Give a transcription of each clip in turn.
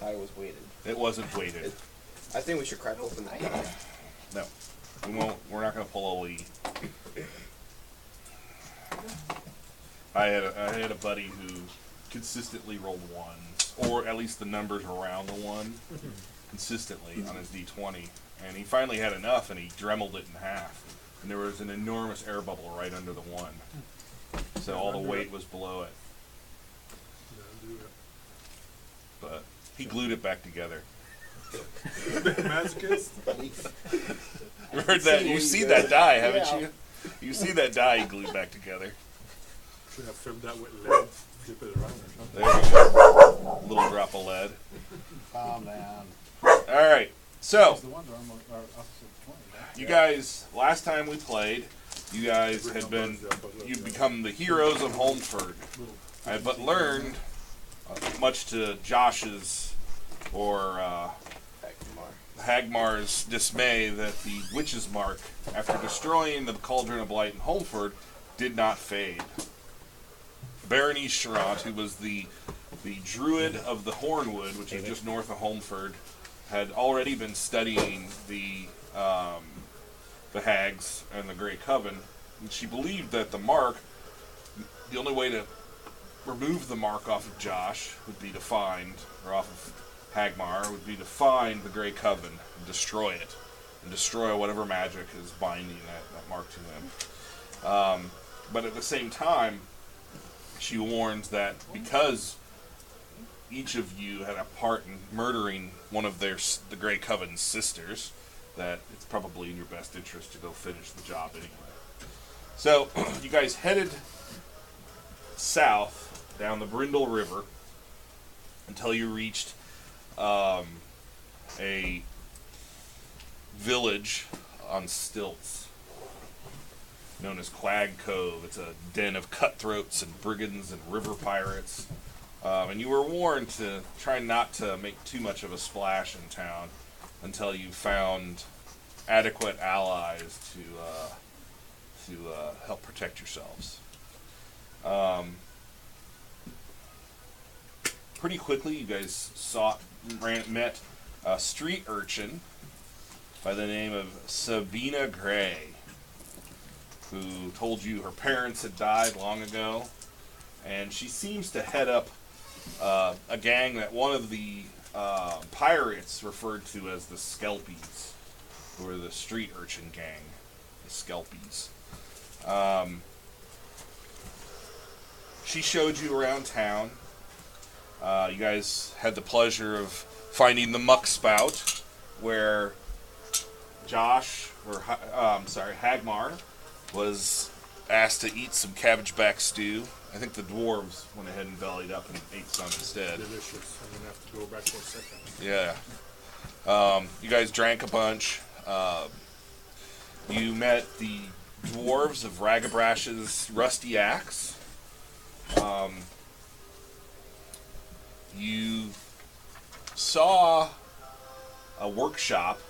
thought it was weighted. It wasn't weighted. I think we should crack open the die. No. We won't. We're not going to pull a Lee. I had a buddy who consistently rolled ones, or at least the numbers around the one, consistently on his D20. And he finally had enough, and he dremeled it in half. And there was an enormous air bubble right under the one. So all the weight was below it. But he glued it back together. Masochist? You heard that? You see that die, haven't you? You see that die he glued back together. Should have filled that with lead. Dip it around or something. There we go. A little drop of lead. Calm down. All right. So, The ones are almost opposite 20, right? you guys, last time we played, you guys had been, you'd become the heroes of Holmford. I had but learned, much to Josh's or Hagmar's dismay, that the Witch's Mark, after destroying the Cauldron of Blight in Holmford, did not fade. Berenice Charant, who was the druid of the Hornwood, which is just north of Holmford, had already been studying the hags and the Gray Coven, and she believed that the mark, the only way to remove the mark off of Josh would be to find, or off of Hagmar, would be to find the Gray Coven and destroy it, and destroy whatever magic is binding that mark to them. But at the same time, she warns that because each of you had a part in murdering one of the Gray Coven's sisters, that it's probably in your best interest to go finish the job anyway. So, you guys headed south down the Brindle River until you reached a village on stilts known as Quag Cove. It's a den of cutthroats and brigands and river pirates. And you were warned to try not to make too much of a splash in town until you found adequate allies to help protect yourselves. Pretty quickly, you guys met a street urchin by the name of Sabina Gray, who told you her parents had died long ago, and she seems to head up a gang that one of the pirates referred to as the Skelpies, who are the street urchin gang, the Skelpies. She showed you around town. You guys had the pleasure of finding the Muck Spout, where Hagmar was asked to eat some cabbage back stew. I think the dwarves went ahead and bellied up and ate some instead. Delicious. I'm going to have to go back for a second. Yeah. You guys drank a bunch. You met the dwarves of Ragabrash's Rusty Axe. You saw a workshop,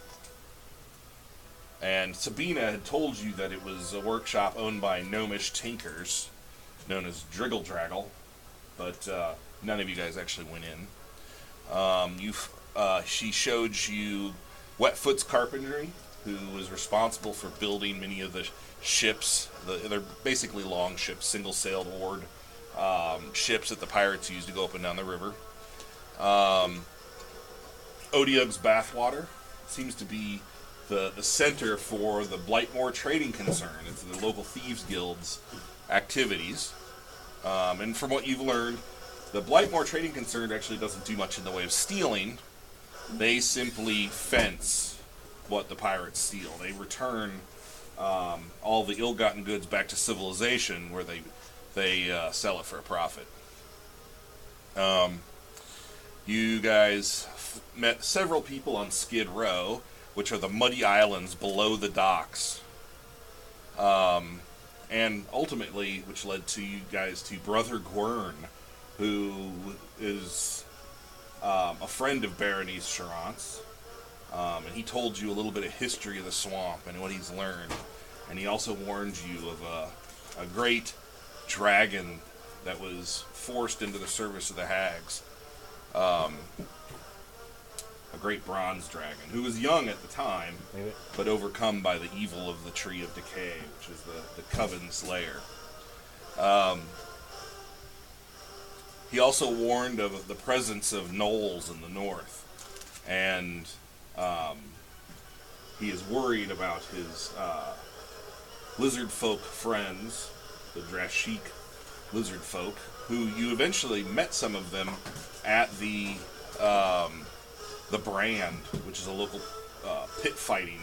and Sabina had told you that it was a workshop owned by gnomish tinkers, known as Driggle Draggle, but none of you guys actually went in. She showed you Wetfoot's Carpentry, who was responsible for building many of the ships. They're basically long ships, single-sailed oared ships that the pirates used to go up and down the river. Odiug's Bathwater seems to be the center for the Blightmore Trading Concern. It's the local thieves guild's activities. And from what you've learned, the Blightmore Trading Concern actually doesn't do much in the way of stealing. They simply fence what the pirates steal. They return all the ill-gotten goods back to civilization, where they sell it for a profit. You guys met several people on Skid Row, which are the muddy islands below the docks. And ultimately, which led to you guys to Brother Gwern, who is a friend of Berenice Charant's. And he told you a little bit of history of the swamp and what he's learned. And he also warned you of a great dragon that was forced into the service of the hags. great bronze dragon, who was young at the time, but overcome by the evil of the Tree of Decay, which is the Coven's lair. He also warned of the presence of gnolls in the north, and he is worried about his lizard folk friends, the Drashik lizard folk, who you eventually met some of them at the Brand, which is a local pit fighting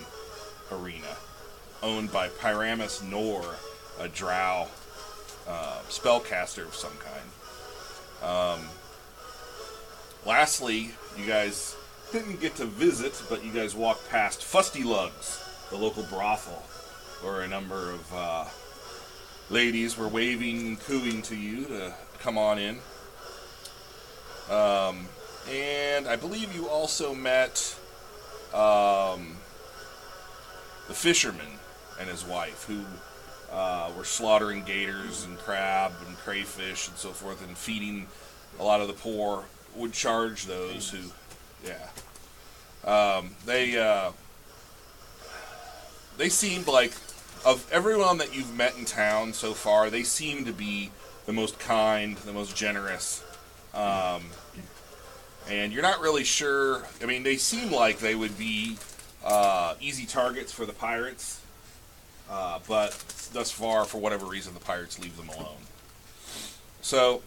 arena owned by Pyramus Nor, a drow spellcaster of some kind. Lastly, you guys didn't get to visit, but you guys walked past Fusty Lugs, the local brothel, where a number of ladies were waving and cooing to you to come on in. And I believe you also met the fisherman and his wife, who were slaughtering gators and crab and crayfish and so forth, and feeding a lot of the poor. Would charge those who, they seemed like, of everyone that you've met in town so far, they seem to be the most kind, the most generous. And you're not really sure. I mean, they seem like they would be easy targets for the pirates, but thus far, for whatever reason, the pirates leave them alone. So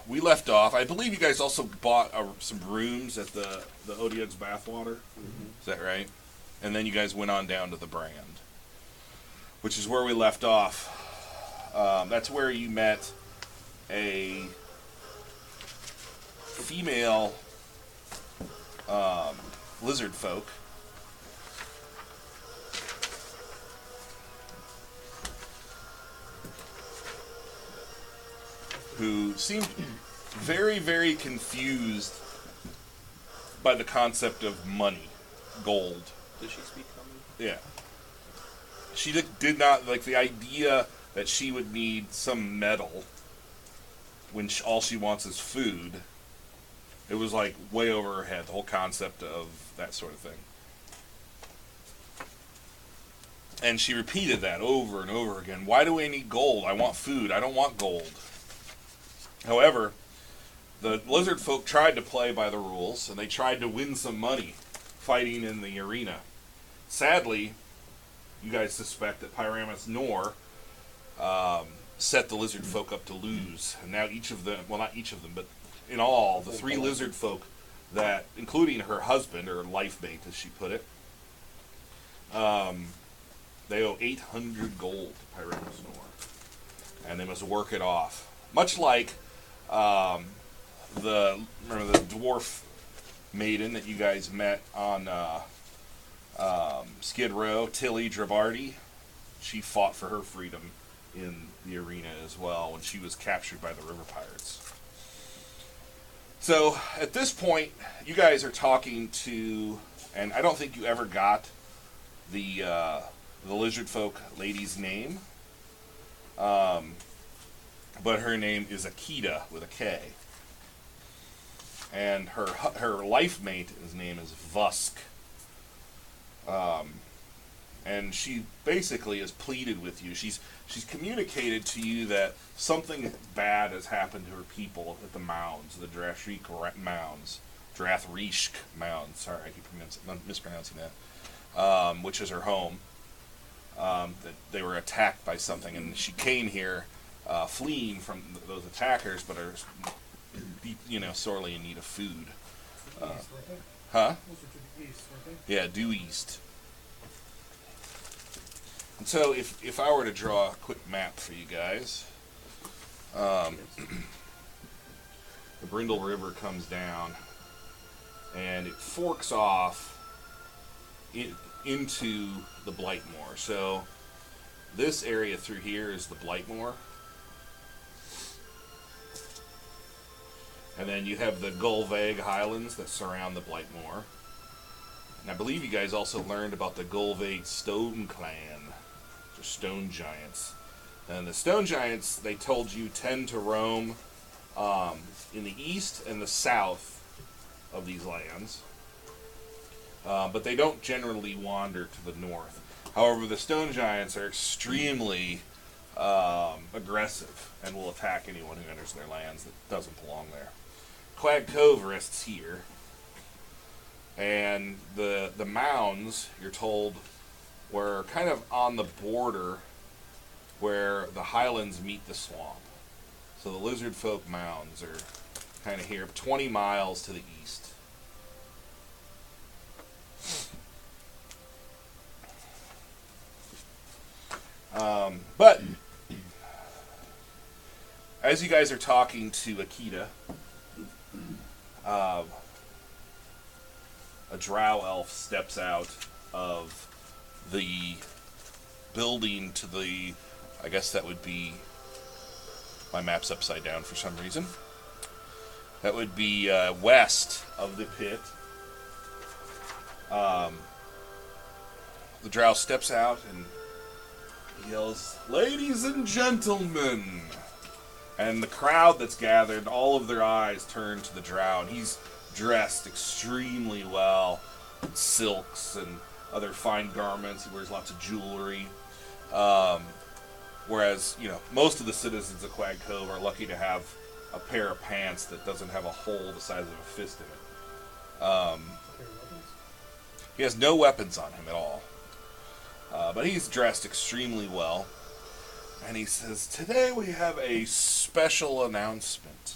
we left off. I believe you guys also bought some rooms at the Odiad's Bathwater. Mm-hmm. Is that right? And then you guys went on down to the Brand, which is where we left off. That's where you met a female lizard folk who seemed very, very confused by the concept of money, gold. Does she speak common? Yeah. She did not like the idea that she would need some metal when all she wants is food. It was like way over her head, the whole concept of that sort of thing. And she repeated that over and over again. Why do I need gold? I want food. I don't want gold. However, the lizard folk tried to play by the rules, and they tried to win some money fighting in the arena. Sadly, you guys suspect that Pyramus Nor set the lizard folk up to lose. And now each of them, well, not each of them, but in all, the three lizard folk that, including her husband, or life mate as she put it, they owe 800 gold to Pyramus Nor. And they must work it off. Much like the dwarf maiden that you guys met on Skid Row, Tilly Drabardi. She fought for her freedom in the arena as well when she was captured by the river pirates. So at this point, you guys are talking to, and I don't think you ever got the lizard folk lady's name. But her name is Akita with a K. And her life mate, his name is Vusk. And she basically has pleaded with you. She's communicated to you that something bad has happened to her people at the mounds, the Drashik mounds. Drathrishk mounds. Sorry, I keep mispronouncing that. Which is her home. That they were attacked by something, and she came here fleeing from those attackers, but are sorely in need of food. Huh? Yeah, due east. And so, if I were to draw a quick map for you guys, the Brindle River comes down, and it forks off into the Blightmoor. So, this area through here is the Blightmoor. And then you have the Gulveg Highlands that surround the Blightmoor. And I believe you guys also learned about the Gulveg Stone Clan, which are stone giants. And the stone giants, they told you, tend to roam in the east and the south of these lands, but they don't generally wander to the north. However, the stone giants are extremely aggressive and will attack anyone who enters their lands that doesn't belong there. Gray Coven rests here, and the mounds, you're told, were kind of on the border where the highlands meet the swamp. So the lizard folk mounds are kind of here, 20 miles to the east. But as you guys are talking to Akita, a drow elf steps out of the building to the, I guess that would be, my map's upside down for some reason. That would be west of the pit. The drow steps out and yells, "Ladies and gentlemen!" And the crowd that's gathered, all of their eyes turn to the drow, and he's dressed extremely well, in silks and other fine garments. He wears lots of jewelry. Whereas, most of the citizens of Gray Coven are lucky to have a pair of pants that doesn't have a hole the size of a fist in it. He has no weapons on him at all. But he's dressed extremely well. And he says, "Today we have a special announcement.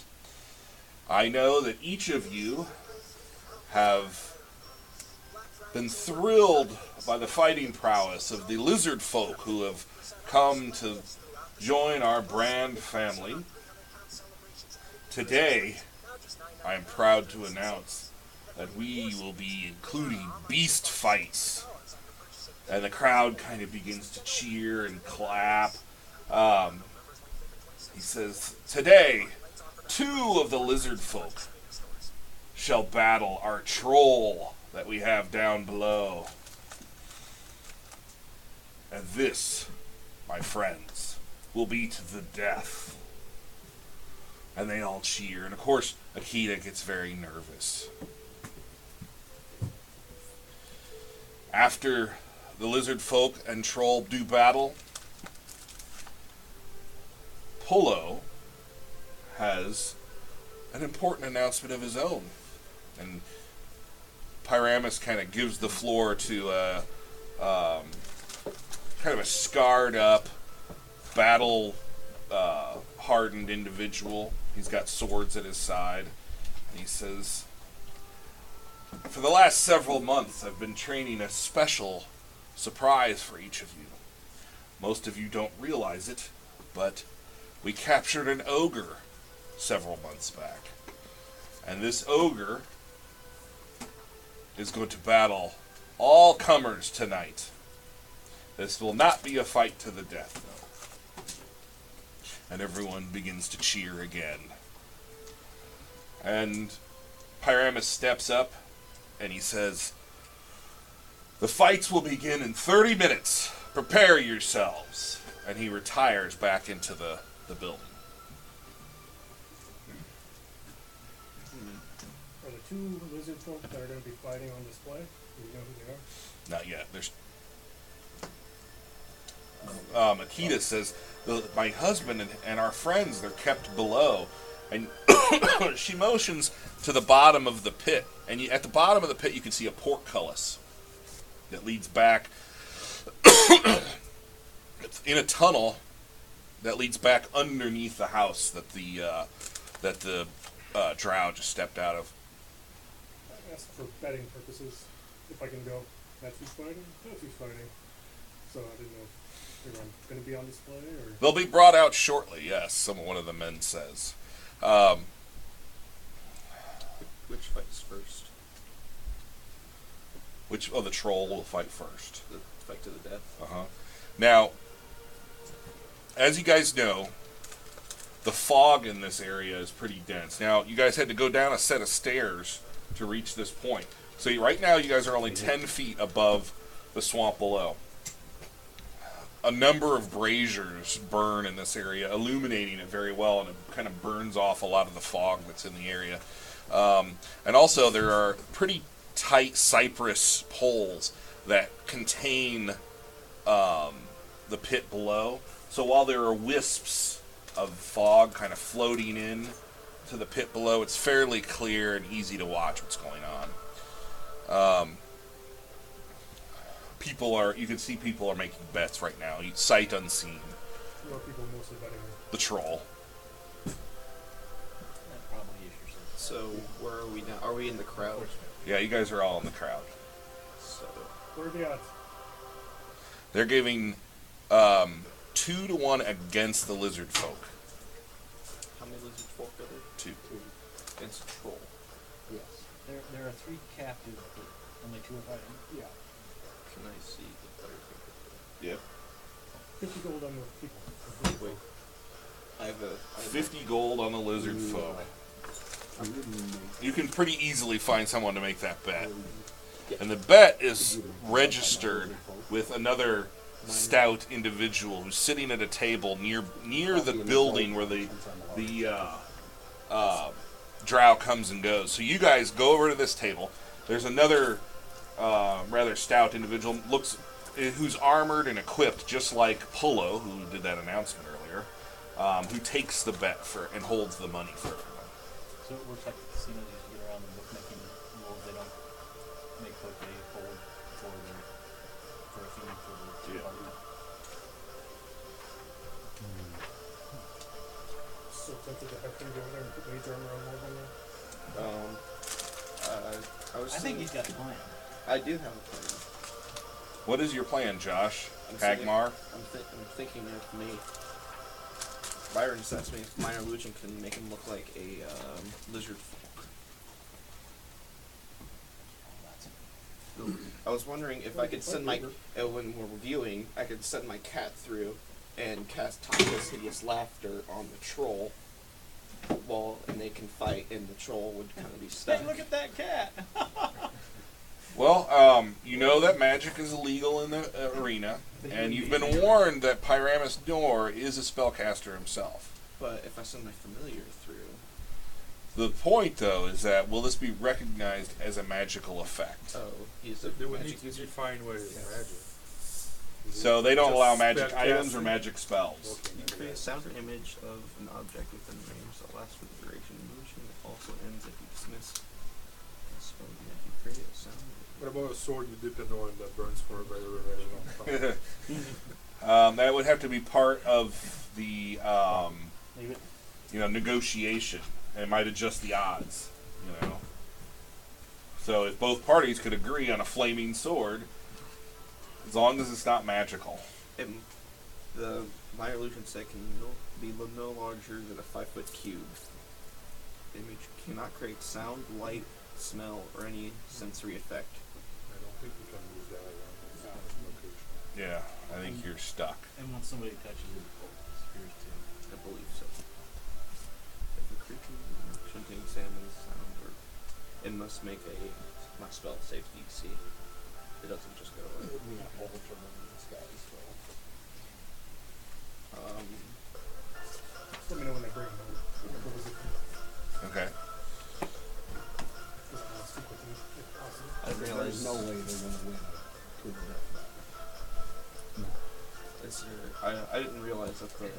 I know that each of you have been thrilled by the fighting prowess of the lizard folk who have come to join our brand family. Today, I am proud to announce that we will be including beast fights." And the crowd kind of begins to cheer and clap. He says, "Today, 2 of the lizard folk shall battle our troll that we have down below. And this, my friends, will be to the death." And they all cheer. And of course, Akita gets very nervous. After the lizard folk and troll do battle, Polo has an important announcement of his own. And Pyramus kind of gives the floor to a kind of a scarred up, battle hardened individual. He's got swords at his side. And he says, "For the last several months, I've been training a special surprise for each of you. Most of you don't realize it, but we captured an ogre several months back. And this ogre is going to battle all comers tonight. This will not be a fight to the death, though." And everyone begins to cheer again. And Pyramus steps up and he says, "The fights will begin in 30 minutes. Prepare yourselves." And he retires back into the building. Are the 2 lizard folk that are going to be fighting on display? Do you know who they are? Not yet. There's. Akita says, "My husband and our friends, they're kept below." And she motions to the bottom of the pit. And at the bottom of the pit, you can see a portcullis that leads back. It's in a tunnel that leads back underneath the house that the drow just stepped out of. I asked for betting purposes if I can go. That's who's fighting? That's who's fighting. So I didn't know if they were going to be on display or... They'll be brought out shortly, yes, one of the men says. Which fights first? The troll will fight first. The fight to the death? Uh-huh. Now, as you guys know, the fog in this area is pretty dense. Now, you guys had to go down a set of stairs to reach this point. So right now, you guys are only 10 feet above the swamp below. A number of braziers burn in this area, illuminating it very well, and it kind of burns off a lot of the fog that's in the area. And also, there are pretty tight cypress poles that contain the pit below. So while there are wisps of fog kind of floating in to the pit below, it's fairly clear and easy to watch what's going on. You can see people are making bets right now, sight unseen. More people mostly betting. The troll. That probably is your sense. So where are we now? Are we in the crowd? Yeah, you guys are all in the crowd. So What are the odds? They're giving 2-1 against the lizard folk. how many lizard folk are there? 2. Against a troll. Yes. There are 3 captives, but only 2 are fighting. Yeah. Can I see the player people? Yep. 50 gold on the people. Wait. I have 50 gold on the lizard folk. You can pretty easily find someone to make that bet. And the bet is registered with another stout individual who's sitting at a table near the building where the drow comes and goes. So you guys go over to this table. There's another rather stout individual who's armored and equipped just like Pullo, who did that announcement earlier, who takes the bet and holds the money for everyone. So it works like the casinos used to get around the bookmaking rules. They don't make what they hold for a fee for the Yeah. party. So tempted to have him go over there and put mage armor on more than that. I think he's got a plan. I do have a plan. What is your plan, Josh? I'm thinking- Hagmar? I'm thinking if Byron says me if minor illusion can make him look like a lizard folk. I was wondering if I could send my when we're reviewing, I could send my cat through and cast Tonka's hideous laughter on the troll. And they can fight, and the troll would kind of be stuck. Hey, look at that cat! Well, you know that magic is illegal in the arena, and you've been warned that Pyramus Nor is a spellcaster himself. But if I send my familiar through, The point, though, is that will this be recognized as a magical effect? he's a They would need magic to user. define what is magic. So they don't Just allow magic spell items or casting? magic spells. Okay, You create a sound or image of an object within range that lasts for the duration of motion. It also ends if you dismiss a spell. If you create a sound. What about a sword you dip in oil that burns for a very, very long time? That would have to be part of the Leave it. negotiation. It might adjust the odds. So if both parties could agree on a flaming sword, as long as it's not magical. The minor illusion set can be no larger than a 5-foot cube. The image cannot create sound, light, smell, or any sensory effect. I don't think we can use that around this location. Yeah, I think you're stuck. And once somebody touches it, it disappears too. I believe so. If a creature shouldn't examine sound, it must make a spell save DC. It doesn't just go away. Let me know when they bring him over. What was it? Okay. Stick with me, if possible. I didn't realize. There's no way they're going to win to the death I didn't realize that the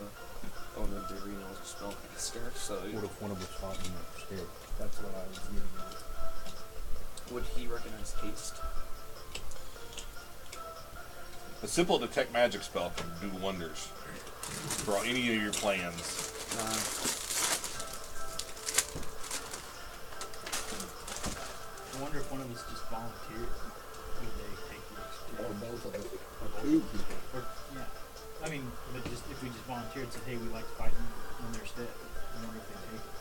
owner of the arena was a spellcaster. So What if one of us fought and they're scared? That's what I was getting at. would he recognize haste? A simple detect magic spell can do wonders for any of your plans. I wonder if one of us just volunteered. Would they take the Or experience? both of us. Or 2 people. Or, yeah. I mean, but just if we just volunteered and said, hey, we like to fight them in their stead, I wonder if they take it.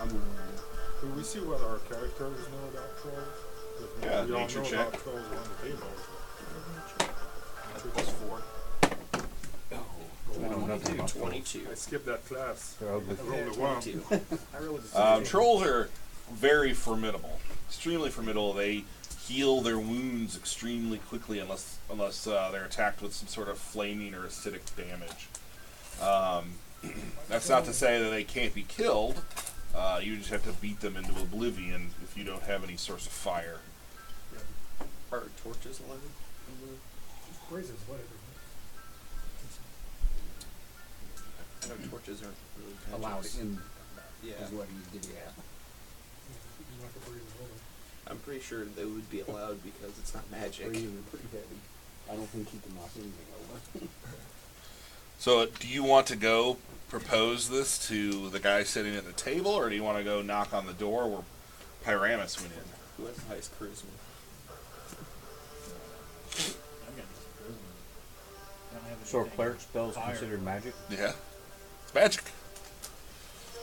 I'm willing. Could we see what our characters know about trolls? 'Cause Yeah, we all nature know check. about trolls around the table. Plus 4. I know nothing about trolls. 22. I skipped that class. They're ugly. I rolled a 1. 22. Trolls are very formidable, extremely formidable. They heal their wounds extremely quickly unless they're attacked with some sort of flaming or acidic damage. That's not to say that they can't be killed, You just have to beat them into oblivion if you don't have any source of fire. Are torches allowed? Razors, whatever. I know torches aren't really Allowed magics. in Yeah. is what he's getting at. You have to breathe it over. I'm pretty sure they would be allowed because it's not magic. Pretty heavy. I don't think he can knock anything over. So, do you want to go propose this to the guy sitting at the table, or do you want to go knock on the door where Pyramus went in? Who has the highest charisma? I've got decent charisma. I don't have So are anything. cleric spells Fire. considered magic? Yeah. It's magic.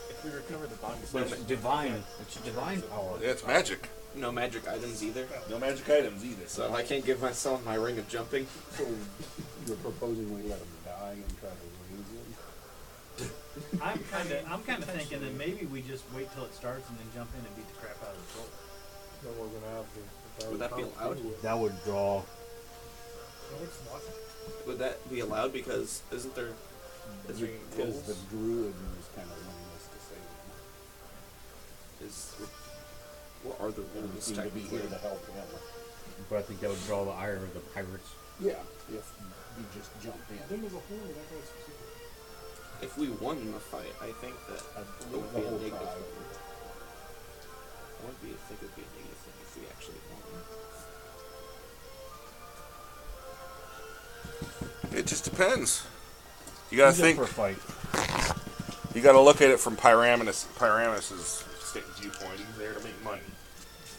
If we recover the body, But it's divine. It's a divine power. Yeah, it's magic. No magic items either. No magic items either. So I can't give myself my ring of jumping. So you're proposing we let him die and try to raise him? I'm kind of thinking that maybe we just wait till it starts and then jump in and beat the crap out of the troll. Then we're gonna have to. Would that be allowed? That would draw. No, it's not. Would that be allowed? Because isn't there? Is there Because the rules? druid was kind of wanting us to save him. What are the And we rules seem to be technically? here to help him. But I think that would draw the ire of the pirates. Yeah, if you just jump in. Then there's a hole that goes specific. If we won the fight, I think that I it believe would the be a whole negative tribe. thing. I would think it would be a negative thing if we actually won. It just depends. You gotta Who's up think. for a fight. You gotta look at it from Pyramus's viewpoint. He's there to make money.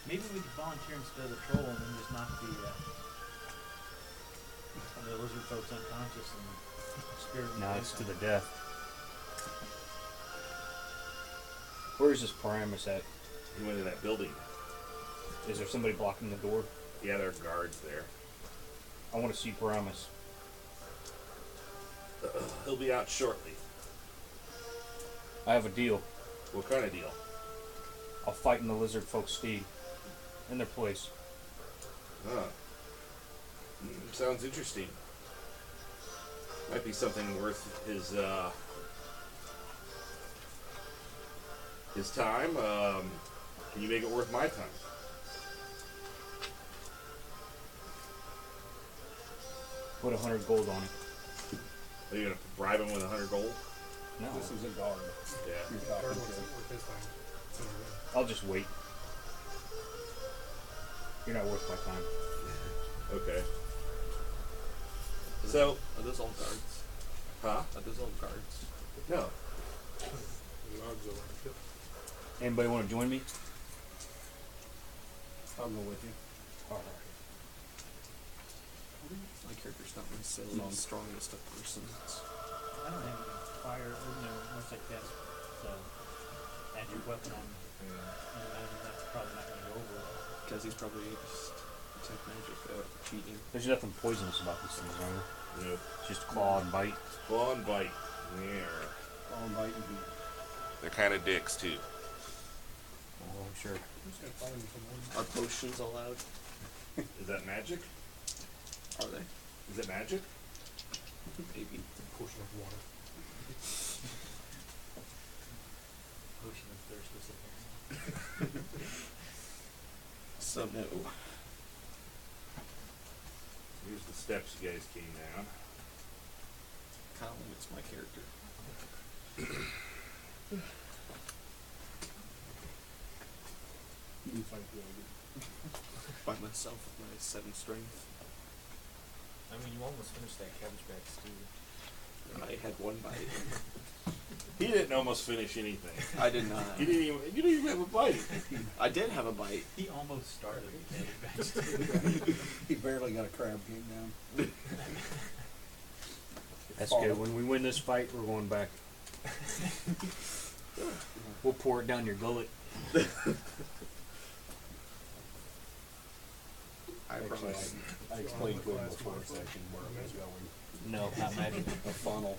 Maybe we could volunteer instead of the troll and then just knock the lizard folks unconscious and spirit them No, away it's to from the them. death. Where is this Pyramus at? He went to that building. Is there somebody blocking the door? Yeah, there are guards there. I want to see Pyramus. He'll be out shortly. I have a deal. What kind of deal? I'll fight in the lizard folk's steed. In their place. Huh. Sounds interesting. Might be something worth his time. Can you make it worth my time? Put 100 gold on it. Are you gonna bribe him with 100 gold? No. This is a guard. Yeah. You're Guard talking wants to. it worth his time. So you're good. I'll just wait. You're not worth my time. Okay. So, Are those all guards? huh? Are those all guards? No. The logs are on the ship. Anybody want to join me? I'll go with you. Alright. My character's not necessarily the strongest of persons. I don't have any fire, or no, unless I cast the magic weapon on him. I imagine that's probably not going to go over well. Because he's probably just attack magic cheating. There's nothing poisonous about these things, are there? No. It's just claw and bite. Claw and bite. Yeah. I'll invite you. They're kind of dicks too. Oh, I'm sure. I'm just gonna find someone. Are potions allowed? Is that magic? Are they? Is it magic? Maybe. Portion of water. Potion of thirst disappearing. So no. Here's the steps you guys came down. Kyle limits my character. You can fight the other. By myself with my 7 strength. I mean, you almost finished that cabbage bag stew. I had 1 bite. He didn't almost finish anything. I did not. You didn't even have a bite. I did have a bite. He almost started the cabbage patch. He barely got a crab king down. That's good. When we win this fight, we're going back. We'll pour it down your gullet. I Actually, promise. I explained to him before section where it was going. No, not magic. A funnel.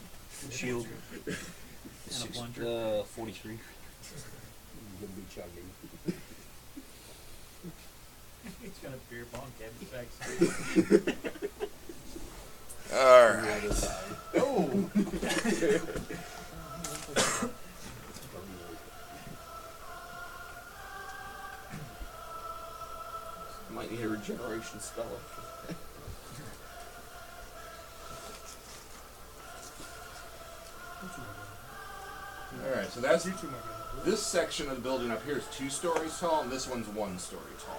Shield. And a plunger. 43. You're gonna be chugging. He's going to beer bomb cabbage bags. All On the right. other side. Oh! Might need a regeneration spell. Alright, so that's You two might be able to. this section of the building up here is 2 stories tall, and this one's 1 story tall.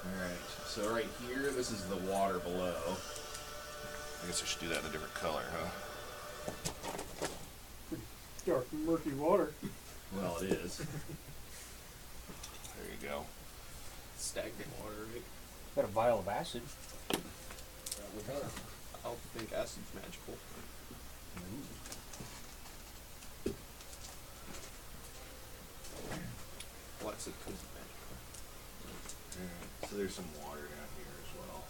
Alright, so right here, this is the water below. I guess I should do that in a different color, huh? Dark, murky water. Well, it is. There you go. Stagnant water, right? Got a vial of acid. I don't think acid's magical. Well, acid could be magical. Alright, so there's some water down here as well.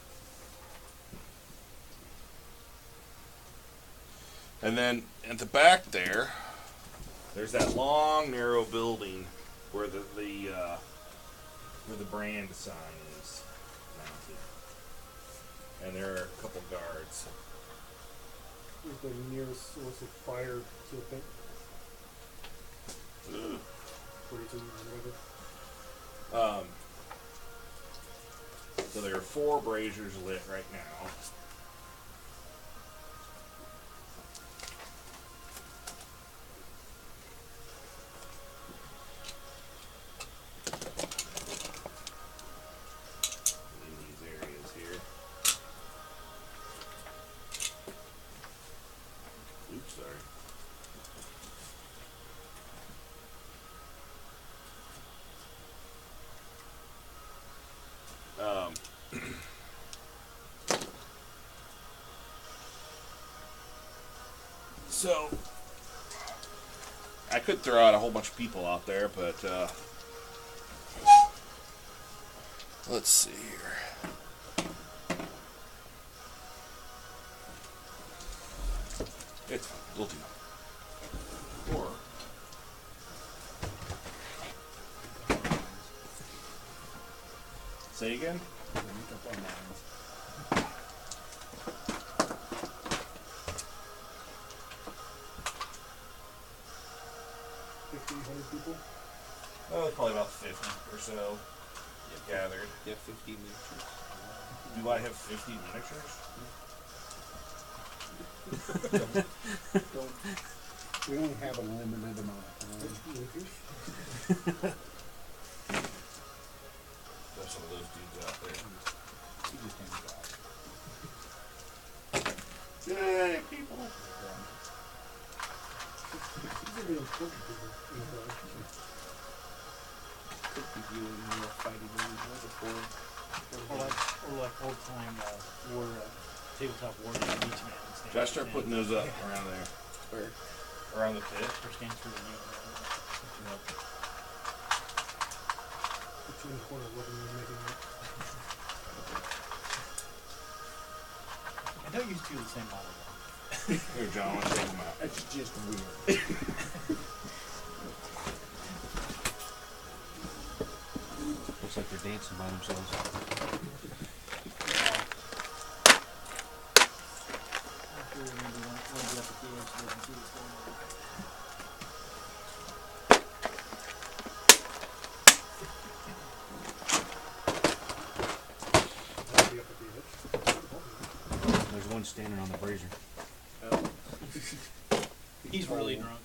And then at the back there's that long, narrow building where the brand sign is mounted. And there are a couple guards. Where's the nearest source of fire to the pit? Freezing or whatever. So there are 4 braziers lit right now. In these areas here. Oops, sorry. So, I could throw out a whole bunch of people out there, but let's see here. It's fine. We'll do. Or say again. People. Oh, probably about 50 or so gathered. Yeah, 50 miniatures. Do I have 50 miniatures? We only have a limited amount of time. There's some of those dudes out there. You just can't die. Yay, people! These are the important people in the village. Could be viewing more fighting than we were before. Or like old time war tabletop war game each man. Josh, start putting those up around there. Where? Around the pit. For stands for the unit. Put you in the corner looking and making it. I don't use 2 of the same model though. Here, John, let's take them out. That's just weird. Looks like they're dancing by themselves. After maybe one up at the edge so they can see what's going on. That'll be up at the edge. There's one standing on the brazier. He's really drunk.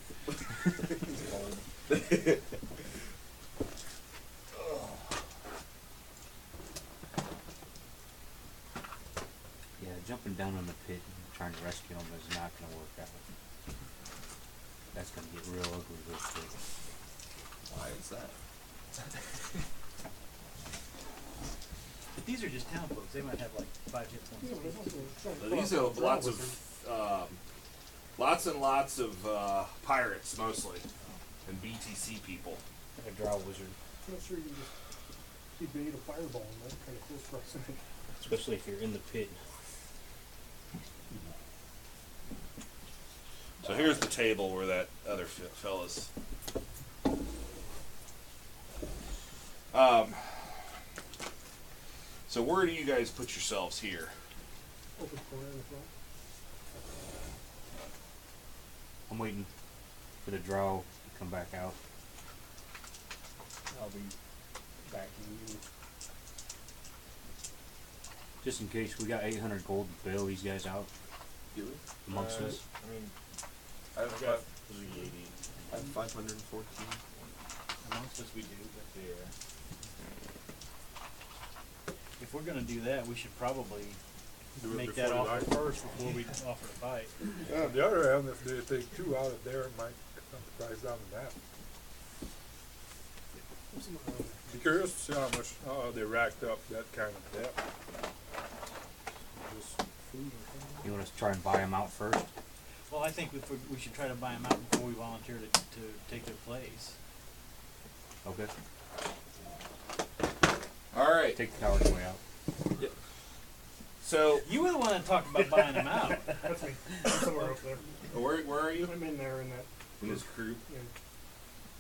Yeah, jumping down in the pit and trying to rescue them is not going to work out. That's going to get real ugly real quick. Why is that? But these are just town folks. They might have like 5 hit points. Yeah, but it's also trying to So pull these out the are lots brown of, lots and lots of pirates mostly, and BTC people. Like a drow wizard. I'm not sure you can just evade a fireball in that kind of close proximity. Especially if you're in the pit. So here's the table where that other fella's. So where do you guys put yourselves here? Open corner in the front. I'm waiting for the draw to come back out. I'll be backing you. Just in case we got 800 gold to bail these guys out Do we? amongst us. I mean, I have, I got 380. I have 514. Amongst us, we do. But Yeah. if we're gonna do that, we should probably Do it make before that you offer die. first before we offer to fight. On the other hand, if they take 2 out of there, it might cut the price down to that. What's in the Be curious to see how much they racked up that kind of debt. Just food or something. You want us to try and buy them out first? Well, I think we should try to buy them out before we volunteer to take their place. Okay. All right. Take the coward's way out. So You were the one that talked about buying them out. That's me. I'm somewhere up there. where are you? I'm in there in that. In this crew. Yeah.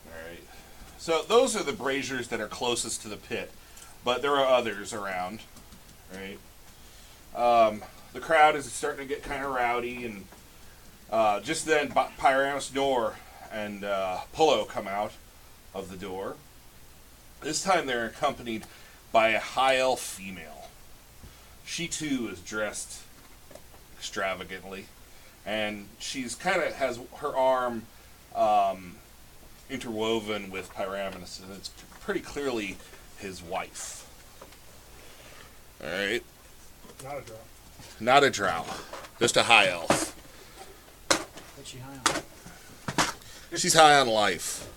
All right. So those are the braziers that are closest to the pit, but there are others around. Right. The crowd is starting to get kind of rowdy, and just then Pyramus Door and Pullo come out of the door. This time they're accompanied by a high elf female. She too is dressed extravagantly, and she's kind of has her arm interwoven with Pyramus, and it's pretty clearly his wife. All right, Not a drop. not a drow, just a high elf. What's she high on? She's high on life.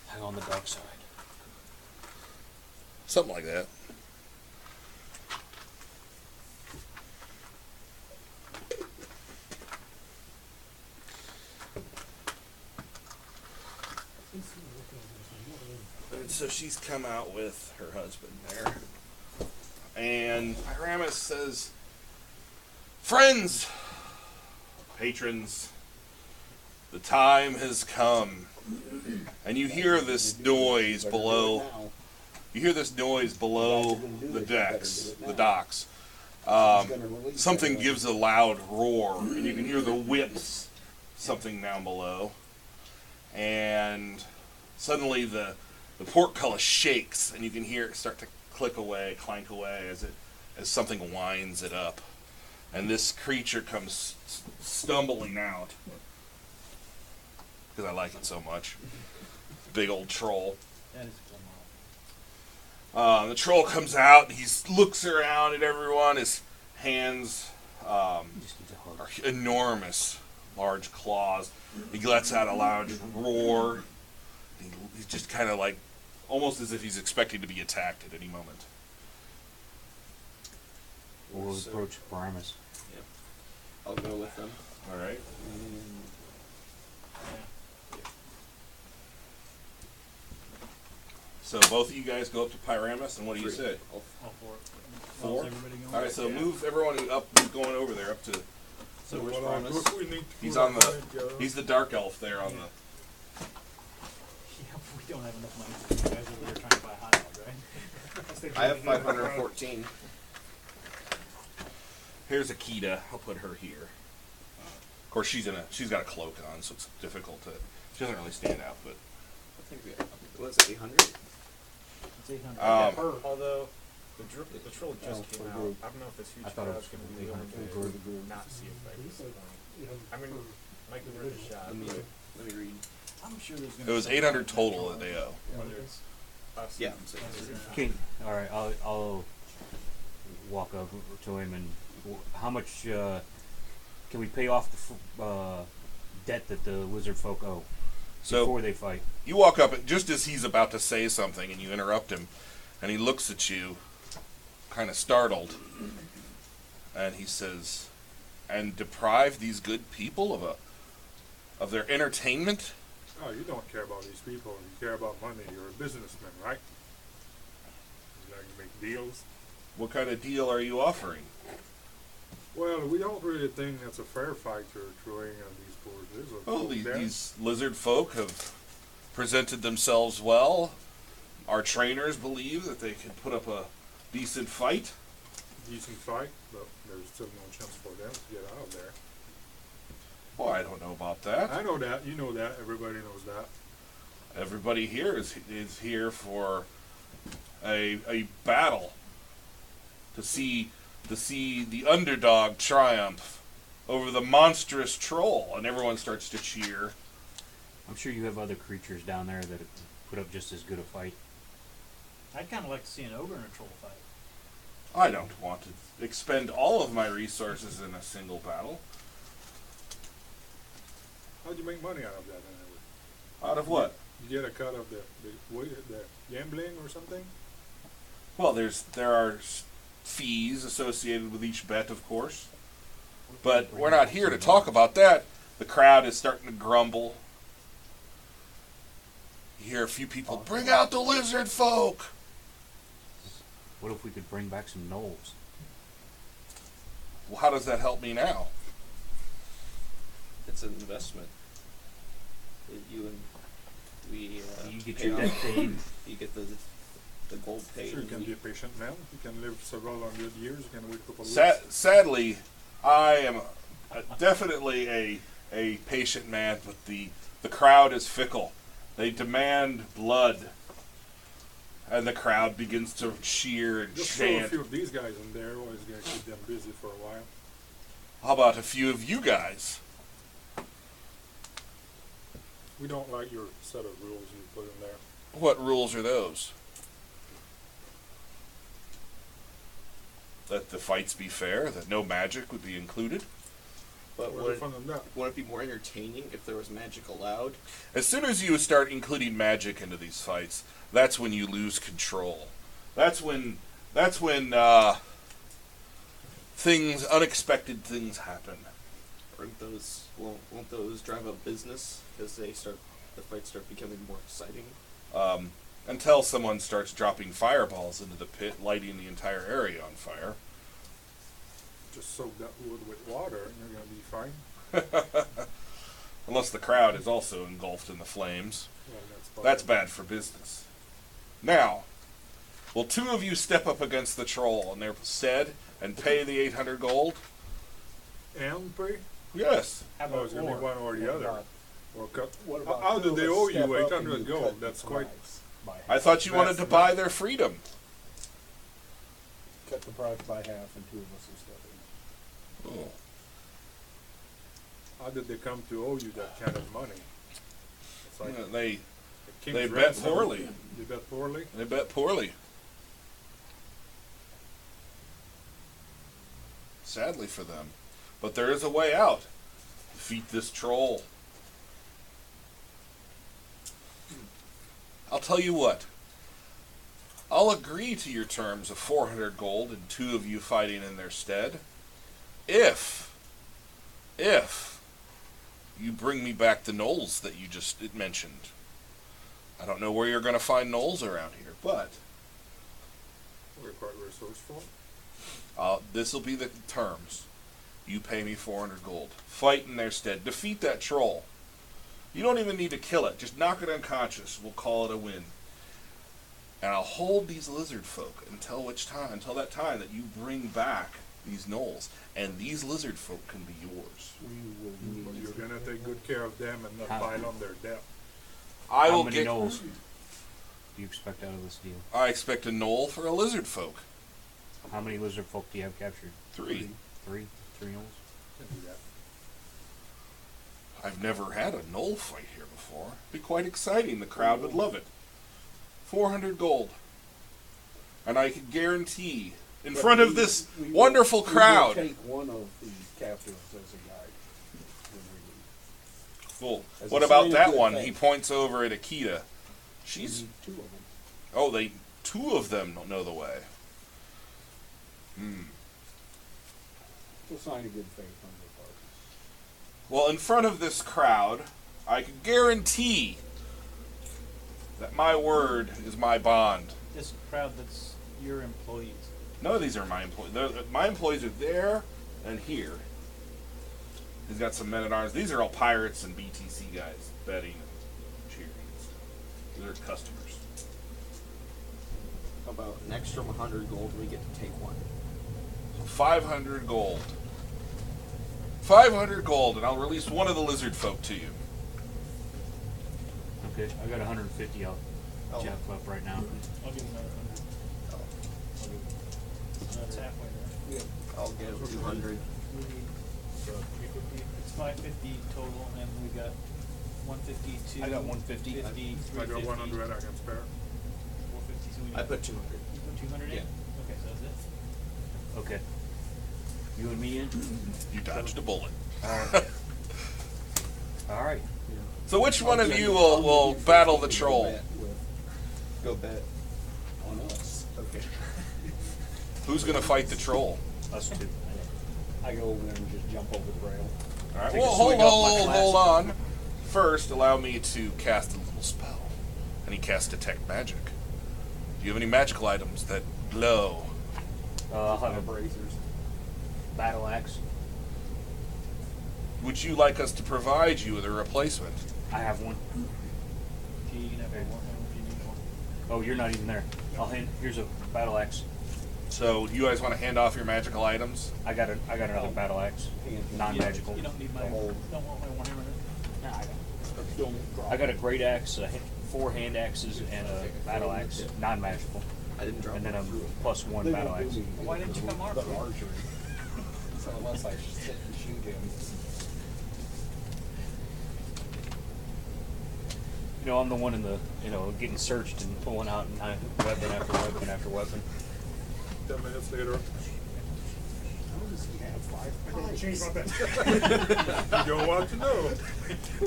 Hang on the dark side. Something like that. And so she's come out with her husband there. And Pyramus says, "Friends, patrons, the time has come." And you hear this noise below. You hear this noise below the decks, the docks. Something gives a loud roar, and you can hear the whips, something down below. And suddenly the portcullis shakes, and you can hear it start to click away, clank away as something winds it up. And this creature comes stumbling out, because I like it so much. Big old troll. That is Plumalt. The troll comes out, and he looks around at everyone. His hands Just needs a hug. are enormous, large claws. He lets out a loud roar. He's just kind of like, almost as if he's expecting to be attacked at any moment. We'll So- approach Pyramus. I'll go with them. All right. So both of you guys go up to Pyramus, and what do you say? I'll- All four. Four? How's everybody going? All right, so Yeah. move everyone up, going over there, up to. So where's Well, Promise? look, we need to He's put on up the. on it, He's the dark elf there on the. Yeah, we don't have enough money for you guys over there trying to buy hot dogs, right? I have 514. Here's Akita. I'll put her here. Of course, she's got a cloak on, so it's difficult to. She doesn't really stand out, but. I think we was it 800? It's 800. Um, Although the troll just Oh, came for out, group. I don't know if this huge I thought it crowd's was going to for be willing 800 for the to group. not see a fight at this point. I mean, for might be worth a shot. Let me read. I'm sure there's it gonna was be 800 something total that they owe. Whether it's us. Yeah. Okay, all right. I'll walk up to him and how much can we pay off the debt that the lizard folk owe So before they fight? you walk up just as he's about to say something, and you interrupt him, and he looks at you, kind of startled, and he says, "And deprive these good people of their entertainment?" Oh, you don't care about these people. You care about money. You're a businessman, right? You like to make deals. What kind of deal are you offering? Well, we don't really think that's a fair fight you're throwing at these poor lizard Oh, folk there. these lizard folk have presented themselves well. Our trainers believe that they can put up a decent fight. Decent fight, but there's still no chance for them to get out of there. Well, I don't know about that. I know that. You know that. Everybody knows that. Everybody here is here for a battle to see the underdog triumph over the monstrous troll, and everyone starts to cheer. I'm sure you have other creatures down there that put up just as good a fight. I'd kind of like to see an ogre and a troll fight. I don't want to expend all of my resources in a single battle. How'd you make money out of that anyway? Out of what? You get a cut of the gambling or something? Well, there are fees associated with each bet, of course. But we're not here to talk about that. The crowd is starting to grumble. You hear a few people, bring out the lizard folk! What if we could bring back some gnolls? Well, how does that help me now? It's an investment. You and we. You get pay your off- debt paid. You get the gold paid. Sure, you and can we- be a patient man. You can live several hundred years. You can wait a couple of weeks. Sadly, I am definitely a patient man, but the crowd is fickle. They demand blood. And the crowd begins to cheer and Just throw a chant. few of these guys in there. Always gonna keep them busy for a while. How about a few of you guys? We don't like your set of rules you put in there. What rules are those? That the fights be fair, that no magic would be included. But Where's the fun in that? would it be more entertaining if there was magic allowed? As soon as you start including magic into these fights, that's when you lose control. That's when unexpected things happen. Won't those drive up business as the fights start becoming more exciting? Until someone starts dropping fireballs into the pit, lighting the entire area on fire. Just soak that wood with water and you're gonna be fine. Unless the crowd is also engulfed in the flames. Well, That's bad for business. Now, will two of you step up against the troll in their stead and pay the 800 gold? And pay? Yes. Oh, it's gonna be one or the other. Or cut. What about How two did they of us owe step you up 800 and you gold? cut That's the quite. price by half. I thought you wanted to buy their freedom. Cut the price by half and two of us will step in. Oh. How did they come to owe you that kind of money? It's like They a king's they bet ransom. poorly. They bet poorly. They bet poorly. Sadly for them. But there is a way out. Defeat this troll. I'll tell you what. I'll agree to your terms of 400 gold and two of you fighting in their stead. If you bring me back the gnolls that you just mentioned. I don't know where you're going to find gnolls around here, but We're quite resourceful. this will be the terms. You pay me 400 gold. Fight in their stead. Defeat that troll. You don't even need to kill it. Just knock it unconscious. We'll call it a win. And I'll hold these lizard folk until that time that you bring back these gnolls. And these lizard folk can be yours. But you're gonna take good care of them and not How- pile on their debt. I How will many get. gnolls do you expect out of this deal? I expect a gnoll for a lizard folk. How many lizard folk do you have captured? 3. Three gnolls? Can do that. I've never had a gnoll fight here before. Be quite exciting. The crowd would love it. 400 gold. And I can guarantee, in But front of we- this we will- wonderful we will crowd. take one of the captives as a guide when we leave. Well, As what a about sign of that good one? faith. He points over at Akita. We She's need two of them. oh, two of them don't know the way. It's a sign of good faith on their part. Well, in front of this crowd, I can guarantee that my word is my bond. This crowd that's your employees. None of these are my employees. My employees are there and here. He's got some men-at-arms. These are all pirates and BTC guys betting and cheering. These are customers. How about an extra 100 gold? We get to take one. So 500 gold. 500 gold, and I'll release one of the lizard folk to you. Okay, I got 150. I'll Oh. jack up right now. I'll give him another 100. Oh. I'll give him. That's halfway there. I'll give 200. So 350. It's 550 total, and we got 152. I got 150. 50, I got 350, 100 I can spare. 450. So we I need- put 200. You put 200 in? Yeah. Okay, so that's it. Okay. You and me in? You dodged a bullet. All right. So which one of you will battle the troll? Go bet. On us. Okay. Who's going to fight the troll? Us two. I go over there and just jump over the rail. All right. Take a Well, swig off my hold flask. on. First, allow me to cast a little spell. And he casts Detect Magic. Do you have any magical items that glow? I'll have a Bracers. battle axe. Would you like us to provide you with a replacement? I have one. Okay, you can have one if you need one. Oh, you're not even there. Here's a battle axe. So, do you guys want to hand off your magical items? I got another Oh. battle axe. Non-magical. You don't need my. The whole- Don't want my Warhammer. Nah, I got Don't drop I got a great axe, 4 hand axes, and a battle axe, non-magical, I didn't drop and then it. a plus 1 They battle won't axe. do me Why didn't you come the armed? archery? So unless I sit and shoot him. You know, I'm the one in the, getting searched and pulling out weapon after weapon after weapon. 10 minutes later, How does he have 5 I gotta change my bet. you don't want to know.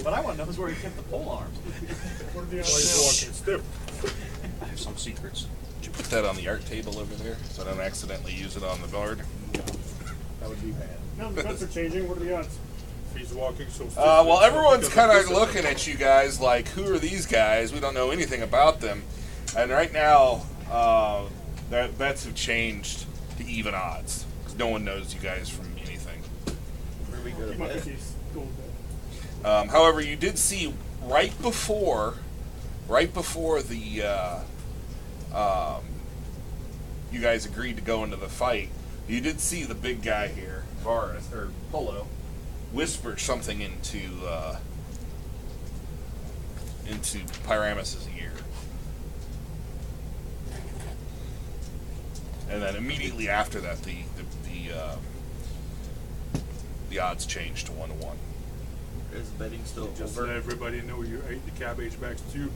But I want to know is where he kept the pole arms. What are the Why odds he's now? walking stiff. I have some secrets. Would you put that on the art table over there so I don't accidentally use it on the board? That would be bad. Now the bets are changing. What are the odds? If he's walking so stiff. Well, it's everyone's because kind of this looking at you guys like, who are these guys? We don't know anything about them. And right now, their bets have changed to even odds. Because no one knows you guys from anything. Where we go to Keep my bet? 50s gold bet. However, you did see right before the you guys agreed to go into the fight, you did see the big guy here, Varus, or Polo, whisper something into Pyramus's ear. And then immediately after that, the odds changed to 1-1. Is betting still Just over? let everybody know you ate the cabbage bags too.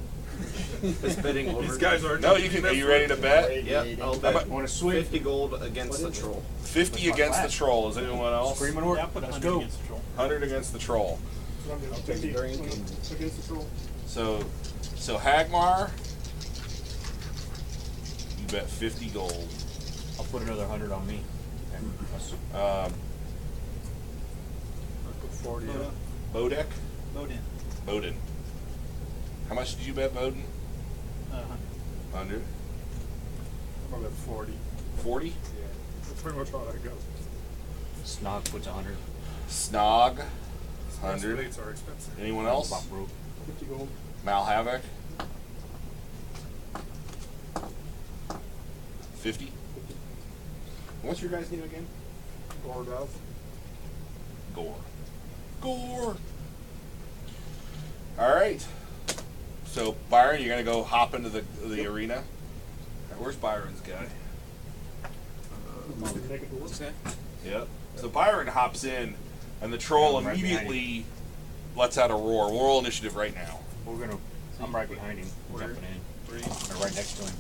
Is betting over? These guys are. No, you can. Are you ready to bet? Yep, I'll How about- bet Want a swig? 50 gold against the troll. 50 against the troll. Is anyone else? Screaming orc. Yeah, I'll put Let's 100 go. against the troll. 100 against the troll. So I'm doing I'll take 50 a drink against the troll. So Hagmar, you bet 50 gold. I'll put another 100 on me. Okay. That's- Um, I put 40 Load up. up. Bodek, Load in. Bowden. How much did you bet, Bowden? 100. 100. I'm about 40. 40. Yeah. That's pretty much all I got. Snog puts 100. Snog, These 100. plates are expensive. Anyone else? Bop broke. 50 gold. Mal Havoc. 50. What's your guys' name again? Board out. Gore. Gore. All right. So Byron, you're gonna go hop into the arena. Where's Byron's guy? Did make it to work. Yep. So Byron hops in, and the troll I'm right immediately lets out a roar. We'll roll initiative right now. I'm right behind him, jumping in. Or right next to him.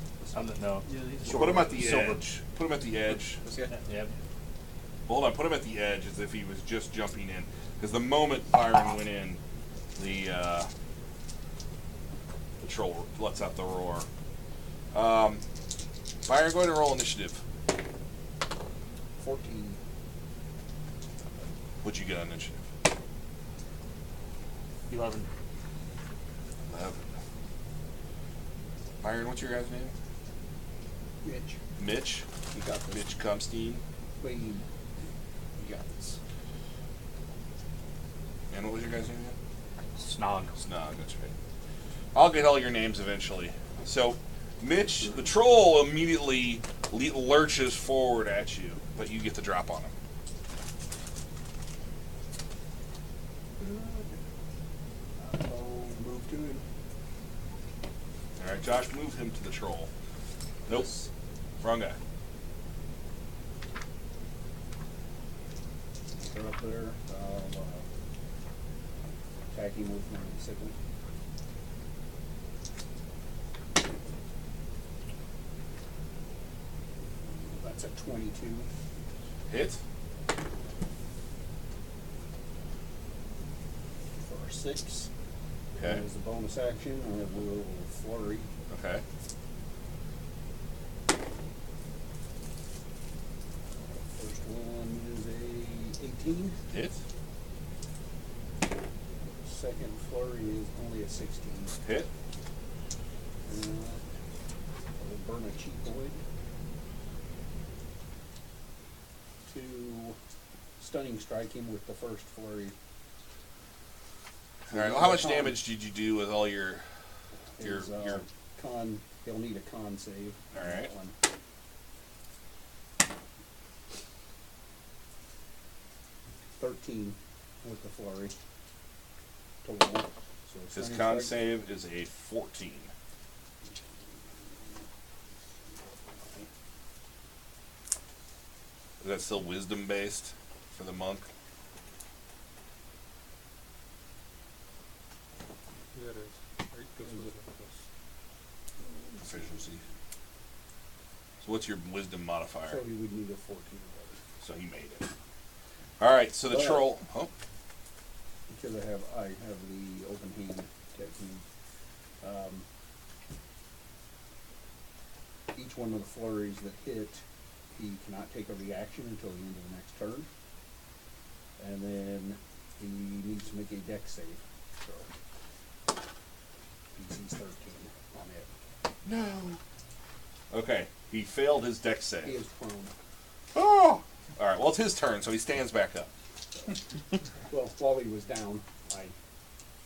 No. Yeah, these Put him at the Silver. edge. Put him at the edge. This guy? Yep. Hold on. Put him at the edge as if he was just jumping in. Because the moment Byron went in, the troll lets out the roar. Byron, go ahead and roll initiative. 14. What'd you get on initiative? 11. 11. Byron, what's your guy's name? Mitch. Mitch. You got this. Mitch Cumstein. Wade. You got this. And what was your guy's name again? Snog. Snog, that's right. I'll get all your names eventually. So, Mitch, the troll immediately lurches forward at you, but you get the drop on him. I'll move to him. Alright, Josh, move him to the troll. Nope. Wrong guy. They're up there. I'll attack him with my sickle. That's a 22 Hit. for 6. Okay. As a bonus action, I will flurry. Okay. First one is a 18. Hit. Second flurry is only a 16. Hit. I will burn a cheap void to stunning strike him with the first flurry. Alright, well, how much damage did you do with all your His, con, he'll need a con save. on Alright. that one. 13 with the flurry total. So his stunning con strike. save is a 14. Is that still wisdom based for the monk? Yeah, it is. 8 plus wisdom plus. Efficiency. So what's your wisdom modifier? So he would need a 14 So he made it. Alright, so the But- troll. Oh, because I have the open hand technique. Each one of the flurries that hit, he cannot take a reaction until the end of the next turn. And then he needs to make a dex save. So DC's 13 on it. no. Okay, he failed his dex He save. is prone. Oh! Alright, well, it's his turn, so he stands back up. Well, while he was down, I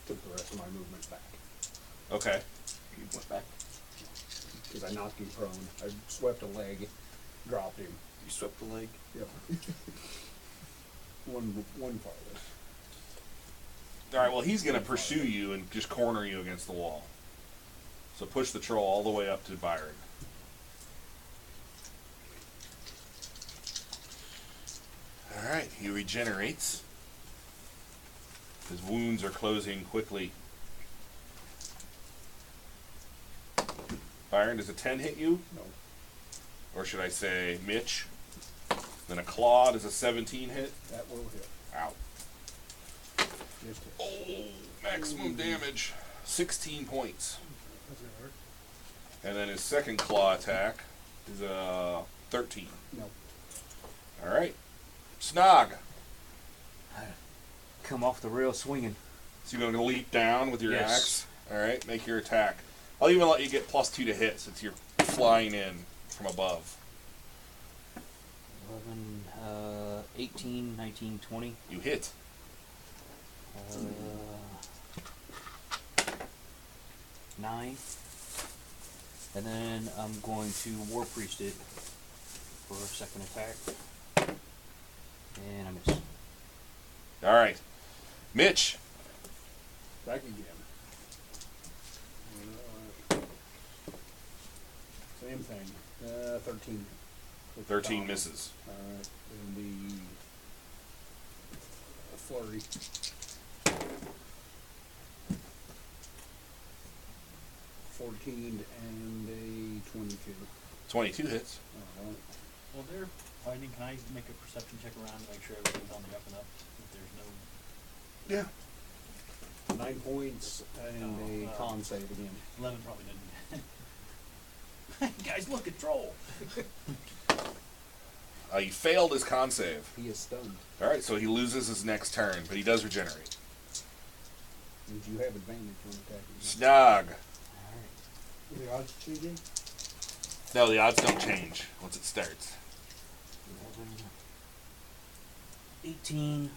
took the rest of my movement back. Okay. You went back. Because I knocked him prone. I swept a leg, dropped him. You swept the leg. Yep. one farther. Alright, well, he's going to pursue you and just corner you against the wall. So push the troll all the way up to Byron. Alright, he regenerates. His wounds are closing quickly. Byron, does a 10 hit you? No. Or should I say Mitch? Then a claw, does a 17 hit? That will hit. Ow. Just hit. Oh, maximum damage. 16 points. That's gonna hurt. And then his second claw attack is a 13. No. Alright. Snog. Come off the rail swinging. So you're going to leap down with your Yes. axe. Alright, make your attack. I'll even let you get +2 to hit since you're flying in from above. 11, 18, 19, 20. You hit. 9. And then I'm going to War Priest it for a second attack. And I miss. Alright. Mitch. Back again. Same thing. 13. With 13 Tom. misses. Alright. And the flurry. 14 and a 22. 22 hits. Alright. Well, they're fighting. Can I make a perception check around to make sure everything's on the up and up? If there's no... Yeah. 9 points and a con save again. 11 probably didn't. Guys, look, a troll! He failed his con save. He is stunned. Alright, so he loses his next turn, but he does regenerate. And you have advantage on attacking. Snog. Are the odds changing? No, the odds don't change once it starts. 11, 18.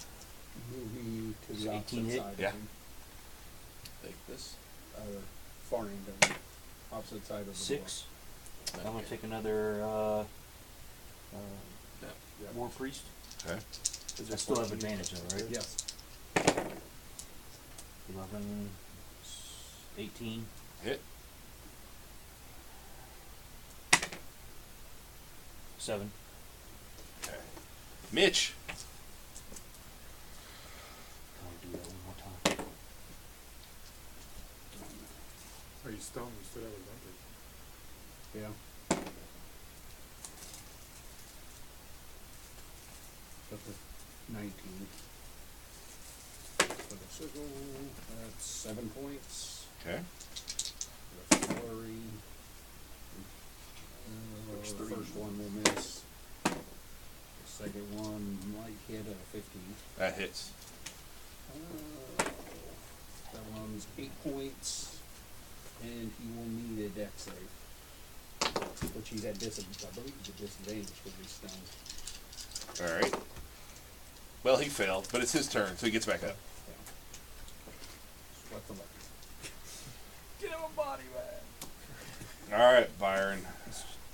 Move me to Is the 18 opposite hit? side Yeah. of him. Like this. Far end of him. Opposite side of the 6. I'm gonna Okay. take another Yeah. War Priest. Okay. I still have advantage though, door. right? Yes. 11, 18. Hit. 7. Okay. Mitch. I'll do that one more time. Are you stunned? You still have advantage. Yeah. That's a 19. For the sizzle, that's 7 points. Okay. The flurry. First The three. first one will miss. The second one might hit a 15. That hits. That one's 8 points, and he will need a dex save, which he's at disadvantage. I believe he's at disadvantage because he's stunned. All right. Well, he failed, but it's his turn, so he gets back up. Yeah. What's the luck? Get him a body bag. All right, Byron.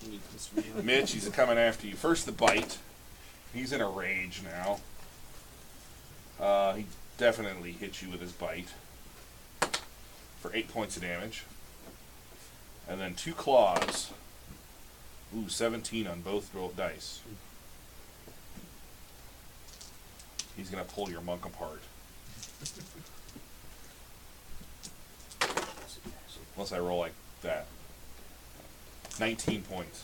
You need this video. Mitch, he's coming after you. First, the bite. He's in a rage now. He definitely hits you with his bite for 8 points of damage. And then 2 claws. Ooh, 17 on both roll dice. He's going to pull your monk apart. Unless I roll like that. 19 points.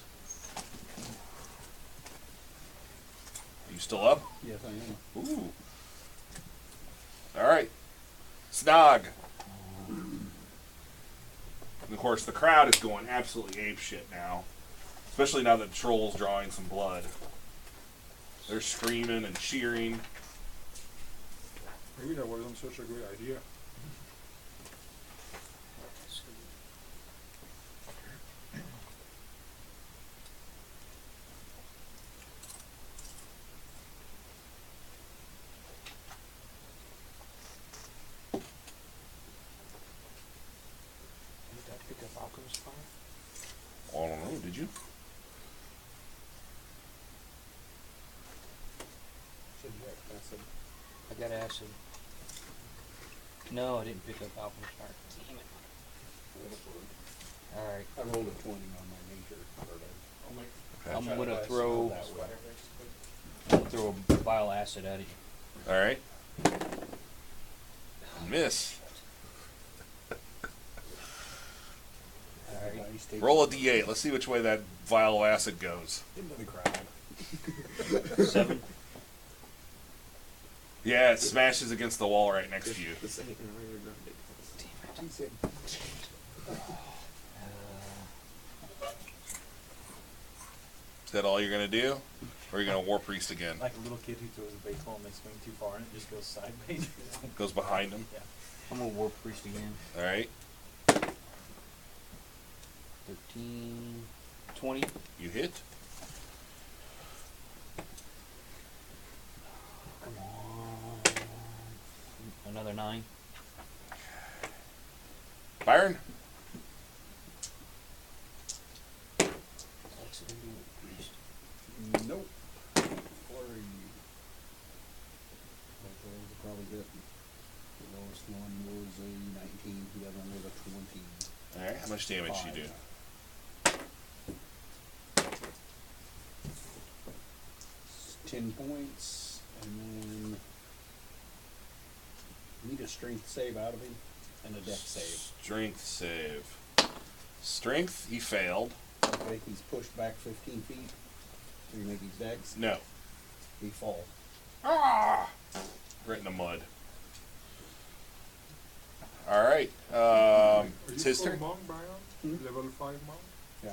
Are you still up? Yes, I am. Ooh. Alright. Snog. And of course, the crowd is going absolutely apeshit now. Especially now that the troll's drawing some blood. They're screaming and cheering. Maybe that wasn't such a good idea. Did I pick up Alchemist Fire? I don't know, did you? Should be right. Acid. I got acid. No, I didn't pick up Alchemist Fire. Damn it. Alright. I rolled a 20 on my nature. Oh my. I'm Try gonna to throw that way. a vial acid at it. Alright. Miss. Alright. Nice, take Roll a it d8. Let's see which way that vial of acid goes. into the crowd. 7. Yeah, it smashes against the wall right next to you. This ain't in regular ground. He said, Is that all you're gonna do? Or are you gonna War Priest again? Like a little kid who throws a baseball and they swing too far and it just goes sideways. Goes behind him. Yeah. I'm gonna War Priest again. Alright. 13. 20. You hit. Come on. Another 9. Byron? nope. Flurry. Both of those are probably hit. The lowest one was a 19, the other one was a 20. Alright, how much damage you do? It's 10 points, and then need a strength save out of him, and a dex save. Strength save. Strength, he failed. Okay, he's pushed back 15 feet. Do you make his dex? No. He fall. Ah! Right in the mud. Alright, Are it's you his full turn. monk, Brian? Hmm? Level 5 monk? Yeah.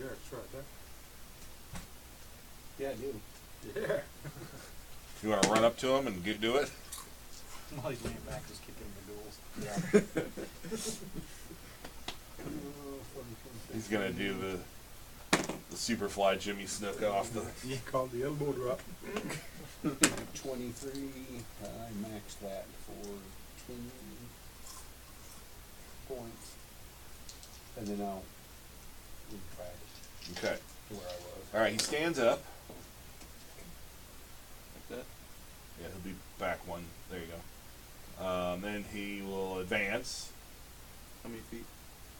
Yeah, extra attack. Yeah, I do. Yeah. You wanna run up to him and do it? While he's laying back, just kicking the ghouls. He's gonna do the Superfly Jimmy Snook off the... Called the elbow drop. 20 23. I maxed that for 10 points. And then I'll move back Okay. to where I was. All right, he stands up. Like that? Yeah, he'll be back one. There you go. Then he will advance How many feet?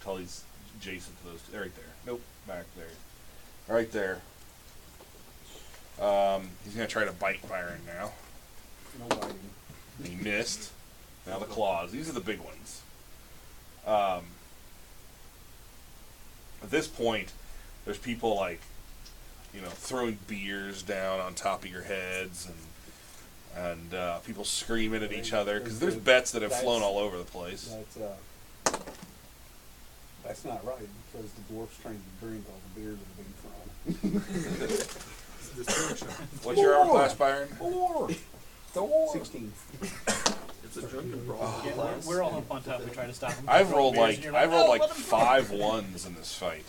until he's adjacent to those two. Right there. Nope, back there. Right there. He's going to try to bite Byron now. No biting. He missed. Now the claws. These are the big ones. At this point, there's people like, throwing beers down on top of your heads and people screaming at each other because there's bets that have flown all over the place. That's not right because the dwarf's trying to drink all the beer that have been thrown. Distraction. What's your armor class, Byron? 16. It's a drunken brawl. Yeah, class. we're all up on top. We try to stop them. I've rolled like "Oh, let 'em 5 ones in this fight.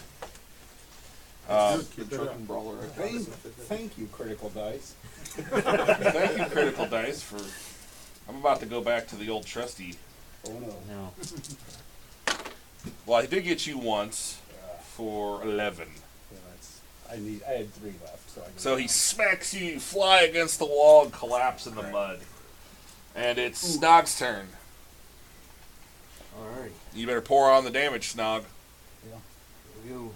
The drunken brawler. Thank you, Critical Dice. Thank you, Critical Dice, for. I'm about to go back to the old trusty. Oh no. No. Well, I did get you once for 11. Yeah, I had 3 left, So he smacks you, you fly against the wall, and collapse in the mud. And it's Snog's turn. Alright. You better pour on the damage, Snog. Yeah. Here we go.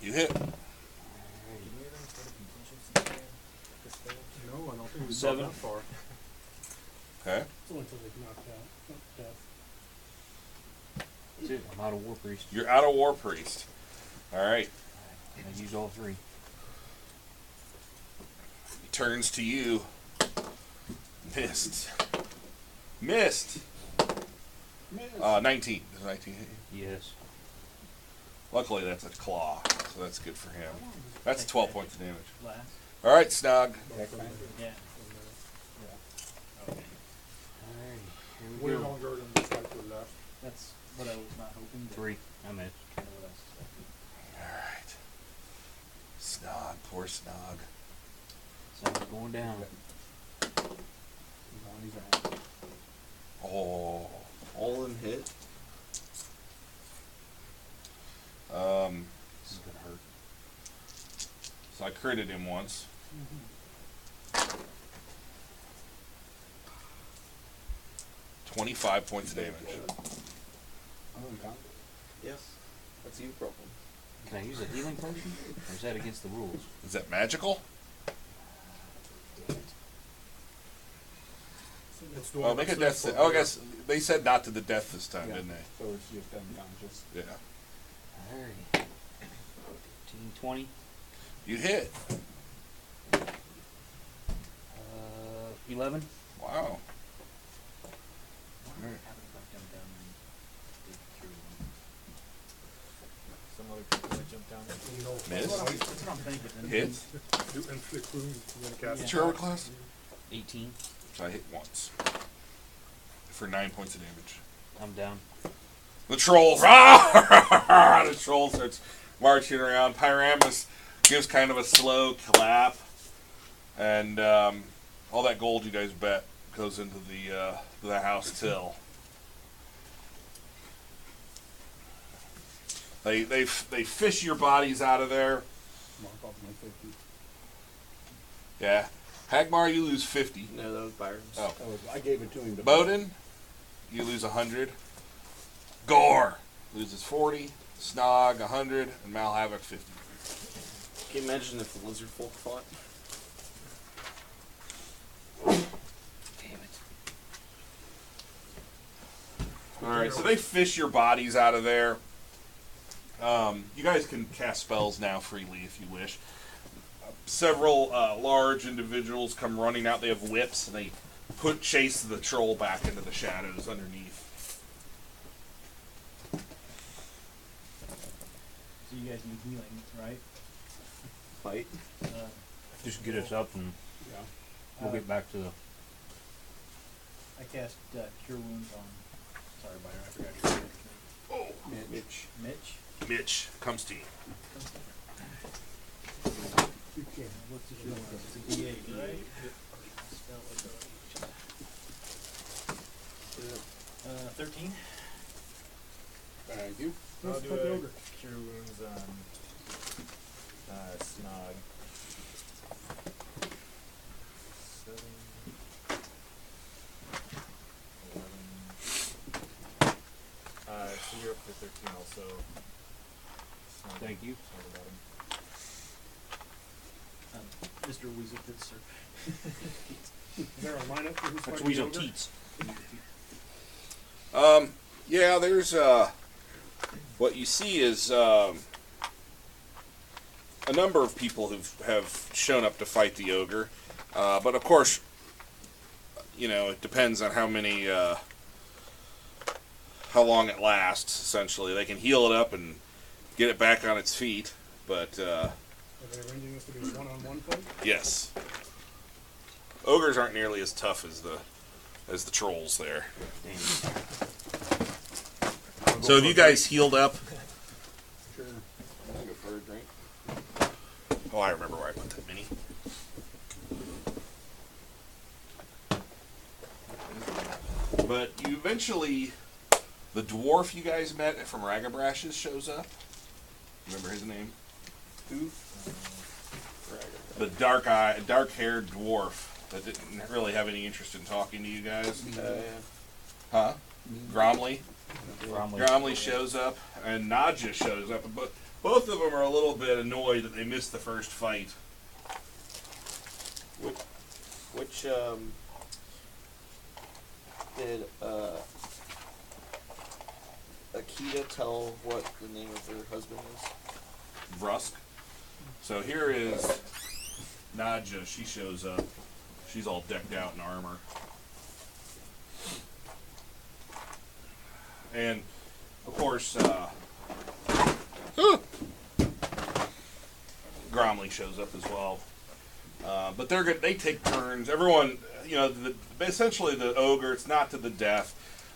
You hit. No, I don't think we got 7. that far. Okay. It's only until they knocked out. Not death. That's it. I'm out of War Priest. You're out of War Priest. Alright. I use all 3. He turns to you. Missed. 19. Does 19 hit you? Yes. Luckily, that's a claw, so that's good for him. That's 12 points of damage. Last. All right, Snog. Yeah. Okay. Alright. Here we Way go. longer than the fight we left. That's what I was not hoping. but 3. I'm in. Kind of what I suspected. All right. Snog. Poor Snog. Sun's going down. Oh. All in hit. This is gonna hurt. So I critted him once. 25 points of damage. I'm unconscious. Yes. That's you problem. Can I use a healing potion? Or is that against the rules? Is that magical? Damn it. It's the Oh, one make a that's death left save. Oh, I for guess they said not to the death this time, Yeah. didn't they? So it's just unconscious. Yeah. Alright. 15, 20. You hit. 11. Wow. How did I jump down and dig through one? Some other people that jump down there. You know, Miss. That's what I'm thinking. Hit. You inflict wounds when you cast What's your armor class? 18. So I hit once. For 9 points of damage. I'm down. The troll. The troll starts marching around. Pyramus gives kind of a slow clap. And all that gold you guys bet goes into the house till. They fish your bodies out of there. Mark off my 50. Yeah. Hagmar, you lose 50. No, that was Byron's. Oh. I gave it to him. Bowden, you lose 100. Gore loses 40. Snog 100, and Malhavoc 50. Can you imagine if the lizard folk fought? Damn it. Alright, so they fish your bodies out of there. You guys can cast spells now freely if you wish. Several large individuals come running out. They have whips, and they chase the troll back into the shadows underneath. So you guys need healing, right? Fight? Just get us up and Yeah. we'll get back to the... I cast Cure Wounds on... Sorry, Byron, I forgot your name. Oh, Mitch. Mitch? Mitch comes to you. What's his name? It's a D8, right? 13. Thank you. I'll Let's do put the a ogre. cure wounds on Snog. 7, 11. So you're up to 13 also. Snog. Thank you. Sorry about him. Mr. Weasel Tits, sir. Is there a lineup for who's That's fighting Weasel the ogre? Teats. Yeah, there's what you see is a number of people who have shown up to fight the ogre, but of course, you know, it depends on how many, how long it lasts. Essentially, they can heal it up and get it back on its feet, but Are they arranging this to be a one-on-one fight? yes, ogres aren't nearly as tough as the trolls there. So have you guys healed up? Sure. I'll go for a drink. Oh, I remember where I put that mini. But you eventually, the dwarf you guys met from Ragabrashes shows up. Remember his name? Who? The dark-haired dwarf that didn't really have any interest in talking to you guys. Yeah. Huh? Gromley. Bromley. Gromley shows up, and Nadja shows up. But both of them are a little bit annoyed that they missed the first fight. Which did Akita tell what the name of her husband is? Brusk. So here is Nadja. She shows up. She's all decked out in armor. And, of course, Gromley shows up as well. But they're good. They take turns. Everyone, you know, essentially the ogre, it's not to the death.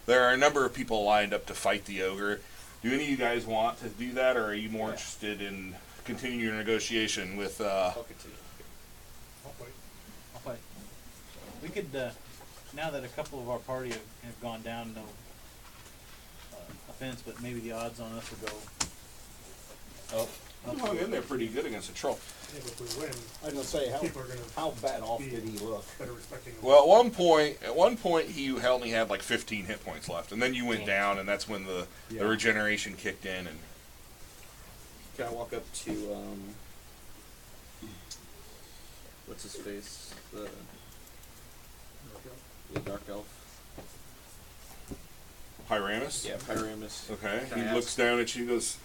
There are a number of people lined up to fight the ogre. Do any of you guys want to do that, or are you more interested in continuing your negotiation with... I'll continue. I'll fight. I'll fight. We could, now that a couple of our party have gone down, no offense, but maybe the odds on us will go up. You hung in there pretty good against a troll. Yeah, but if we win, I was gonna say, people are gonna how bad off did he look? better respecting him. Well, at one point, he only had like 15 hit points left, and then you went down, and that's when the regeneration kicked in. And Can I walk up to what's his face? The dark elf. Pyramus? Yeah, Pyramus. Okay. Can I He ask- looks down at you and goes,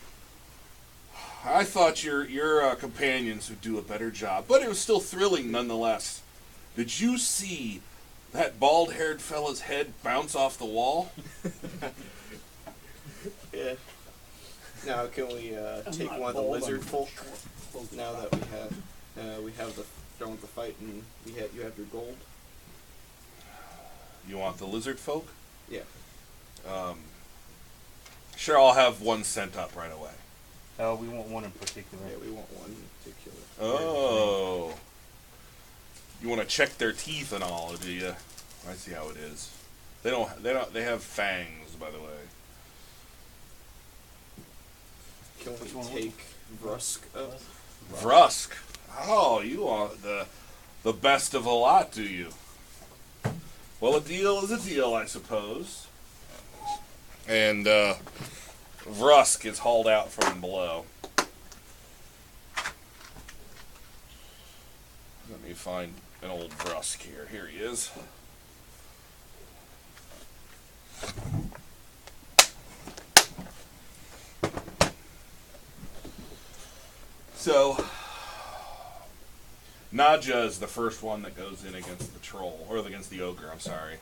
I thought your companions would do a better job, but it was still thrilling nonetheless. Did you see that bald-haired fella's head bounce off the wall? Yeah. Now can we take one of the lizard folk? Now that we have the done with the fight and you have your gold. You want the lizard folk? Yeah. Sure, I'll have one sent up right away. We want one in particular. Yeah, we want one in particular. Oh. You want to check their teeth and all, do you? I see how it is. They have fangs, by the way. Can we take Brusk up? Vrusk. Oh, you want the best of a lot, do you? Well, a deal is a deal, I suppose. And Vrusk is hauled out from below. Let me find an old Vrusk here. Here he is. So, Nadja is the first one that goes in against the troll, or against the ogre, I'm sorry.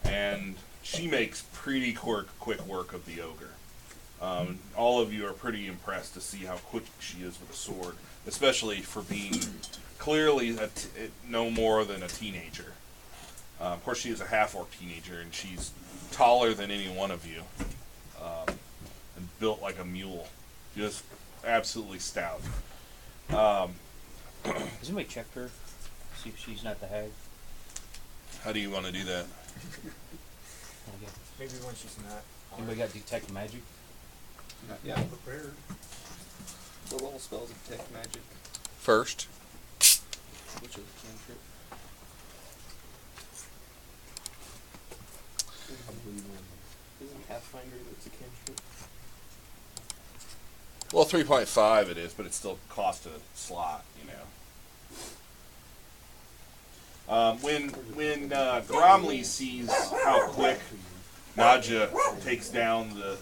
And she makes pretty quick work of the ogre. All of you are pretty impressed to see how quick she is with a sword, especially for being clearly no more than a teenager. Of course, she is a half-orc teenager, and she's taller than any one of you, and built like a mule. Just absolutely stout. Does anybody check her? See if she's not the hag? How do you want to do that? Okay. Maybe when she's not. Anybody got detect magic? Not yet. Prepared. What level spells detect magic? First. Which is a cantrip? Isn't Pathfinder that's a cantrip? Well, 3.5 it is, but it still costs a slot, you know. When Gromley sees how quick Nadja takes down the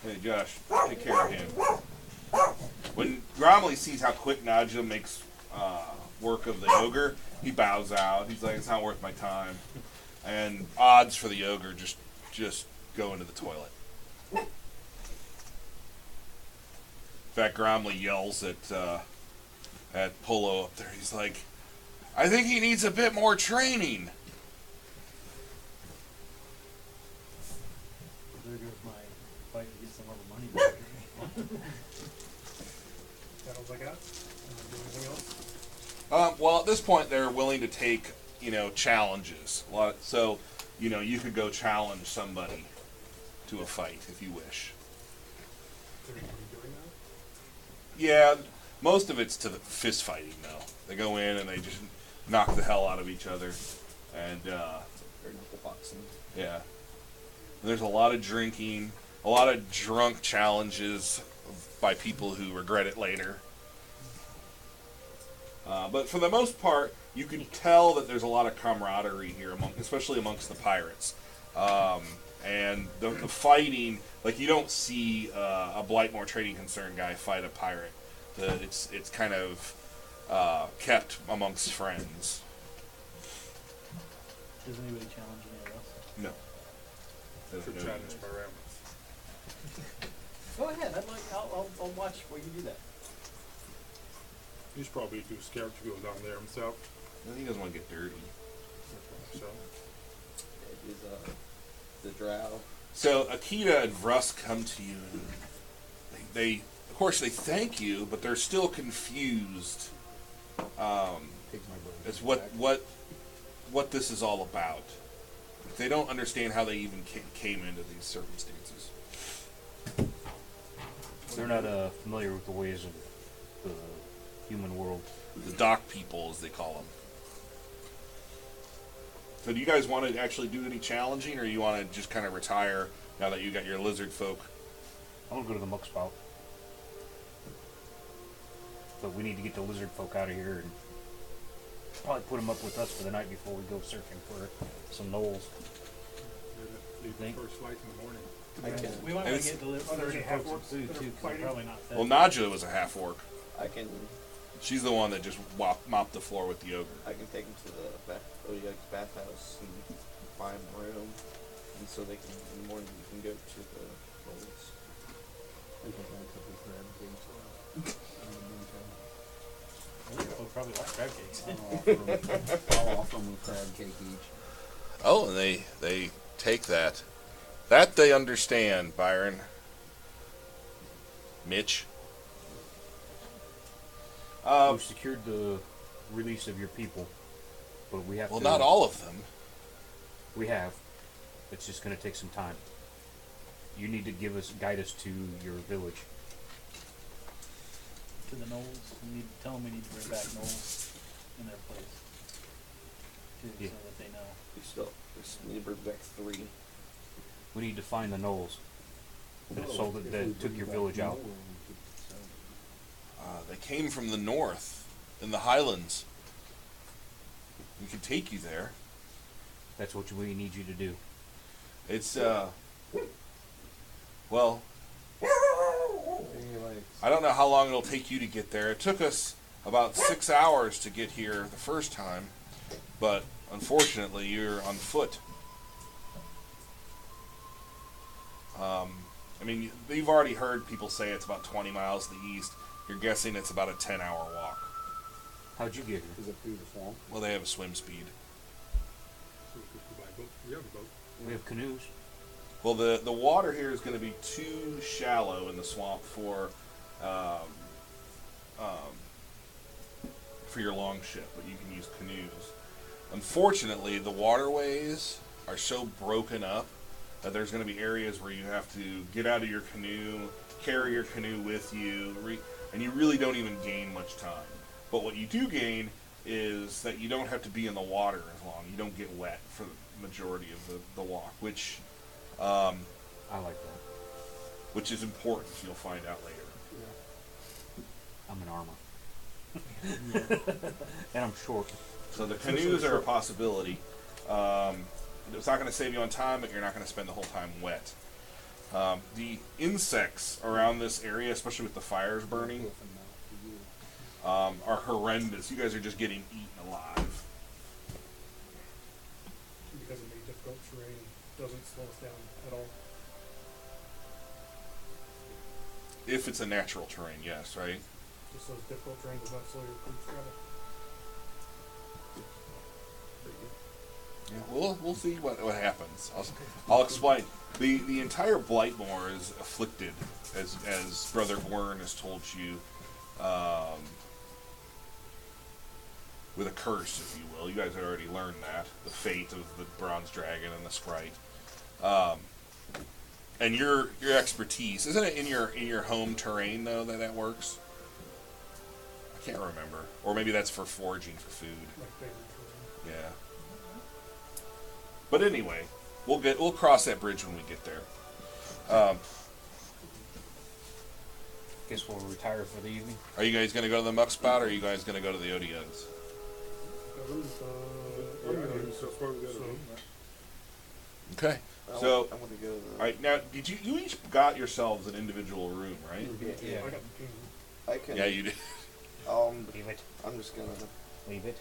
hey Josh, take care of him. When Gromley sees how quick Nadja makes work of the ogre, he bows out. He's like, it's not worth my time. And odds for the ogre just go into the toilet. In fact, Gromley yells at Polo up there. He's like, I think he needs a bit more training. There goes my fight to get some of our money back. That all I got. Anything else? Well, at this point, they're willing to take, challenges. So, you could go challenge somebody to a fight if you wish. Is everybody doing that? Yeah, most of it's to the fist fighting, though. They go in and they just knock the hell out of each other. And, Or knuckle boxing. yeah. And there's a lot of drinking, a lot of drunk challenges by people who regret it later. But for the most part, you can tell that there's a lot of camaraderie here, especially amongst the pirates. And the fighting, like you don't see a Blightmore Trading Concern guy fight a pirate. It's kind of kept amongst friends. Does anybody challenge any of us? No. Should No. challenge by rounds. Go ahead. I'll watch while you do that. He's probably too scared to go down there himself. He doesn't want to get dirty. So It is the drow. So Akita and Vrust come to you, and they of course, they thank you, but they're still confused Take my brother as back. what this is all about. They don't understand how they even came into these circumstances. They're not familiar with the ways of the human world. The dock people, as they call them. So do you guys want to actually do any challenging, or you want to just kind of retire now that you got your lizard folk? I want to go to the muck spout. But we need to get the lizard folk out of here and probably put them up with us for the night before we go searching for some gnolls. leave Think? the first flight in the morning. I can. We might And want to it's- get the Are there any lizard folks some half-orcs food that are too, because fighting? they're probably not fed. Well, Nadja was a half-orc. I can. She's the one that just mopped the floor with the ogre. I can take them to the Odiak's bathhouse and find a room, and so they can in the morning we can go to the rolls. I think I got a couple of crab cakes left. Lizard folk probably like crab cakes. I'll offer them a crab cake each. Oh, and they take that. That they understand, Byron. Mitch. We've secured the release of your people, but we have Well, to... not all of them. We have. It's just going to take some time. You need to guide us to your village. To the gnolls. Tell them we need to bring back gnolls in their place. Too, Yeah. so that they know. We just need to bring back 3. We need to find the gnolls. So that If they we took bring your back village out. more, we could sell them. They came from the north, in the highlands. We could take you there. That's what we need you to do. It's, well, I don't know how long it'll take you to get there. It took us about 6 hours to get here the first time, but unfortunately you're on foot. I mean, you've already heard people say it's about 20 miles to the east. You're guessing it's about a 10-hour walk. How'd you get here? Is it through the swamp? Well, they have a swim speed. So we could go by boat. We have a boat. We have canoes. Well, the water here is going to be too shallow in the swamp for your long ship, but you can use canoes. Unfortunately, the waterways are so broken up that there's going to be areas where you have to get out of your canoe, carry your canoe with you, and you really don't even gain much time. But what you do gain is that you don't have to be in the water as long. You don't get wet for the majority of the walk, which I like that. which is important. You'll find out later. I'm in armor. And I'm short. So the canoes are a possibility. It's not going to save you on time, but you're not going to spend the whole time wet. The insects around this area, especially with the fires burning, are horrendous. You guys are just getting eaten alive. Because of the difficult terrain, doesn't slow us down at all. If it's a natural terrain, yes, right? Just those difficult terrain does not slow your crews travel. Yeah, we'll see what happens. I'll explain. The entire Blightmoor is afflicted, as Brother Gwern has told you, with a curse, if you will. You guys have already learned that, the fate of the bronze dragon and the sprite. And your expertise, isn't it in your home terrain though that works? I can't remember, or maybe that's for foraging for food. My favorite terrain. Yeah. But anyway, we'll cross that bridge when we get there. Guess we'll retire for the evening. Are you guys going to go to the Muck Spot, or are you guys going to go to the Odeons? So far we got a room. Okay. I So, want to go to the... all right, now, did you each got yourselves an individual room, right? Yeah. I got the king. I can... Yeah, you did. Leave it. I'm just gonna Leave it.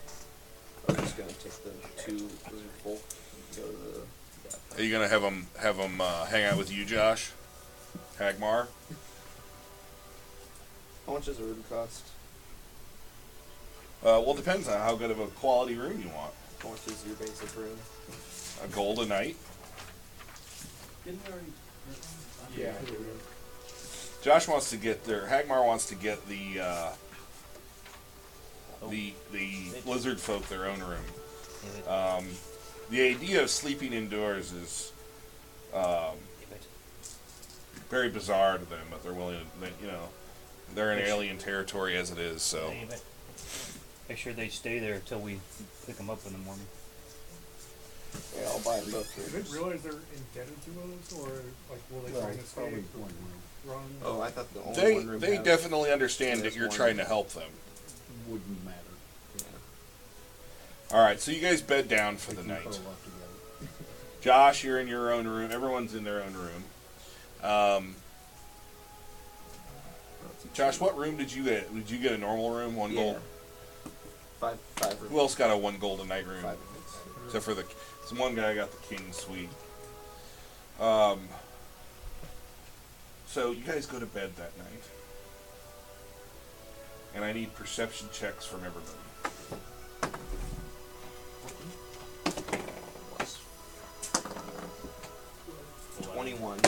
take the 2 lizard folk and go to the... Are you going to have them hang out with you, Josh? Hagmar? How much does a room cost? Well, it depends on how good of a quality room you want. How much is your basic room? A gold a night. Didn't we already? Yeah. Josh wants to get Hagmar wants to get the lizard folk their own room. Leave it. The idea of sleeping indoors is Leave it. very bizarre to them, but they're willing to, they're in alien territory as it is, so. Leave it. Make sure they stay there until we pick them up in the morning. Yeah, I'll buy them both Do rooms. they realize they're indebted to us, or like will they Well, try and it's probably escape one or room. run? Oh, I thought the only one room They has- definitely understand that There's you're one. trying to help them. Wouldn't matter. All right, so you guys bed down for We the can night. curl up together. Josh, you're in your own room. Everyone's in their own room. Josh, what room did you get? Did you get a normal room, one Yeah. gold? Five rooms. Who else got a one gold a night room? 5 rooms. Except for some one guy got the king suite. So you guys go to bed that night, and I need perception checks from everybody. Plus 21.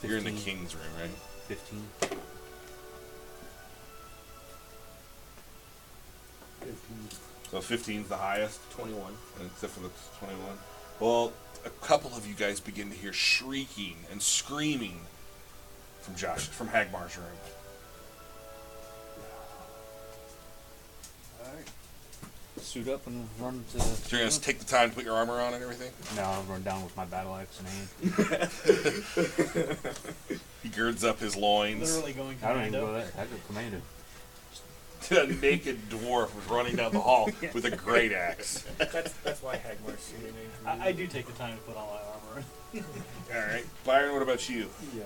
You're in the 15. king's room, right? 15. 15. So 15's the highest, 21. except for the 21. Well, a couple of you guys begin to hear shrieking and screaming from Hagmar's room. Alright. Suit up and run to. So you're gonna take the time to put your armor on and everything? No, I'll run down with my battle axe in hand. He girds up his loins. Literally going I don't even commando. go there. I go commando. A naked dwarf was running down the hall with a great axe. That's why Hagmar's shooting me. I do take the time to put on my armor. All right, Byron. What about you? Yeah,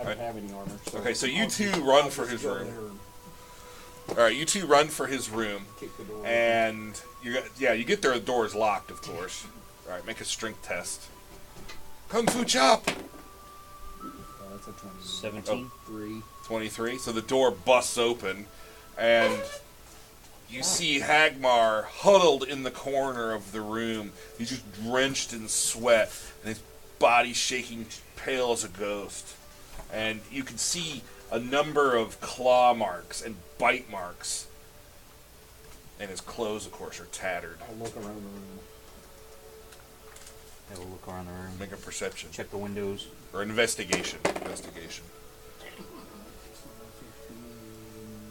I don't have any armor. So Okay, so you I'll two just- run I'll for just his go room. there and All right, you two run for his room, kick the door. and you get there. The door is locked, of course. All right, make a strength test. Kung Fu Chop. That's a 20. 17. 3. 23. So the door busts open, and you see Hagmar huddled in the corner of the room. He's just drenched in sweat, and his body shaking, pale as a ghost. And you can see a number of claw marks and bite marks. and his clothes, of course, are tattered. I'll look around the room. Have a look around the room. Make a perception. Check the windows. Or investigation. Investigation.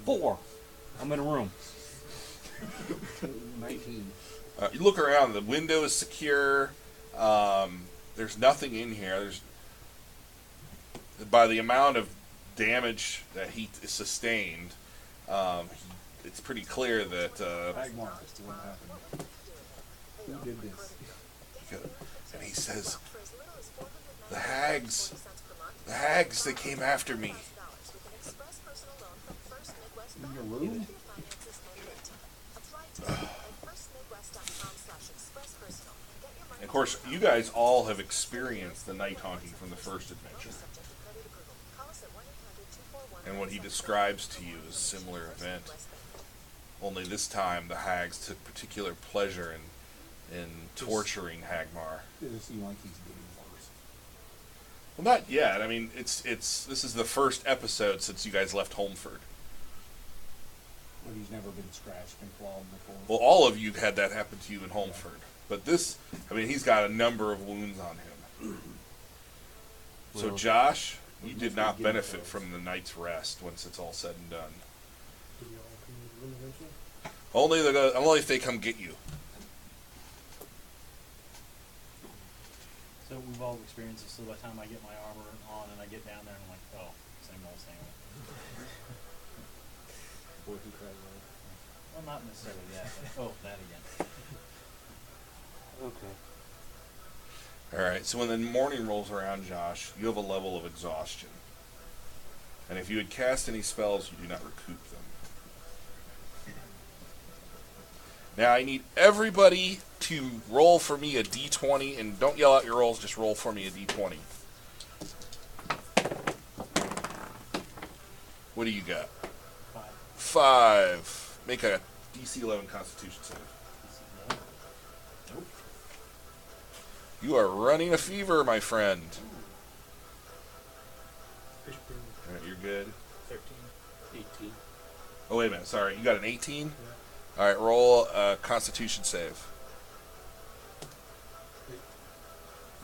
4. I'm in a room. 19. You look around. The window is secure. There's nothing in here. There's by the amount of damage that he sustained, it's pretty clear that. Hagmar, what happened? Who did this? And he says, "The hags, they came after me." In your room? And of course, you guys all have experienced the night haunting from the first adventure. And what he describes to you is a similar event. Only this time, the hags took particular pleasure in torturing Hagmar. Does it seem like he's getting worse? Well, not yet. I mean, this is the first episode since you guys left Holmford. But he's never been scratched and clawed before. Well, all of you had that happen to you in Holmford. But this, I mean, he's got a number of wounds on him. So, Well, Josh, you did not benefit from the night's rest once it's all said and done. Do we all come to the room eventually? Only if they come get you. So we've all experienced this. So by the time I get my armor on and I get down there, I'm like, oh, same old, same old. Boy who cried wolf. Well, not necessarily that. But, oh, that again. Okay. Alright, so when the morning rolls around, Josh, you have a level of exhaustion. And if you had cast any spells, you do not recoup them. Now I need everybody to roll for me a d20, and don't yell out your rolls, just roll for me a d20. What do you got? 5. Make a DC 11 Constitution save. Nope. You are running a fever, my friend. Alright, you're good. 13. 18. Oh, wait a minute. Sorry. You got an 18? Yeah. Alright, roll a Constitution save.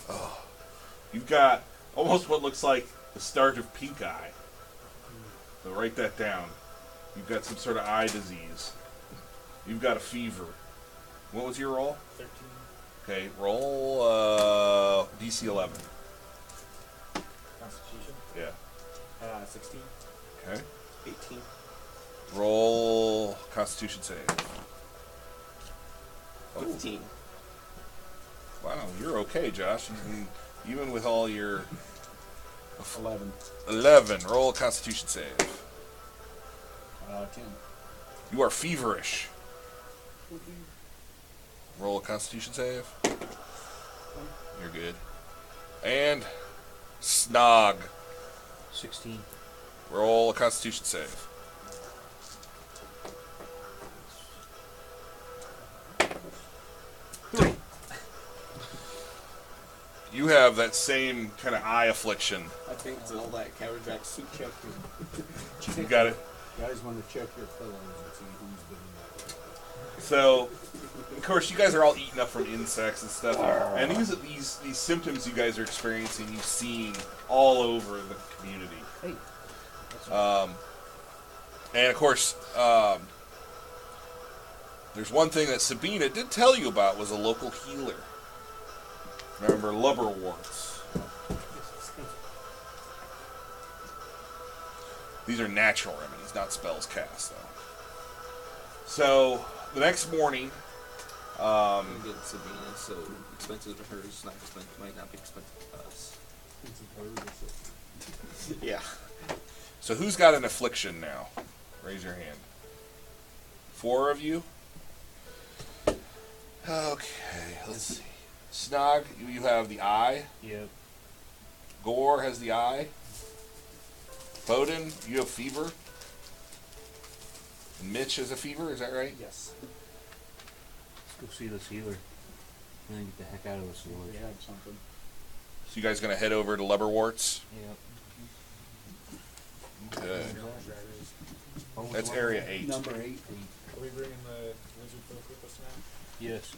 Oh. You've got almost what looks like the start of pink eye. So write that down. You've got some sort of eye disease. You've got a fever. What was your roll? 13. Okay, roll DC 11. Constitution. Yeah. 16. Okay. 18. Roll Constitution save. 15. Wow, you're okay, Josh. Even with all your 11. 11, roll a Constitution save. 10. You are feverish. Roll a Constitution save. You're good. And Snog. 16. Roll a Constitution save. You have that same kind of eye affliction. I think it's all that cabbage back soup. You got it. Guys want to check your pillows and see who's doing that. So, of course, you guys are all eaten up from insects and stuff. And these symptoms you guys are experiencing, you've seen all over the community. Hey. And of course, there's one thing that Sabina did tell you about was a local healer. Remember lubberworts. These are natural remedies, not spells cast, though. So, the next morning, I'm getting Sabina, so expensive to her is not expensive, might not be expensive to us. Yeah. so who's got an affliction now? Raise your hand. 4 of you? Okay, let's see. Snog, you have the eye. Yep. Gore has the eye. Bowden, you have fever. And Mitch has a fever, is that right? Yes. Let's go see this healer. And then get the heck out of this We village. had something. So you guys gonna head over to Lubberworts? Yep. Okay. What was That's the area one? 8. Number 8. Are we bringing the lizard folk with us now? Yes.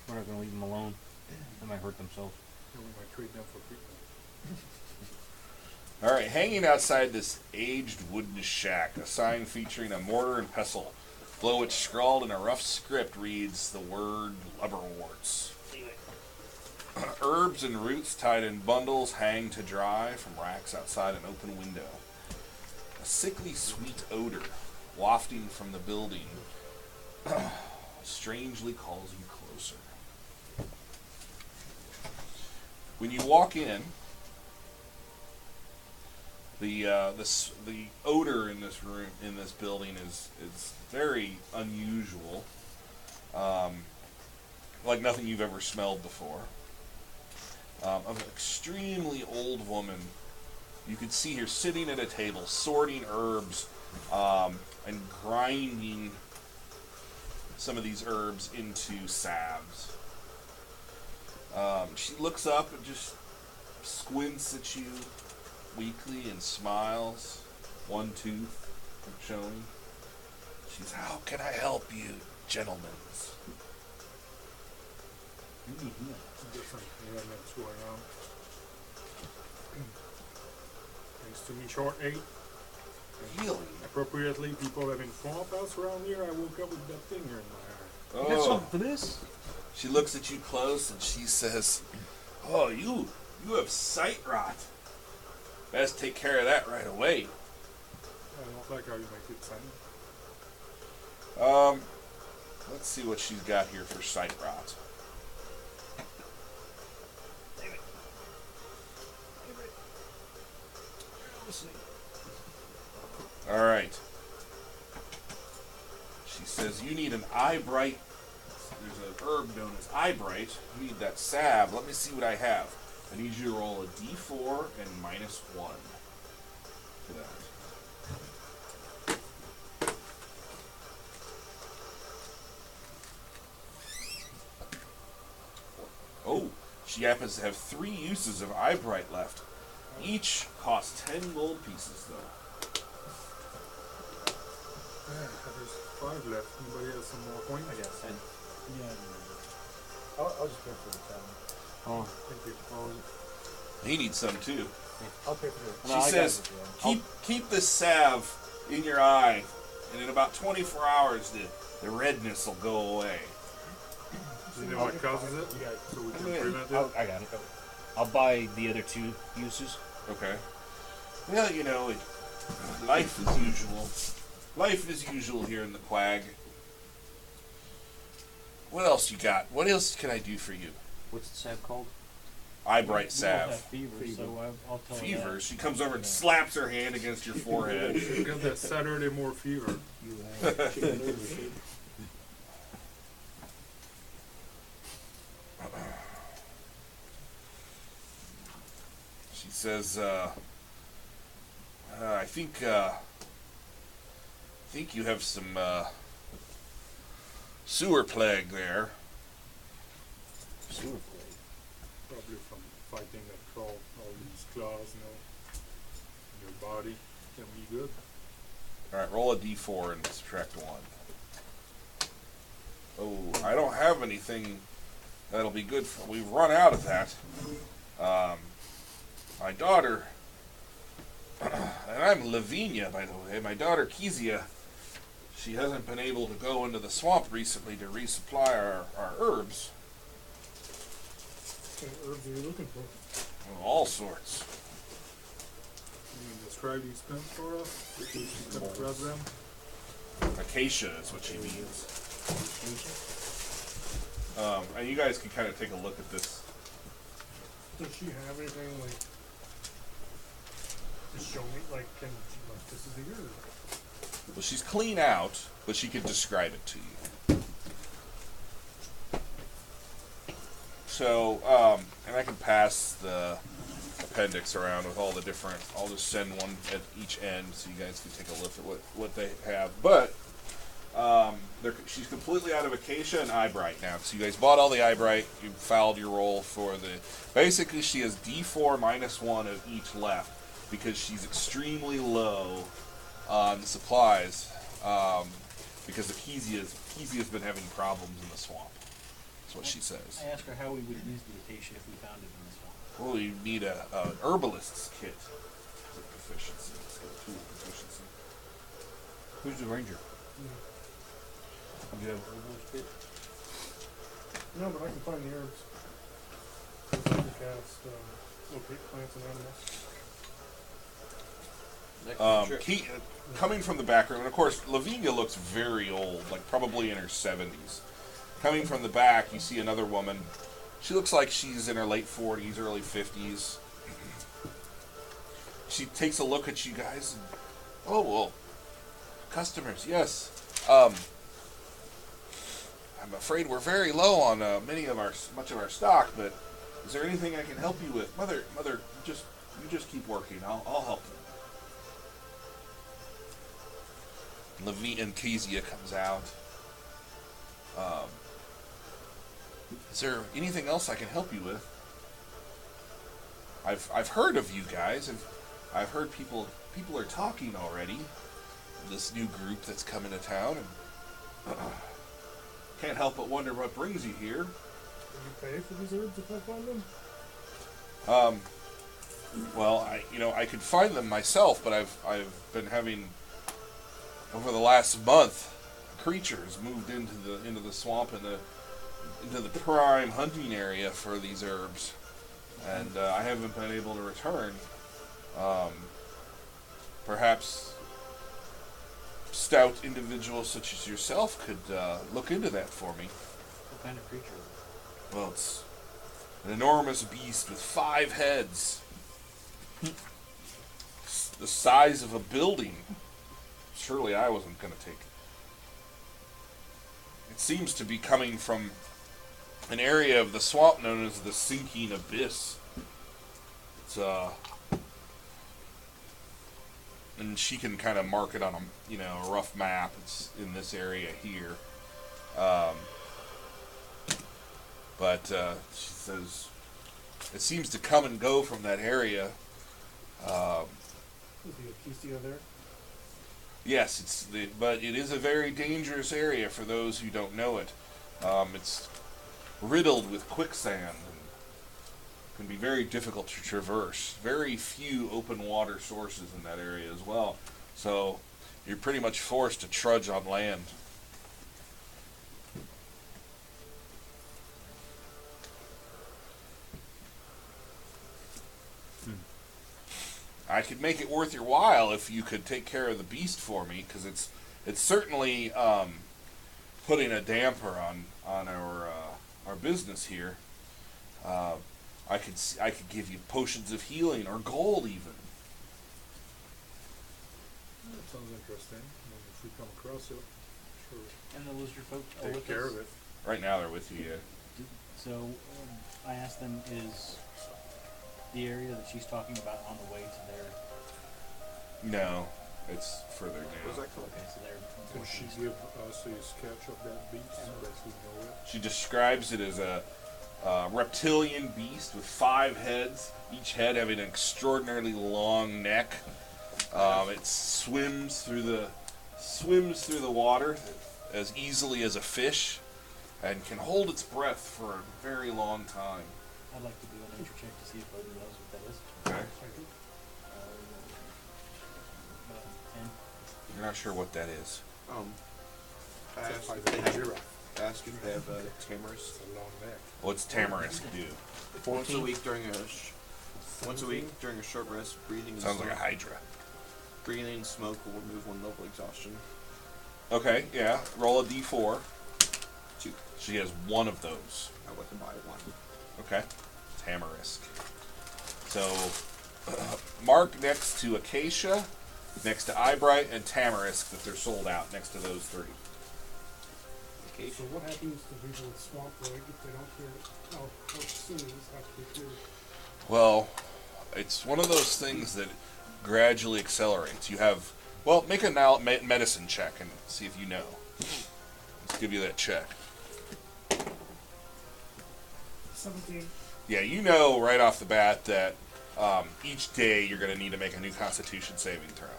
We're not gonna leave them alone. They might hurt themselves. And we might trade them for people. All right, hanging outside this aged wooden shack, a sign featuring a mortar and pestle, below which scrawled in a rough script reads the word liverworts. Herbs and roots tied in bundles hang to dry from racks outside an open window. A sickly sweet odor wafting from the building strangely calls you closer. When you walk in, the odor in this room, in this building, is very unusual, like nothing you've ever smelled before. Of an extremely old woman. You could see her sitting at a table, sorting herbs, and grinding some of these herbs into salves. She looks up and just squints at you weakly and smiles, one tooth showing. She's, "How can I help you, gentlemen?" Different elements going on. Thanks to me, short 8. Really? Appropriately, people have informed us around here. I woke up with that thing here in my eye. You got Oh. something for this? She looks at you close and she says, "Oh, you have sight rot. Best take care of that right away." I don't like how you make it sound. Let's see what she's got here for sight rot. All right. She says you need an eye bright. There's an herb known as eye bright. You need that salve. Let me see what I have. I need you to roll a d4 and -1 for that. Oh, she happens to have 3 uses of eye bright left. Each costs 10 gold pieces, though. There's 5 left. Anybody has some more coins? I guess. And, yeah. I'll just pay for the town. Oh, Thank you. He needs some too. I'll pay for the She I got says, it, yeah. keep this salve in your eye, and in about 24 hours, the redness will go away. Do you know what causes it? You got it. So we can Yeah. prevent it? I got it. I'll buy the other 2 uses. Okay. Well, you know, life is usual. Life is usual here in the Quag. What else you got? What else can I do for you? What's the salve called? Eye bright We don't have salve. fever, so I'll tell her Fever. that. She comes over and slaps her hand against your forehead. You got that Saturday more fever. You have chicken overshoot. She says, I think you have some sewer plague there. Sewer plague. Probably from fighting that crawl, all these claws, in your body. Can be good. All right, roll a d4 and subtract 1. Oh, I don't have anything that'll be good for. We've run out of that. My daughter, and I'm Lavinia, by the way. My daughter Kezia, she hasn't been able to go into the swamp recently to resupply our herbs. What kind of herbs are you looking for? All sorts. Can you describe these plants for us? We can come across them. Acacia is what she means. And you guys can kind of take a look at this. Does she have anything like to show me? Like, can she, like, this is the herb? Well, she's clean out, but she can describe it to you. So, and I can pass the appendix around with all the different. I'll just send one at each end so you guys can take a look at what they have. But she's completely out of Acacia and Eyebright now. So you guys bought all the Eyebright. You fouled your roll for the. Basically, she has D4 -1 of each left because she's extremely low on supplies. because Akezia's been having problems in the swamp. That's what she says. I asked her how we would use the acacia if we found it in the swamp. Well, you need an herbalist's kit for proficiency. It's got a tool proficiency. Who's the ranger? Yeah. Do you have a herbalist kit? No, but I can find the herbs. I can cast locate plants and animals. Coming from the back room, and of course, Lavinia looks very old, like probably in her 70s. Coming from the back, you see another woman. She looks like she's in her late 40s, early 50s. She takes a look at you guys. And, oh, well, customers, yes. I'm afraid we're very low on much of our stock, but is there anything I can help you with? Mother, you just keep working. I'll help you. And Kezia comes out. Is there anything else I can help you with? I've heard of you guys. I've heard people are talking already. This new group that's coming to town, and can't help but wonder what brings you here. Will you pay for these herbs if I find them? Well, I could find them myself, but I've been having over the last month creatures moved into the swamp and into the prime hunting area for these herbs, and I haven't been able to return. Perhaps stout individuals such as yourself could look into that for me. What kind of creature is it? Well, it's an enormous beast with 5 heads. The size of a building. Surely I wasn't going to take it. It seems to be coming from an area of the swamp known as the Sinking Abyss. It's and she can kind of mark it on a rough map. It's in this area here. But she says it seems to come and go from that area. Is the Akecia there? Yes, but it is a very dangerous area for those who don't know it. It's riddled with quicksand and can be very difficult to traverse. Very few open water sources in that area as well. So you're pretty much forced to trudge on land. I could make it worth your while if you could take care of the beast for me, because it's certainly putting a damper on our business here. I could give you potions of healing or gold even. That sounds interesting. If we come across it, sure. And the lizard folk are Take with care us? of it. Right now they're with you. Yeah. So I asked them, is the area that she's talking about on the way to their... No, it's further down. What was that called? Okay, so they're Can she northeast. give us a sketch of that beast so that we know it? She describes it as a reptilian beast with 5 heads, each head having an extraordinarily long neck. It swims through the water as easily as a fish, and can hold its breath for a very long time. I'd like to do a nature check to see if Odin knows what that is. Okay. About 10. You're not sure what that is. I It's asked like if they a have, giraffe. asked if they have tamarisk. It's a long neck. What's tamarisk do? Once a week during a short rest, breathing and Sounds like a smoke. hydra. Breathing and smoke will remove 1 level exhaustion. Okay, yeah. Roll a d4. 2. She has 1 of those. I went to buy 1. Okay. Tamarisk. So, mark next to Acacia, next to Eyebright, and Tamarisk that they're sold out next to those 3. So what happens to people with swamp leg if they don't clear it? How soon does this have to be cleared? Well, it's one of those things that gradually accelerates. You have, well, make a medicine check and see if you know. Let's give you that check. 17. Yeah, you know right off the bat that each day you're going to need to make a new Constitution saving throw.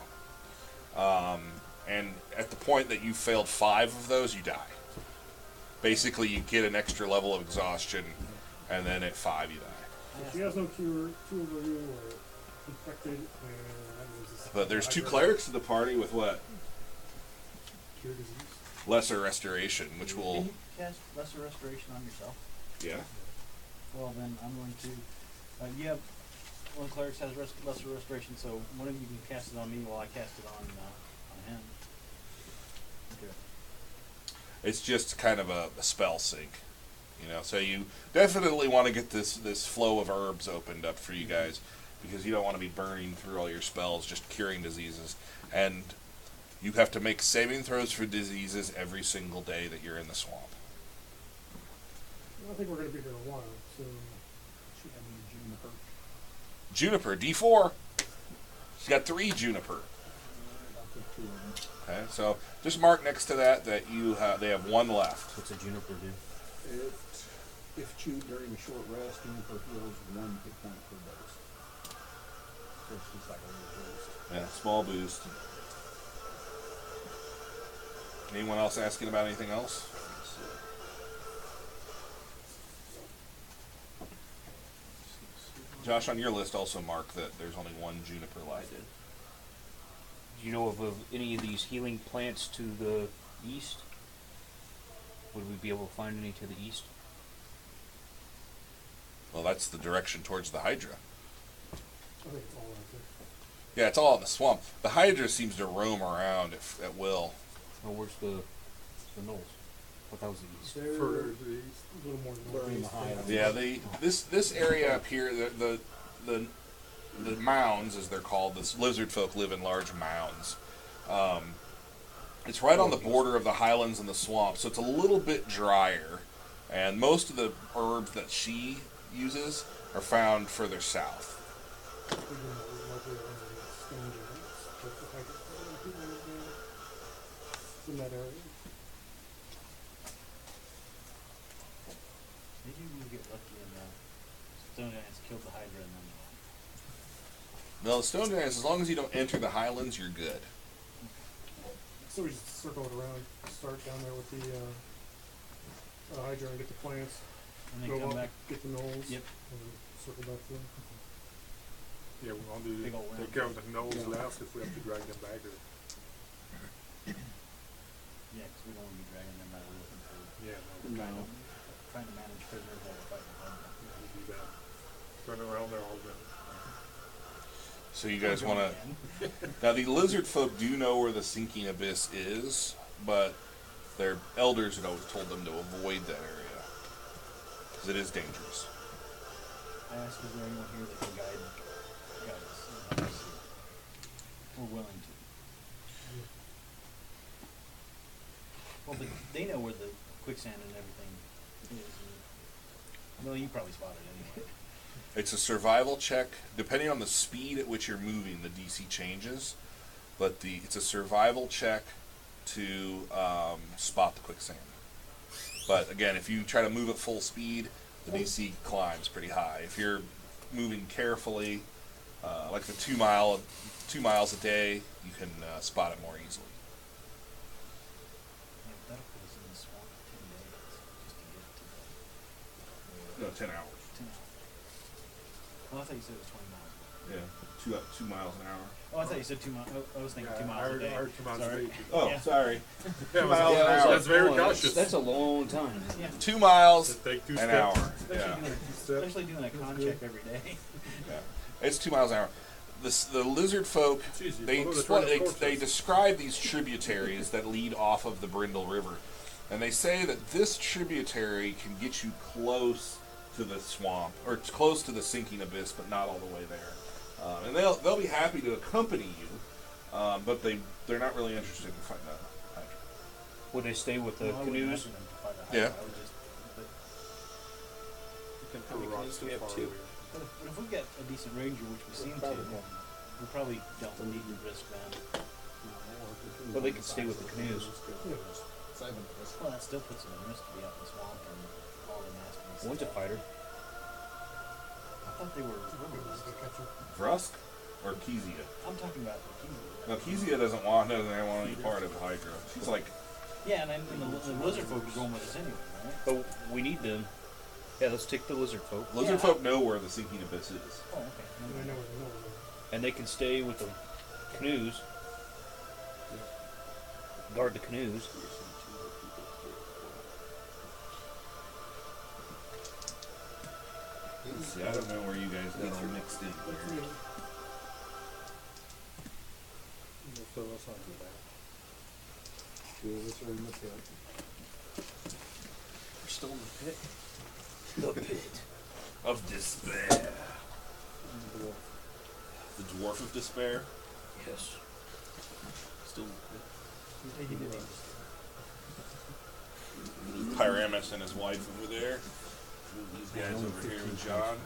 and at the point that you failed 5 of those, you die. Basically, you get an extra level of exhaustion, and then at 5 you die. She has no cure, 2 of you are infected, and that means it's But there's 2 Hydra. clerics in the party with what? Cure disease. Lesser restoration, which Can will... you cast lesser restoration on yourself? Yeah. Well, then I'm going to. Yeah, one cleric has lesser restoration, so one of you can cast it on me while I cast it on him. Okay. It's just kind of a spell sync. You know, so you definitely want to get this flow of herbs opened up for you guys, because you don't want to be burning through all your spells just curing diseases. And you have to make saving throws for diseases every single day that you're in the swamp. I think we're going to be here a while, so Should have any Juniper, juniper. D4. She's got 3 juniper. I'll take 2 of them. Okay, so just mark next to that you they have 1 left. What's a juniper do? If chewed during a short rest, juniper heals 1 hit point per dose. So it's just like a little boost. Yeah, small boost. Anyone else asking about anything else? Josh, on your list also mark that there's only 1 juniper left. Do you know of any of these healing plants to the east? Would we be able to find any to the east? Well, that's the direction towards the Hydra. I think it's all out there. Yeah, it's all in the swamp. The Hydra seems to roam around at will. Or where's the knolls? I thought that was the east. They're Further to the east. a little more Burying northeast. the Yeah, this area up here, the mounds, as they're called, this lizard folk live in large mounds. It's right on the border of the highlands and the swamp, so it's a little bit drier. And most of the herbs that she uses are found further south. In that area. Maybe we get lucky and Stone Giants killed the Hydra and then. No, the stone giants, as long as you don't enter the highlands, you're good. So we just circle it around, start down there with the Hydra and get the plants, And then go come up, back. get the knolls, Yep. and circle back through. Yeah, we want Big to old take round. care of the nose Yeah. last if we have to drag them back there. Yeah, because we don't want to be dragging them out looking for. Yeah, No. Trying to manage prisoners while we're fighting the Hydra. we do that. Turn around there all day. So you guys want to... Now, the lizard folk do know where the sinking abyss is, but their elders had always told them to avoid that area, because it is dangerous. I asked, is there anyone here that can guide us? And help us? We're willing to. Well, but they know where the quicksand and everything is. And, well, you probably spotted it anyway. It's a survival check. Depending on the speed at which you're moving, the DC changes. But it's a survival check to spot the quicksand. But again, if you try to move at full speed, the DC climbs pretty high. If you're moving carefully, like the 2 miles a day, you can spot it more easily. Yeah, that'll put us in the swamp for 10 days just to get to No, 10 hours. the 10 hours. Oh, I thought you said it was 20 miles. Yeah, 2 miles an hour. Oh, I thought you said 2 miles. I was thinking 2 miles a day. Our 2 miles a Sorry. day. Oh, Yeah. sorry. Yeah, miles an hour. that's very cautious. That's a long time. Yeah. 2 miles Just take 2 an steps. hour. Especially, Yeah. doing, especially doing a con check every day. Yeah, it's 2 miles an hour. The lizard folk, It's easy. they Follow the trail of they torches. describe these tributaries that lead off of the Brindle River, and they say that this tributary can get you close to the swamp, or it's close to the sinking abyss, but not all the way there. And they'll be happy to accompany you, but they're not really interested in fighting a Hydra. Would they stay with the Well, I wouldn't canoes? imagine them to fight a Hydra. Yeah. I would just, but, You can How many throw canoes rocks do we too have? far 2? away. but if we've got a decent ranger, which we seem to, we probably don't need to risk them. Well, they could stay with the canoes. Well, that still puts them in risk to be out in the swamp and all the nasty One's a stuff. fighter. I thought they were rivers. Brusk? Or Kezia. I'm talking about the king. No, Kezia doesn't want any part of Hydra. She's like, Yeah, and the lizard folk are going with us anyway, right? But we need them. Yeah, let's take the lizard folk. lizard folk know where the sinking abyss is. Oh, okay. I know, And they can stay with the canoes. Guard the canoes. See, I don't know where you guys got all mixed in here. We'll fill us on the back. Two of us are in the pit. We're still in the pit. The pit. Of despair. The dwarf of despair. Yes. Still in the pit. Pyramus and his wife over there. These guys over here with John.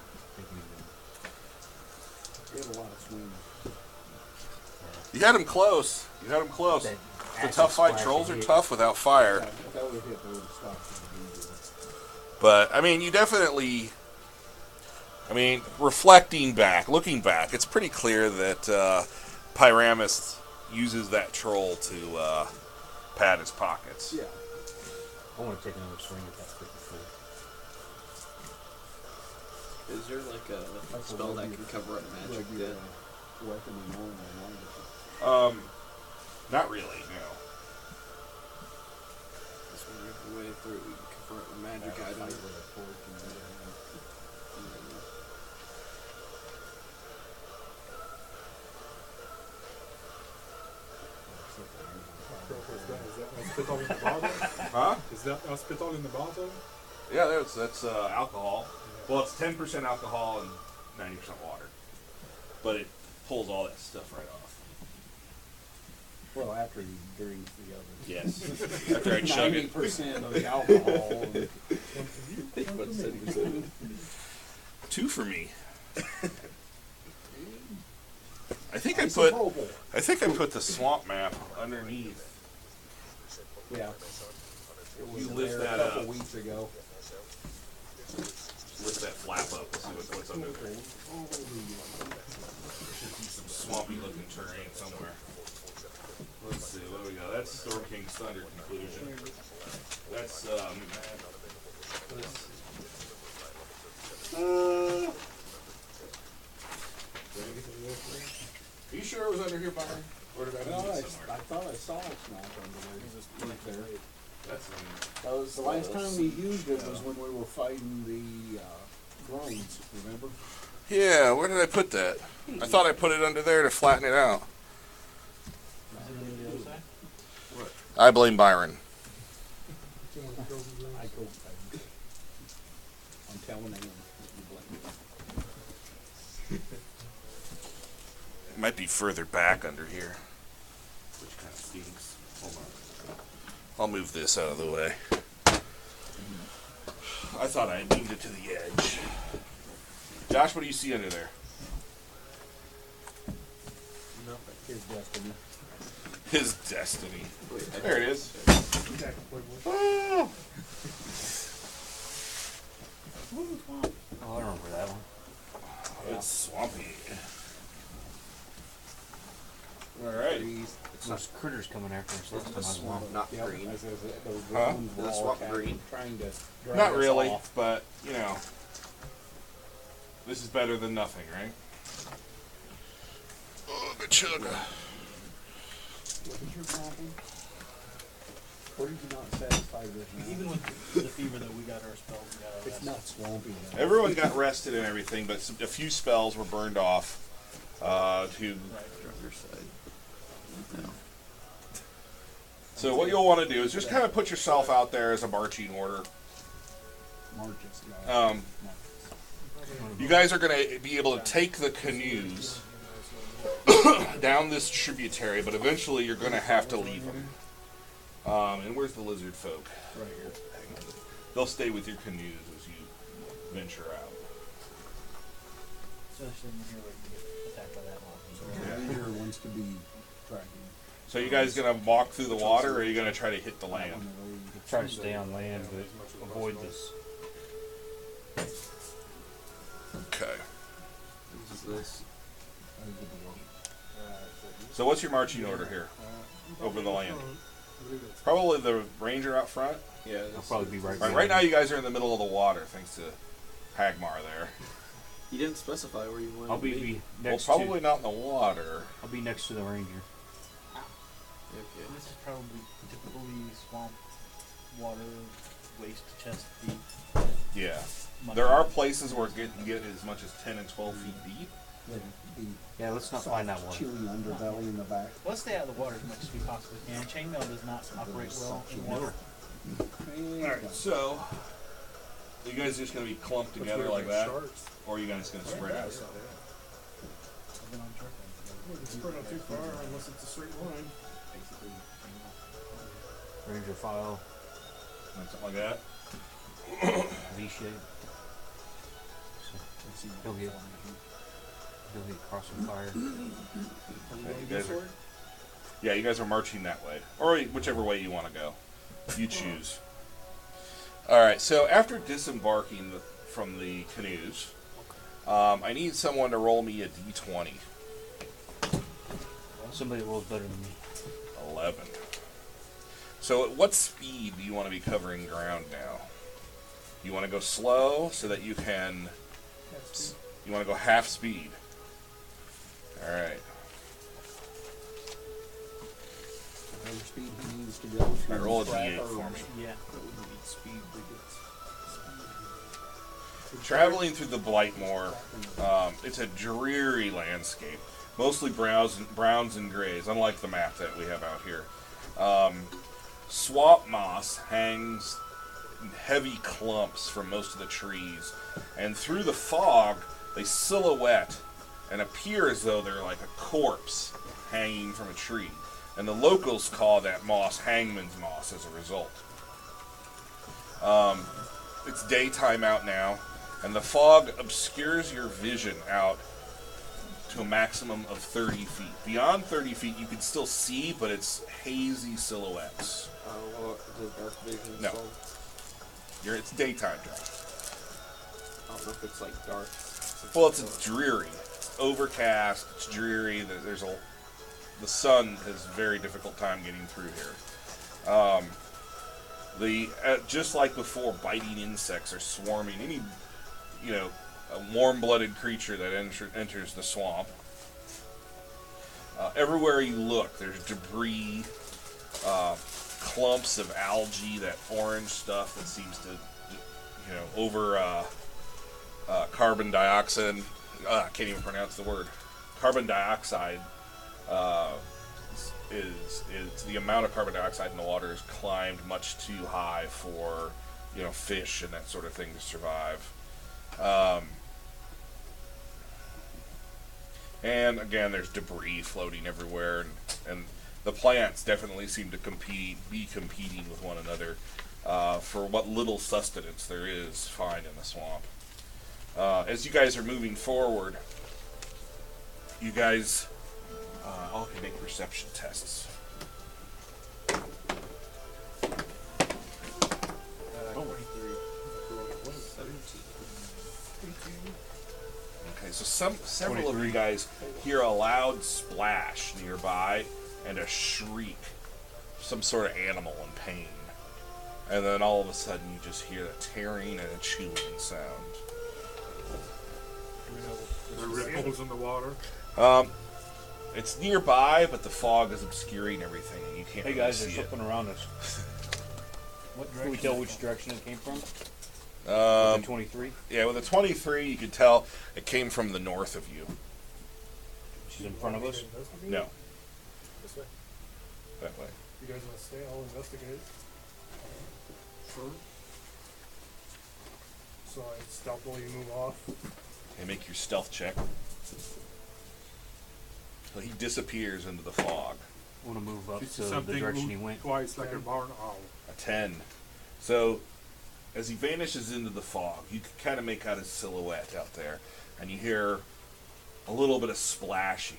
We had a lot of swings. You had him close. You had him close. It's a tough fight. Trolls are tough without fire. If that would have hit, they would have stopped. But, I mean, you definitely... I mean, reflecting back, looking back, it's pretty clear that Pyramus uses that troll to pad his pockets. Yeah. I want to take another swing at that freaking fool. Is there like a spell that can cover up magic? Regular weapon and normal. Not really, no. This one we have a way through. We can cover up a magic item. Is that hospital in the bottom? Huh? Is that hospital in the bottom? Yeah, that's alcohol. Well, it's 10% alcohol and 90% water. But it pulls all that stuff right off. Well, after you drink the other. Yes. After I chug it. 90% of the alcohol. And What's that? 2 for me. I think I put the swamp map underneath. Yeah. It was You in lift there that a couple up. weeks ago. Lift that flap up and see what's under there. Should be some swampy looking terrain somewhere. Let's see, what do we got? That's Storm King's Thunder conclusion. That's are you sure it was under here, Byron? Or did I No, miss I it somewhere? thought I saw it snap under there. Just right there. That's That was the last time we used it was when we were fighting the drones, remember? yeah, where did I put that? I thought I put it under there to flatten it out. Is it on the other side? I blame Byron. I go. I'm telling him. It might be further back under here. Which kind of stinks. Hold on. I'll move this out of the way. I thought I moved it to the edge. Josh, what do you see under there? Nothing. His destiny. His destiny. Wait, There it is. Oh, I remember that one. It's swampy. Alright. Those critters coming after us last The time I was swamp, along. not Yep, green. I says that those Huh? drones were The all swamp attacking, green? trying to drag Not us really, off. but, you know. This is better than nothing, right? Oh, the chugga. What is your problem? What are you not satisfied with now? Even with the fever that we got our spells, we got our It's rest. not swampy now. Everyone got rested and everything, but a few spells were burned off. To Other side. No. So what you'll want to do is just kind of put yourself out there as a marching order. Marches, yeah. You guys are going to be able to take the canoes down this tributary, but eventually you're going to have to leave them. And where's the lizard folk? Right here. Hang on. They'll stay with your canoes as you venture out. So it's sitting here waiting to get attacked by that one. The leader wants to be tracking. So you guys going to walk through the water, or are you going to try to hit the land? Try to stay on land, but avoid this. Okay. This is this. I think it'd be So what's your marching order here? Over the land. I believe that's Probably the ranger out front. Yeah. I'll probably be right. Right now, you guys are in the middle of the water, thanks to Hagmar there. You didn't specify where you wanted I'll to be Well, next. probably not in the water. I'll be next to the ranger. Okay. This is probably typically swamp water, waste chest deep. Yeah. much There are more. places where it can get as much as 10 and 12 feet deep. the Yeah, let's not find that water. chewy underbelly in the back. Let's stay out of the water as much as we possibly can. Chainmail does not operate well in water. Alright, so you guys just gonna be clumped together like that? Sharks. Or are you guys gonna spread out? I've been on truck We can spread out too far unless it's a straight line. Ranger file, Like something like that? V shape. So he'll get crossing fire. Okay, you guys are, yeah, you guys are marching that way. Or whichever way you want to go. You choose. Alright, so after disembarking from the canoes, I need someone to roll me a d20. Somebody rolls better than me. 11. So at what speed do you want to be covering ground now? You want to go slow so that you can... You want to go half speed. Alright. Whatever speed he needs to go to. Alright, roll a track d8 or- for me. Yeah. Speed Traveling through the Blightmoor, it's a dreary landscape. Mostly browns and grays, unlike the map that we have out here. Swamp moss hangs in heavy clumps from most of the trees, and through the fog, they silhouette and appear as though they're like a corpse hanging from a tree. And the locals call that moss hangman's moss as a result. It's daytime out now, and the fog obscures your vision out to a maximum of 30 feet. Beyond 30 feet, you can still see, but it's hazy silhouettes. Well, the dark vision. No. It's daytime, John. I don't know if it's like dark. Well, it's dreary. It's overcast. It's dreary. The sun has a very difficult time getting through here. Just like before, biting insects are swarming. Any, a warm-blooded creature that enters the swamp. Everywhere you look, there's debris, clumps of algae, that orange stuff that seems to, over carbon dioxide. I can't even pronounce the word. Carbon dioxide is the amount of carbon dioxide in the water has climbed much too high for fish and that sort of thing to survive. And again, there's debris floating everywhere, and the plants definitely seem to be competing with one another for what little sustenance there is to find in the swamp. As you guys are moving forward, you guys all can make perception tests. 17. Okay, so several of you guys hear a loud splash nearby and a shriek, some sort of animal in pain. And then all of a sudden you just hear a tearing and a chewing sound. There are ripples in the water. It's nearby, but the fog is obscuring everything and you can't Hey really guys, see there's it. something around us. What Can we direction? tell which direction it came from? Um, 23, yeah, with a 23 you could tell it came from the north of you. which is in front of us. No, This way. that way. You guys want to stay? I'll investigate. Sure. So I stealthily move off. Okay, make your stealth check. So he disappears into the fog. I want to move up You see to the something direction he move went. twice like a barn owl. A 10. So, as he vanishes into the fog, you can kind of make out his silhouette out there, and you hear a little bit of splashing,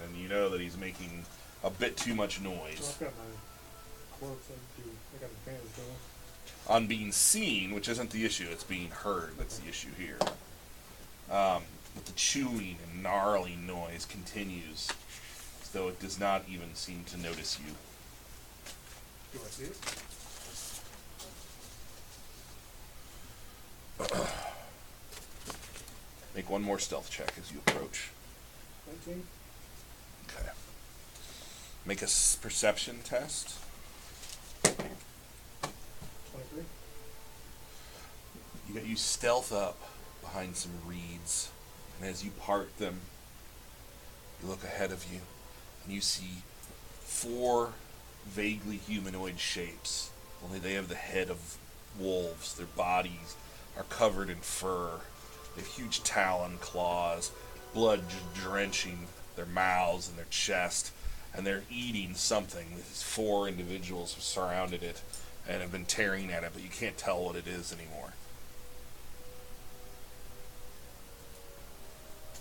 and you know that he's making a bit too much So noise. I've got my corpse. I got advantage though. On being seen, which isn't the issue, it's being heard that's the issue here. But the chewing and gnarling noise continues, as though it does not even seem to notice you. Do I see it? Make one more stealth check as you approach. 19? Okay. Make a perception test. 23? You stealth up behind some reeds, and as you part them, you look ahead of you, and you see 4 vaguely humanoid shapes, only they have the head of wolves. Their bodies are covered in fur. They have huge talon claws, blood drenching their mouths and their chest, and they're eating something. These 4 individuals have surrounded it and have been tearing at it, but you can't tell what it is anymore.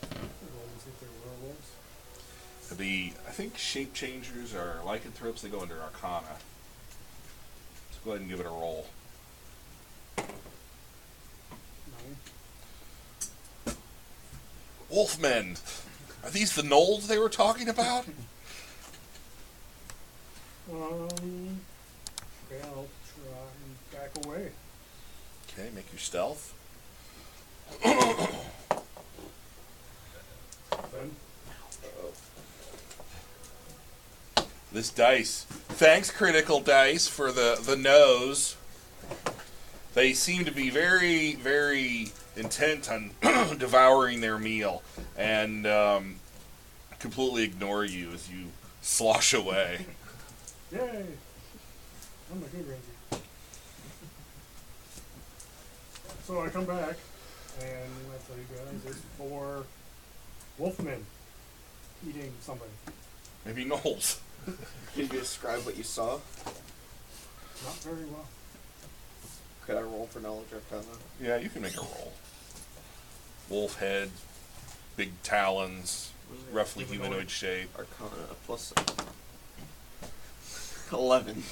Roll to see if they're werewolves. I think shape changers are lycanthropes. They go under Arcana. So go ahead and give it a roll. 9. Wolfmen! Are these the gnolls they were talking about? Okay, I'll try and back away. Okay, make your stealth. Then, This dice. Thanks, Critical Dice, for the nose. They seem to be very, very intent on devouring their meal and completely ignore you as you slosh away. yay! I'm a good ranger. So I come back, and I tell you guys, there's 4 wolfmen eating something. Maybe gnolls. Can you describe what you saw? Not very well. Could I roll for knowledge arcana? Yeah, you can make a roll. Wolf head, big talons, roughly humanoid shape. Arcana plus 11.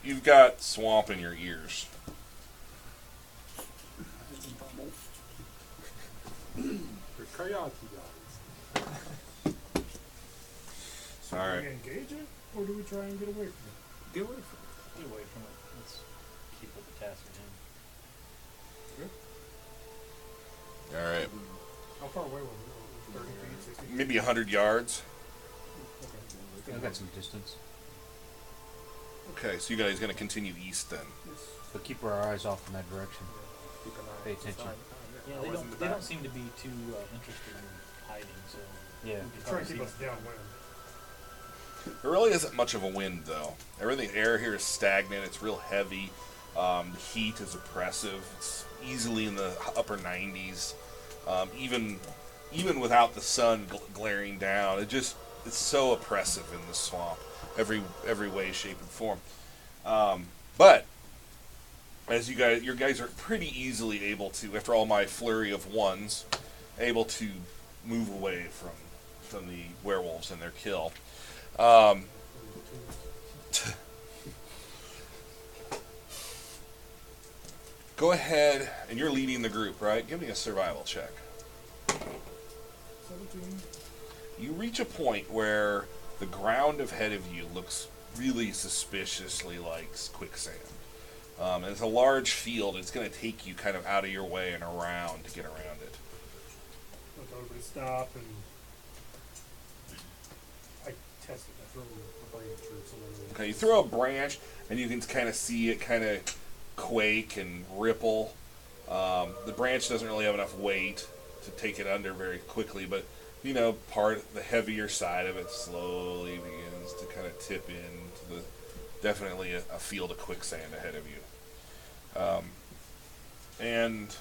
You've got swamp in your ears. The coyote guys. So All do right. we engage it, or do we try and get away from it? Get away from Get away from it. Let's keep with the task at hand. All right. How far away were we? 30 feet, 60 feet? Maybe 100 yards. Okay. I've got some distance. Okay, so you guys going to continue east then. But keep our eyes off in that direction. Keep an eye Pay out the attention. side. Yeah, I they was in don't. the They back. don't seem to be too interested in hiding. So Yeah. we can Try and probably keep see us downwind. There really isn't much of a wind though. Everything air here is stagnant. It's real heavy. The heat is oppressive. It's easily in the upper 90s. Even without the sun glaring down, it's so oppressive in the swamp, every way, shape, and form. But as your guys are pretty easily able to, after all my flurry of ones, able to move away from the werewolves and their kill. Go ahead, and you're leading the group, right? Give me a survival check. 17. You reach a point where the ground ahead of you looks really suspiciously like quicksand. And it's a large field. It's going to take you kind of out of your way and around to get around it. Let everybody stop, and I test it. I throw a branch or something. Okay, you throw a branch, and you can kind of see it kind of quake and ripple. The branch doesn't really have enough weight to take it under very quickly, but the heavier side of it slowly begins to kind of tip into definitely a field of quicksand ahead of you. And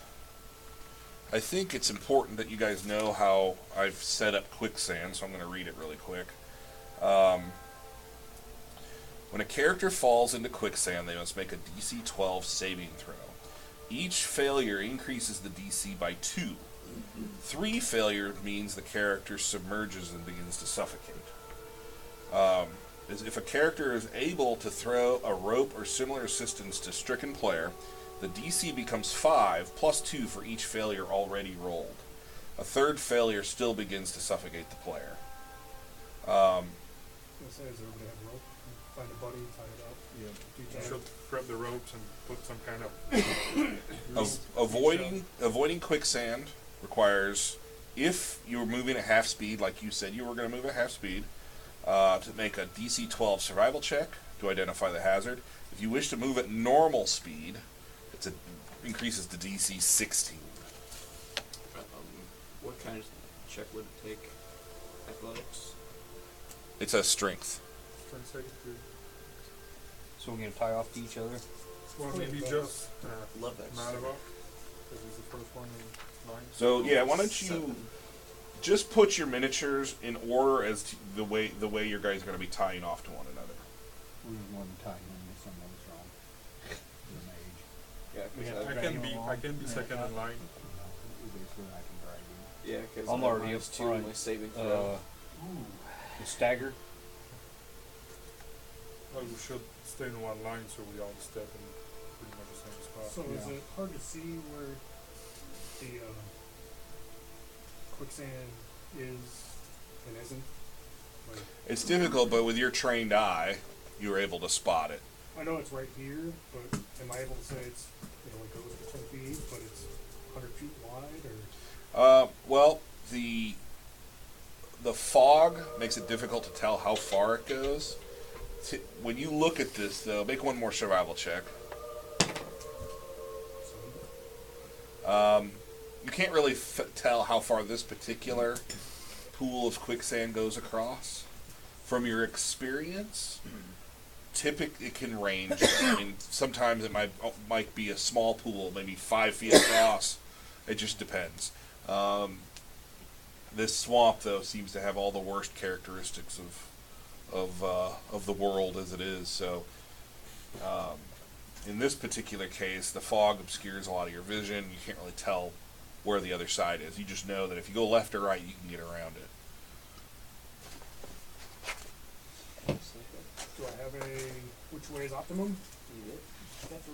I think it's important that you guys know how I've set up quicksand, so I'm going to read it really quick. When a character falls into quicksand, they must make a DC 12 saving throw. Each failure increases the DC by 2. 3 failures means the character submerges and begins to suffocate. If a character is able to throw a rope or similar assistance to stricken player, the DC becomes 5 plus 2 for each failure already rolled. A third failure still begins to suffocate the player. I was gonna say, does everybody have a rope? Find a buddy, tie it up. Yeah, Do you each should other. grab the ropes and put some kind of Avoiding quicksand requires, if you're moving at half speed, like you said you were going to move at half speed, to make a DC 12 survival check to identify the hazard. If you wish to move at normal speed, it increases to DC 16. What kind of check would it take? Athletics? It's a strength. strength save. So we're gonna tie off to each other. Well, maybe just Love that. Malava, because he's the first one in line. So yeah, why don't you 7. just put your miniatures in order as to the way your guys are going to be tying off to one another. We were going to tie him if something was wrong. The mage. Yeah, We because have I drag can him be along. second in line. Basically, I can drag him. yeah, because I'm already up -2 in front. my saving throw. The stagger. Well, we should stay in one line so we all step in pretty much the same spot. So is Yeah. it hard to see where the quicksand is and isn't? Like, It's difficult, but with your trained eye, you were able to spot it. I know it's right here, but am I able to say it's, it goes to 10 feet, but it's 100 feet wide, or? Well, the fog makes it difficult to tell how far it goes. When you look at this, though, make one more survival check. You can't really tell how far this particular pool of quicksand goes across. From your experience, typically it can range. I mean, sometimes it might be a small pool, maybe 5 feet across. It just depends. This swamp, though, seems to have all the worst characteristics of the world as it is. So, in this particular case, the fog obscures a lot of your vision. You can't really tell where the other side is. You just know that if you go left or right, you can get around it. Do I have which way is optimum? Left or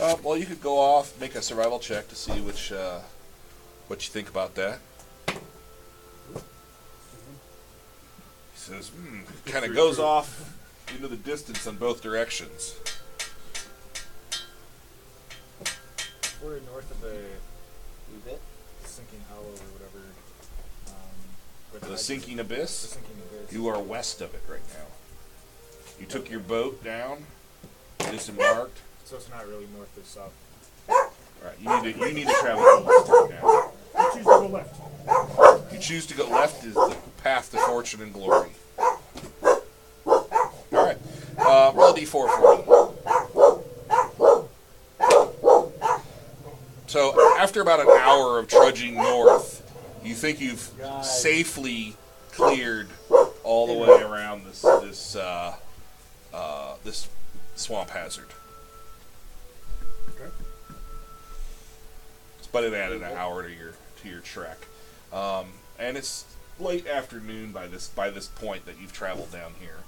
right? Well, you could go off, make a survival check to see what you think about that. He says, kind of goes off into the distance in both directions. We're north of the Move it. sinking hollow or whatever. where The height is. sinking The abyss, sinking abyss. you are west of it right now. You took your boat down, disembarked. So it's not really north or south. Right, you need to travel east right now. I choose to go left. If you choose to go left is the path to fortune and glory. Alright. Roll a d4 for me. So, after about an hour of trudging north, you think you've safely cleared all the way around this swamp hazard. Okay. But it added an hour to your trek, and it's late afternoon by this point that you've traveled down here.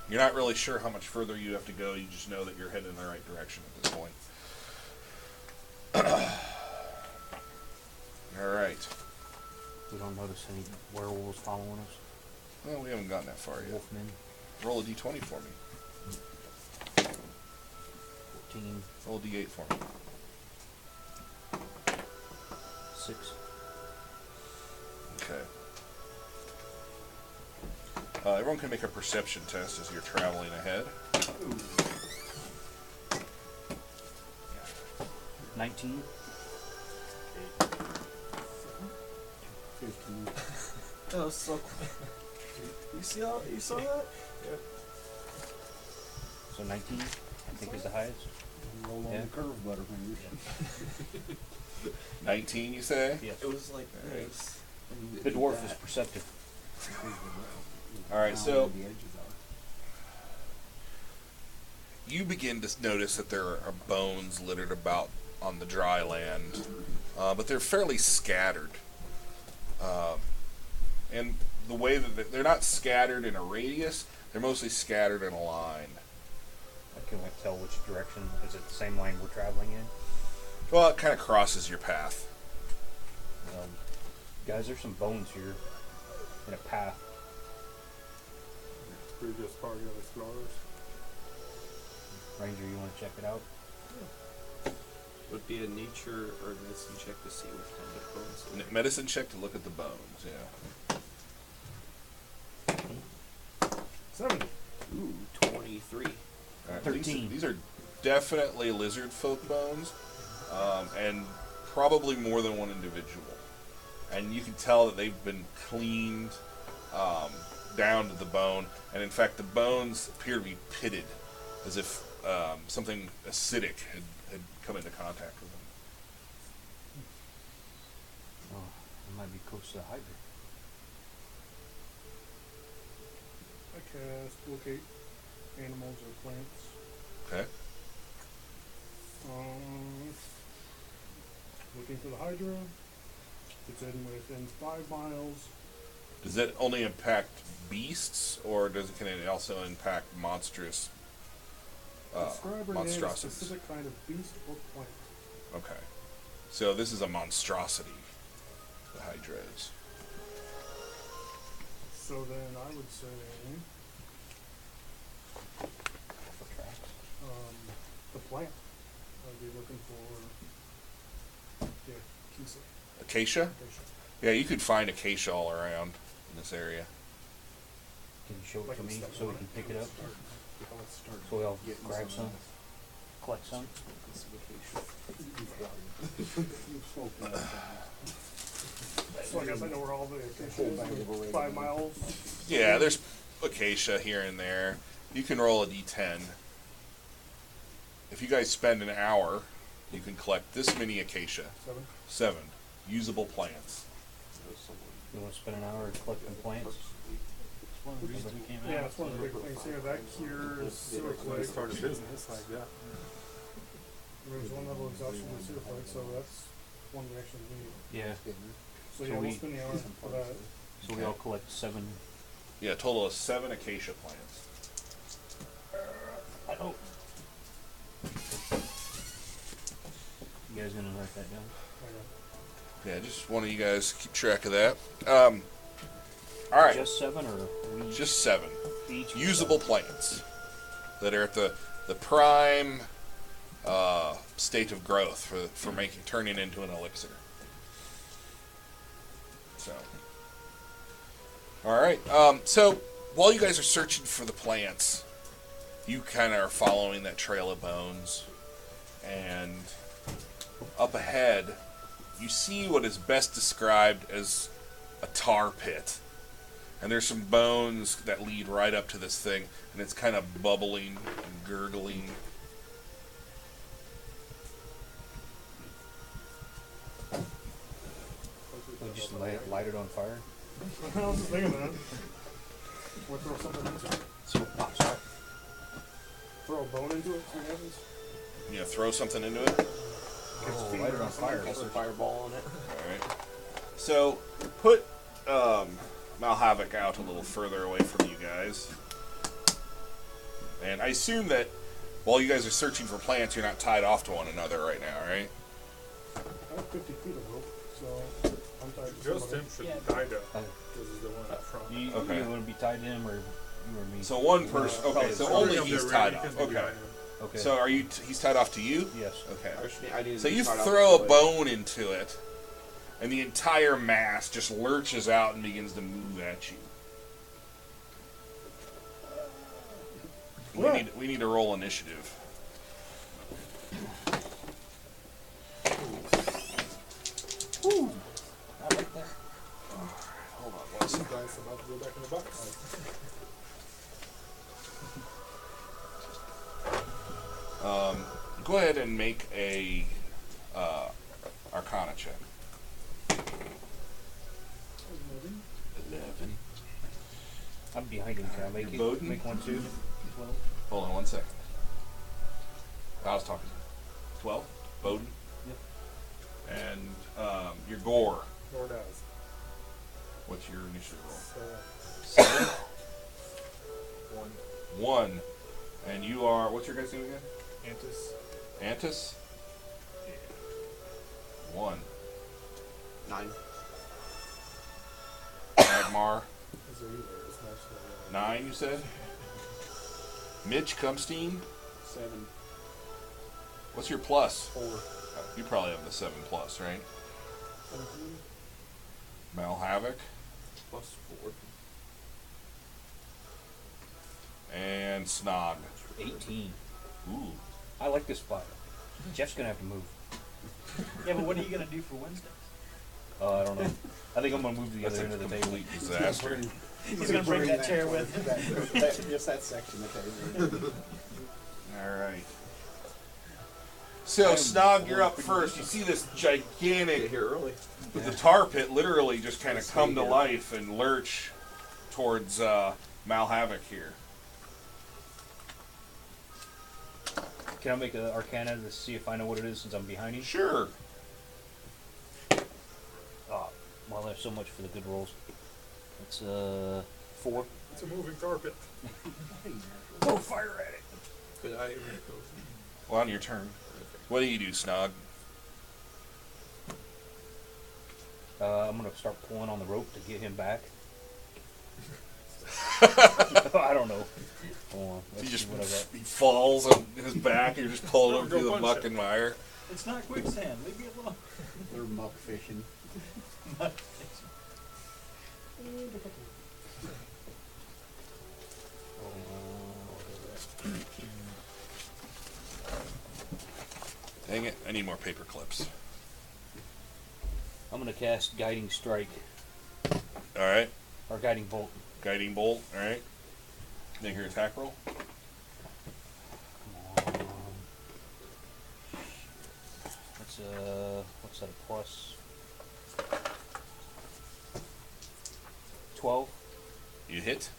You're not really sure how much further you have to go. You just know that you're heading in the right direction at this point. All right. We don't notice any werewolves following us. Well, we haven't gotten that far yet. Wolfmen. Roll a d20 for me. 14. Roll a d8 for me. 6. Okay. Everyone can make a perception test as you're traveling ahead. 19. 15. That was so cool. You saw that? So 19, I think is the highest. Roll on Yeah. the curve, Butterfingers. 19, you say? Yes. It was like Alright. this. The dwarf is perceptive. Alright, so The edges are. you begin to notice that there are bones littered about on the dry land, but they're fairly scattered. And the way that they're not scattered in a radius, they're mostly scattered in a line. Can we tell which direction? Is it the same lane we're traveling in? Well, it kind of crosses your path. Guys, there's some bones here in a path. Previous party of explorers. Ranger, you want to check it out? Would be a nature or medicine check to see what kind of bones. Medicine check to look at the bones. Yeah. 70. Ooh, 23. All right, 13. These are definitely lizard folk bones, and probably more than one individual. And you can tell that they've been cleaned down to the bone, and in fact, the bones appear to be pitted, as if something acidic had come into contact with them. Oh, it might be close to the Hydra. I cast locate animals or plants. Okay. Looking for the Hydra. It's in within 5 miles. Does that only impact beasts, or can it also impact monstrous Describe or name a monstrosities? specific kind of beast or plant. Okay. So this is a monstrosity, the Hydra is. So then I would say the plant. I'd be looking for Kisa. Acacia? Yeah, you could find acacia all around in this area. Can you show it Like to me step so we on can it. pick it up? So we all grab some, collect some. So I guess I know where all the acacia is. 5 miles. Yeah, there's acacia here and there. You can roll a d10. If you guys spend an hour, you can collect this many acacia. 7 usable plants. You want to spend an hour collecting plants? It's one of the reasons we came out. Yeah, that's one of the big things here. That cures sewer When they plague. start a business like that. There's one level exhaustion with sewer plague, so that's one we actually need. Yeah. So So yeah, we'll we- spend the hour for that. So we all collect 7. Yeah, a total of 7 acacia plants. I don't. You guys gonna write that down? Yeah, just one of you guys keep track of that. All right, Just 7 or we just 7 each? usable plants that are at the prime state of growth for turning into an elixir. So, all right. So while you guys are searching for the plants, you kind of are following that trail of bones, and up ahead, you see what is best described as a tar pit. And there's some bones that lead right up to this thing, and it's kind of bubbling and gurgling. We just light it on fire. I was just thinking that. We'll throw something into it. See what pops out. Throw a bone into it, see what happens. You know, throw something into it. Oh, light it on fire. Cast a fireball on it. Alright. So, put Malhavoc out a little further away from you guys. And I assume that while you guys are searching for plants, you're not tied off to one another right now, right? I have 50 feet of rope, so I'm tied to Just somebody. him should Yeah. be tied up. Because he's the one up front. You Okay. want to be tied to him or you or me? So one person. Okay, so only he's tied off. Okay. Okay. So are you? He's tied off to you. yes. Okay. I need So to you start off throw a with- bone into it, and the entire mass just lurches out and begins to move at you. We need to roll initiative. Hold on one These second. guys about to go back in the box. Go ahead and make a Arcana check. 11. I'm behind him. Can I make You're it? Bowden? Make one too. 12. Hold on one second. I was talking. 12? Bowden? Yep. And your gore. Or does. What's your initiative roll? So, 7? 1. 1. And you are, what's your guys' name again? Antis. Antis? 1. 9. Agmar. Is there either? It's naturally 9, you said? Mitch Cumstein. 7. What's your plus? 4. You probably have the 7 plus, right? 17. Mal Havoc. +4. And Snog. 18. Ooh. I like this spot. Jeff's gonna have to move. Yeah, but what are you gonna do for Wednesdays? I don't know. I think I'm gonna move to the That's other a end of the table. complete disaster. He's gonna bring that chair with him. Just that section of table. Alright. So, Snog, you're up first. You see this Get gigantic, here early. the tar pit literally just kind of come to life and lurch towards Mal Havoc here. Can I make an Arcana to see if I know what it is since I'm behind you? Sure. Oh, well, there's so much for the good rolls. It's 4. It's a moving carpet. Go fire at it. Could I? Well, on your turn. What do you do, Snog? I'm gonna start pulling on the rope to get him back. I don't know. Hold on. He Let's just see what I got. he falls on his back. You're just pulling him Go through the punch muck him. and mire. It's not quicksand. Leave me alone. They're muck fishing. Dang it! I need more paper clips. I'm gonna cast Guiding Strike All right, or Guiding Bolt. guiding bolt. All right. Make your attack roll. Come on. That's what's that? A plus 12. You hit.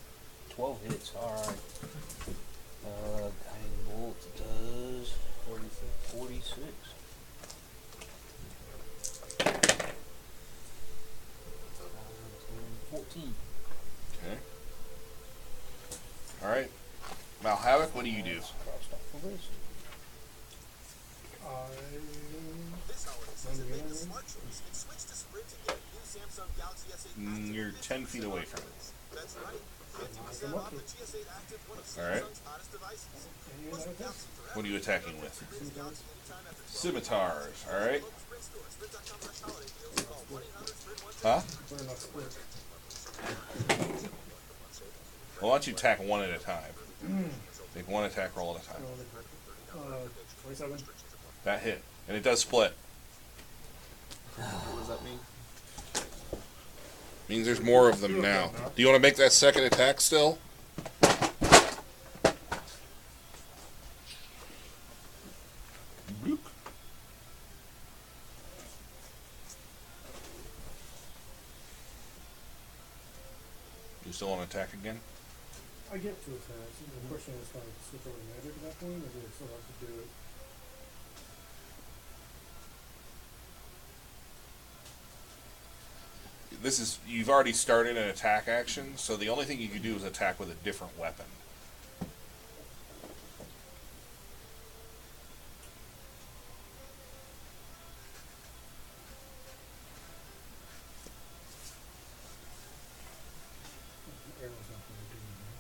12 hits. All right. Guiding Bolt does 46. 14. Okay. All right. Mal Havoc, what do you do? Crossed off the list. You're 10 feet away from it. All right. What are you attacking with? Scimitars. All right. Huh? Well, why don't you attack one at a time? Make one attack roll at a time. 27. That hit, and it does split. What does that mean? Means there's more of them now. Do you want to make that second attack still? Boop. You still want to attack again? I get to attacks. The question is, can I switch over to magic at that point, or do I still have to do it? This is, you've already started an attack action, so the only thing you can do is attack with a different weapon. Arrow's not going to do anything.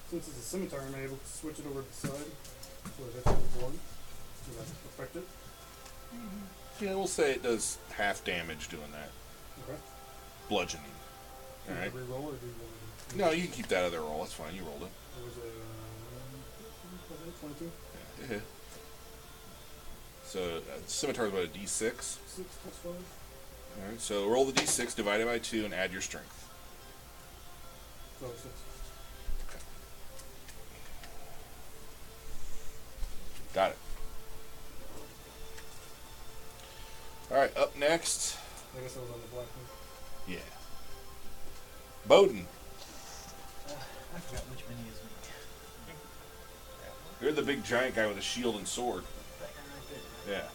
Since it's a scimitar, am I able to switch it over to the side? So it hits with 1? Does that affect it? Yeah, we'll say it does half damage doing that. Okay. Bludgeoning. Do Alright. I re-roll, or do you want to... No, you can keep that other roll. That's fine. You rolled it. It was a 22? Yeah, it hit. So, scimitar is what, a d6? 6 plus 5? Alright, so roll the d6, divide it by 2, and add your strength. So 6. Got it. Alright, up next. I guess I was on the black one. Yeah. Bowden. I forgot which mini is me. You're the big giant guy with a shield and sword. That guy right there. Yeah.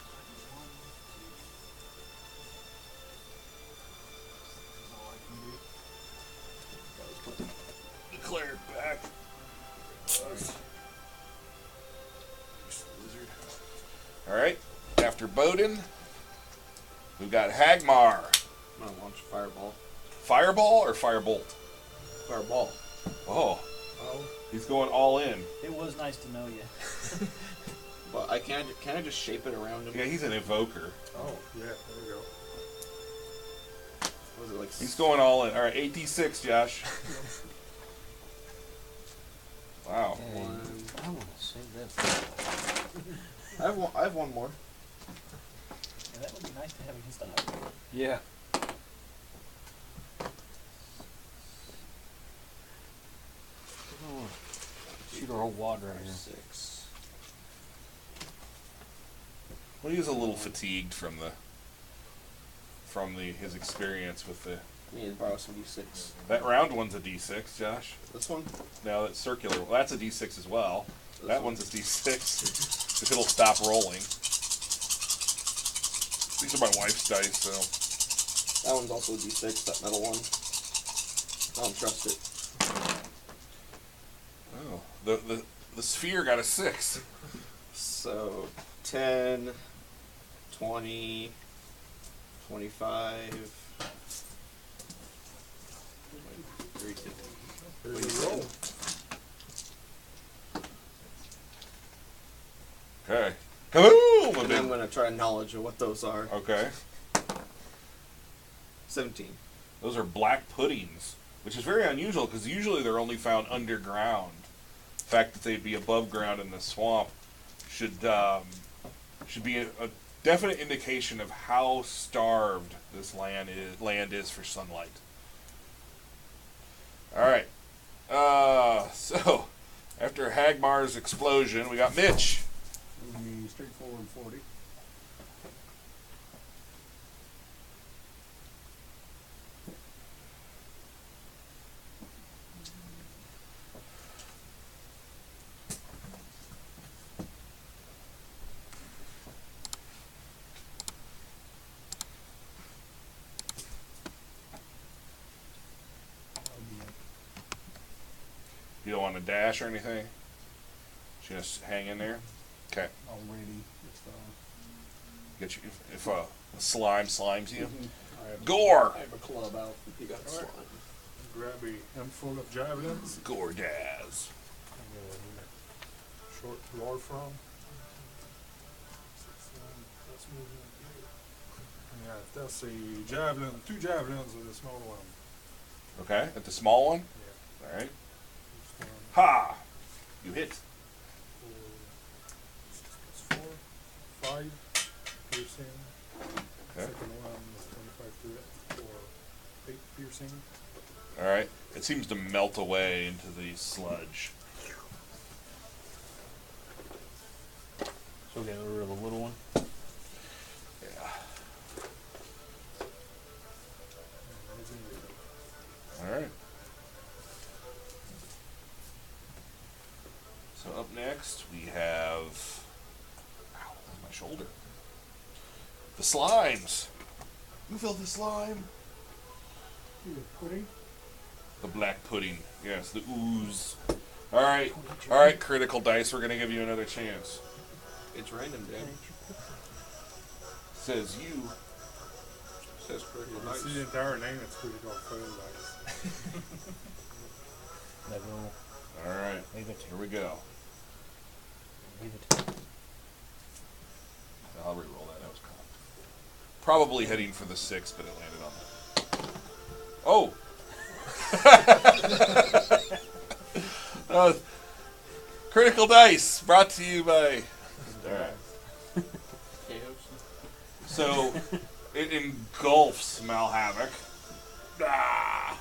That's all I can do. Put the declared back. Alright, after Bowden, we've got Hagmar. I'm gonna launch a fireball. Fireball or firebolt? Fireball. Oh, Oh, he's going all in. It was nice to know you. But can I just shape it around him? Yeah, he's an evoker. Oh, yeah, there we go. Was it like He's going all in. Alright, 8d6, Josh. Wow. one? I want to save that for I have one more. Yeah, that would be nice to have against the high. Yeah. Shoot our old water right here. 6. Well, he's a little fatigued from his experience with the. I need to borrow some d6. That round one's a d6, Josh. This one? Now that's circular. Well, that's a d6 as well. This That one? one's a d6. If it'll stop rolling. These are my wife's dice, so. That one's also a d6, that metal one. I don't trust it. Oh, the sphere got a 6. So, 10, 20, 25, 30, Here's the roll. Okay. Kaboom! A and big- I'm going to try knowledge of what those are. Okay. 17. Those are black puddings, which is very unusual because usually they're only found underground. The fact that they'd be above ground in the swamp should be a definite indication of how starved this land is for sunlight. All right. So after Hagmar's explosion, we got Mitch. The straightforward 40. You don't want to dash or anything? Just hang in there. Okay. Already. It's, Get you if a slime slimes you. I have, Gore. I have a club out if you got slime. grab a handful of javelins. Gordaz. And then short roar from. That's moving here. Yeah, that's a javelin, 2 javelins with a small one. Okay, at the small one. Yeah. All right. This one, Ha! You hit. 4, 5 piercing. Okay. Second one is 25 to it for 8 piercing. All right. It seems to melt away into the sludge. So we got rid of the little one. Yeah. And it's in there. All right. So up next we have. Ow, that's my shoulder. The slimes. Who filled the slime? Pudding? The black pudding. Yes, the ooze. All right. All right. Critical dice. We're gonna give you another chance. It's random damage. Says you. Says critical You dice. see the entire name, it's critical fail dice. That roll. All right. Leave it. Here we go. Leave it. I'll re-roll that. That was cocked. Probably heading for the 6, but it landed on that. Oh! Critical dice brought to you by. Alright. So, it engulfs Malhavoc. Ah!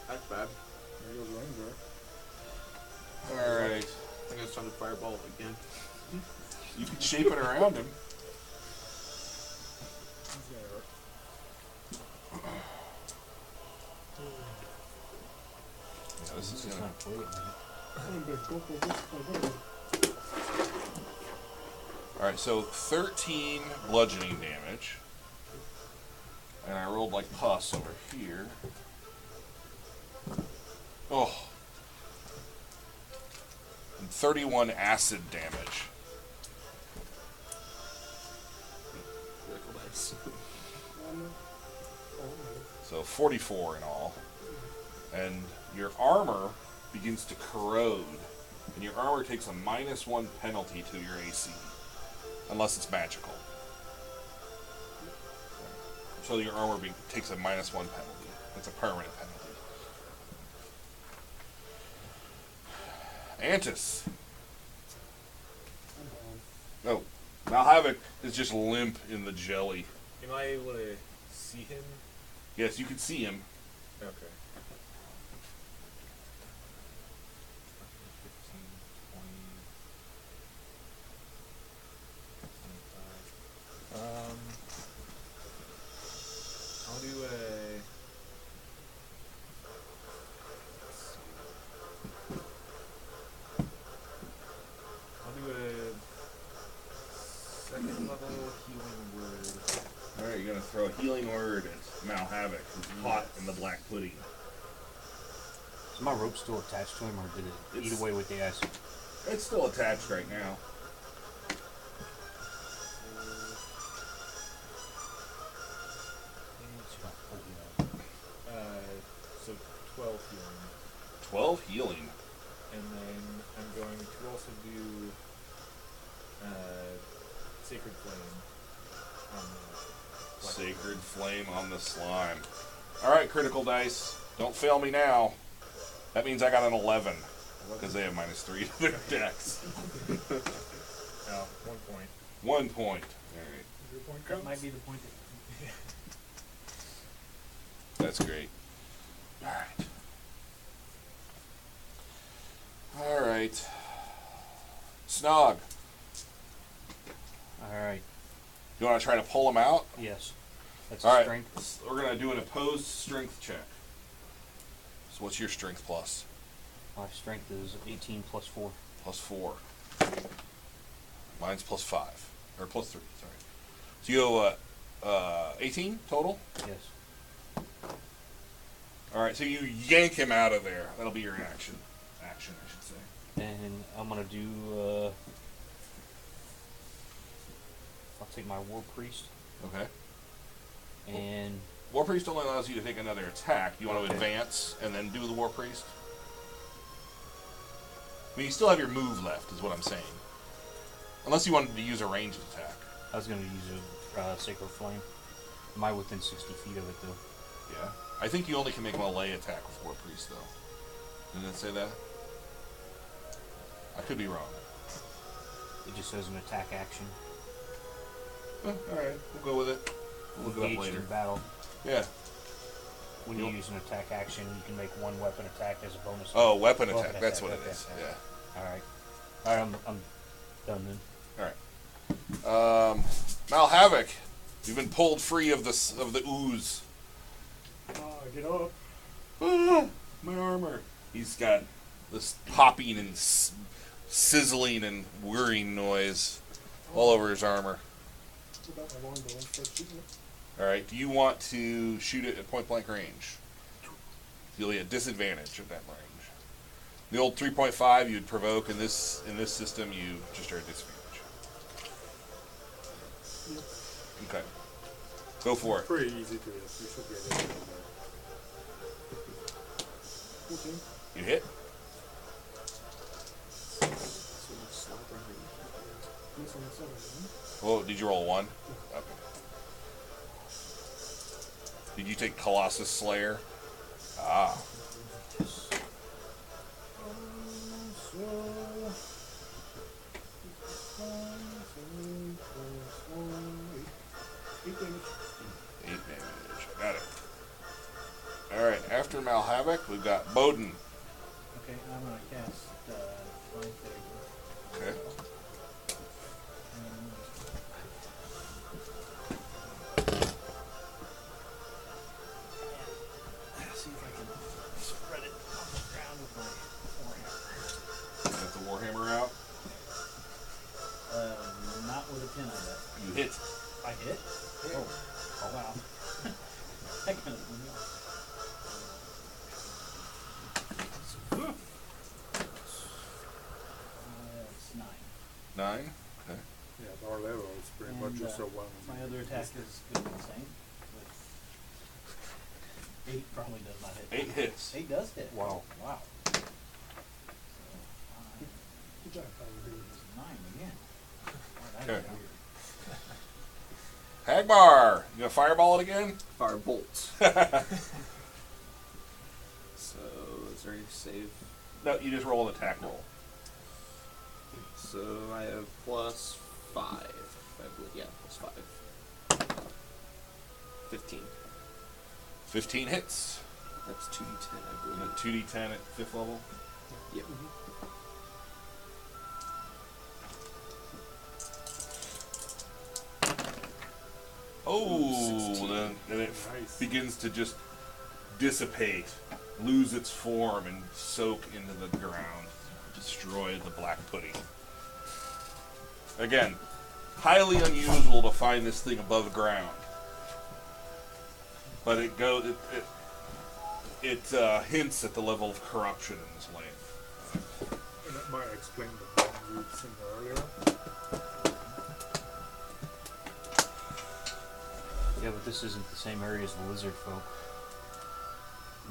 That's bad. There goes Ranger. Alright. I think it's time to fireball again. You can shape it around him. He's gonna hurt. Yeah, this is It's gonna. not plate, man. Alright, so 13 bludgeoning damage. And I rolled like pus over here. Oh. And 31 acid damage. So 44 in all. And your armor begins to corrode. And your armor takes a -1 penalty to your AC. Unless it's magical. So your armor takes a -1 penalty. It's a permanent penalty. Antis. I'm down. Oh. Malhavoc is just limp in the jelly. Am I able to see him? Yes, you can see him. Okay. 15, 20, 25. I'll do a. Let's see. I'll do a second level healing word. Alright, you're gonna throw a healing word at Malhavoc, who's caught in the black pudding. Is my rope still attached to him, or did it eat It's- away with the acid? It's still attached right now. So 12 healing. 12 healing. And then I'm going to also do Sacred Flame on the black Sacred Flame on the slime. Alright, critical dice. Don't fail me now. That means I got an 11. Because they have -3 to their dex. Oh, 1 point. 1 point. Alright. Your point That counts. might be the point that That's great. Alright. Alright. Snog. Alright, You want to try to pull him out? yes. That's All right. strength. We're going to do an opposed strength check. So what's your strength plus? My strength is 18 plus 4. Plus 4. Mine's plus 5. Or plus 3, sorry. So you go 18 total? Yes. Alright, so you yank him out of there. That'll be your action. Action, I should say. And I'm gonna do, I'll take my War Priest, Okay. and War Priest only allows you to take another attack. You want to Okay. advance and then do the War Priest? I mean, you still have your move left, is what I'm saying. Unless you wanted to use a ranged attack. I was gonna use a Sacred Flame. Am I within 60 feet of it, though? Yeah. I think you only can make a melee attack with War Priest, though. Didn't it say that? I could be wrong. It just says an attack action. Alright, we'll go with it. We'll look it up Engaged later. in battle. Yeah. When you You'll- use an attack action, you can make one weapon attack as a bonus. Oh, weapon Weapon attack. That's what attack, it is. okay. Yeah. Alright. Alright, I'm done then. Malhavoc, you've been pulled free of the ooze. Get up. Ah, my armor. He's got this popping and sizzling and whirring noise all over his armor. What about my longbow? Start shooting it. All right. Do you want to shoot it at point blank range? You'll be at disadvantage at that range. The old 3.5 you'd provoke. In this system, you just are at disadvantage. Yep. Okay. Go for it. Pretty easy to hit. You should be able to hit him there. 14. You hit. Miss on the 7, huh? Oh, did you roll a 1? Okay. Did you take Colossus Slayer? Ah. Eight damage. 8 damage. Got it. Alright, after Malhavoc, we've got Bowden. Okay, I'm gonna cast Flying Favor. Okay. See if I can spread it on the ground with my forehammer. Got the Warhammer out. Not with a 10 on that. You hit. I hit? Oh wow. That kind of threw me off. It's 9. 9. Okay. Yeah, at our level, it's pretty much And, just a one. My other attack is going to be the same. With 8 probably does not hit. 8 hits. 8 does hit. Wow. Wow. So, 5 Good job, Tyler. is 9 again. Alright, Okay. that's weird. Hagmar, you gonna fireball it again? Fire bolts. So is there any save? No, you just roll an attack roll. So I have +5. I believe, yeah, +5. 15. 15 hits. That's 2d10, I And believe. a 2d10 at 5th level. Yep. Oh, 16. then it Nice. begins to just dissipate, lose its form, and soak into the ground, destroy the black pudding. Again, highly unusual to find this thing above ground, but it hints at the level of corruption in this land. And that might explain the bomb we've seen earlier. Yeah, but this isn't the same area as the lizard folk.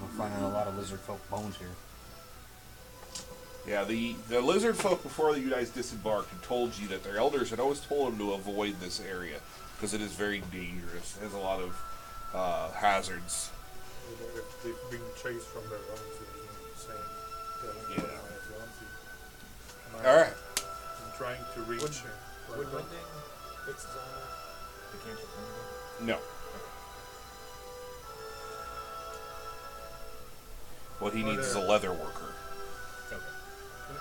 We're finding a lot of lizard folk bones here. Yeah, the lizard folk before you guys disembarked had told you that their elders had always told them to avoid this area because it is very dangerous. It has a lot of hazards. If they've been chased from their homes, they're saying, telling Yeah. everyone as well. All right. I'm trying to reach. Would mending fix his armor? The cantrip mending? No. What he needs is a leather worker. Okay.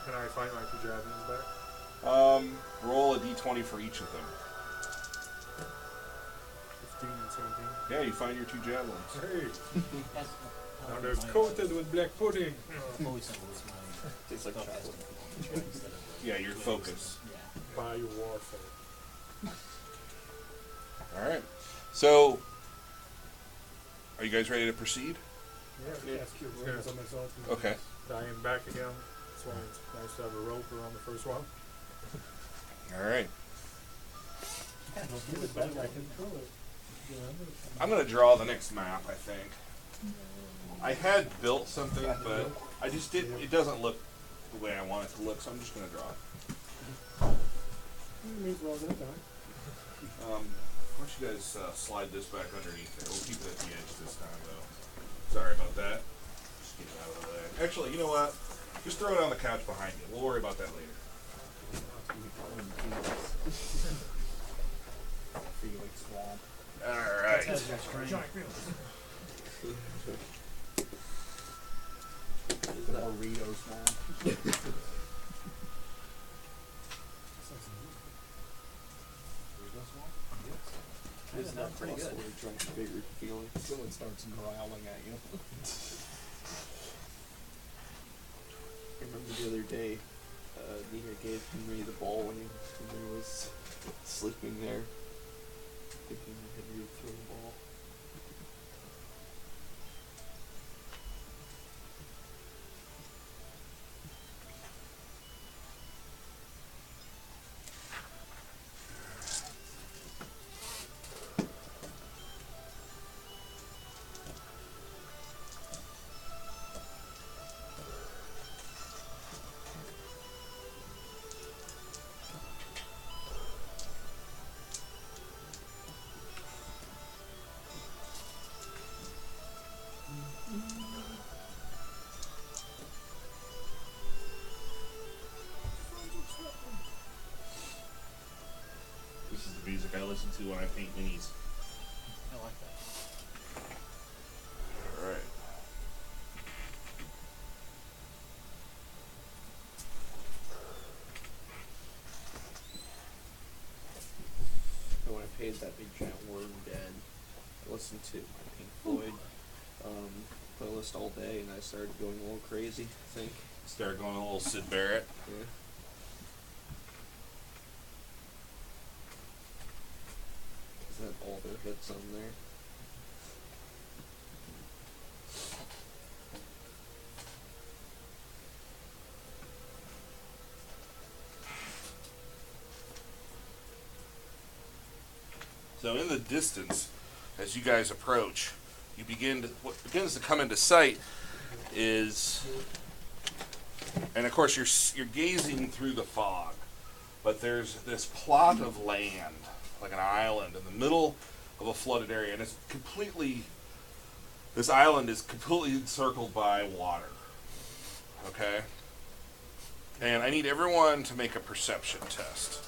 Can I find my 2 javelins back? Roll a d20 for each of them. 15 and 17. Yeah, you find your 2 javelins. Hey! That's, Now they're coated with black pudding. Always simple is my Tastes like stuff chocolate. instead of Yeah, your focus. yeah. Bio-warfare. All right. So, are you guys ready to proceed? Yeah. Ask your awareness on myself. and Okay. I am back again. That's why it's nice to have a rope around the first one. All right. Yeah, don't do it better, I control it. I'm gonna draw the next map. I think. I had built something, but I just didn't. It doesn't look the way I want it to look, so I'm just gonna draw it. Means well done, huh? Why don't you guys slide this back underneath there? We'll keep it at the edge this time, though. Sorry about that. Just get it out of the way. Actually, you know what? Just throw it on the couch behind you. We'll worry about that later. Felix Swamp. All right. That's your strength. The burrito swamp. It's not pretty good. Drunk bigger feeling. Someone starts growling at you. I remember the other day, Nina gave Henry the ball when Henry was sleeping there. Thinking that Henry would throw the ball. This is the music I listen to when I paint minis. I like that. All right. But when I paid that big giant worm dead, I listened to my Pink Floyd playlist all day, and I started going a little crazy. I think. Start going a little Sid Barrett. Yeah. Is that all their hits on there? So in the distance, as you guys approach, what begins to come into sight is, and of course you're gazing through the fog, but there's this plot of land, like an island in the middle of a flooded area, and this island is completely encircled by water. Okay? And I need everyone to make a perception test.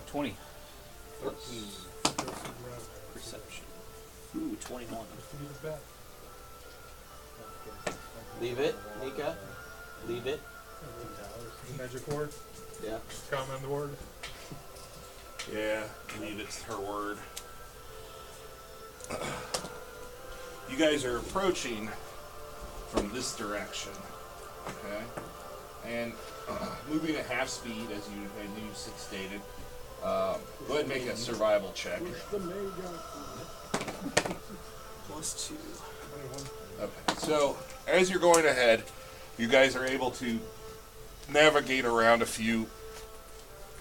20. 13. Perception. Ooh, 21. Leave it, Nika. Leave it. Magic word. Yeah. Common word. Yeah, believe it's her word. You guys are approaching from this direction, okay? And moving at half speed, as you stated. Go ahead and make a survival check. +2. Okay, so as you're going ahead, you guys are able to navigate around a few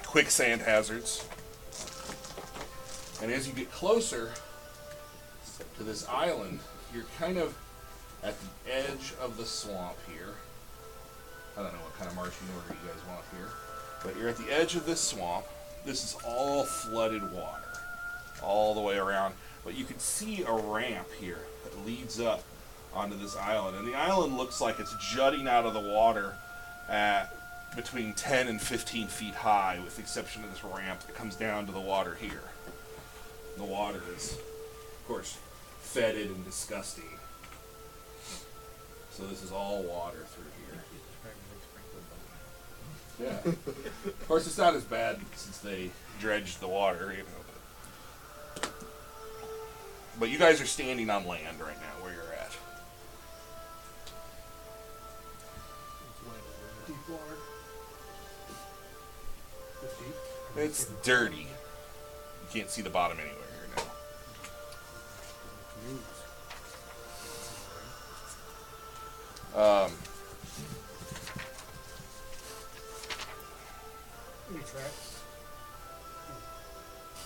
quicksand hazards. And as you get closer to this island, you're kind of at the edge of the swamp here. I don't know what kind of marching order you guys want here, but you're at the edge of this swamp. This is all flooded water, all the way around. But you can see a ramp here that leads up onto this island. And the island looks like it's jutting out of the water at between 10 and 15 feet high, with the exception of this ramp that comes down to the water here. The water is, of course, fetid and disgusting. So this is all water through here. Yeah. Of course, it's not as bad since they dredged the water, you know. But you guys are standing on land right now, where you're at. Deep water. Deep. It's dirty. You can't see the bottom anywhere here now. Any tracks?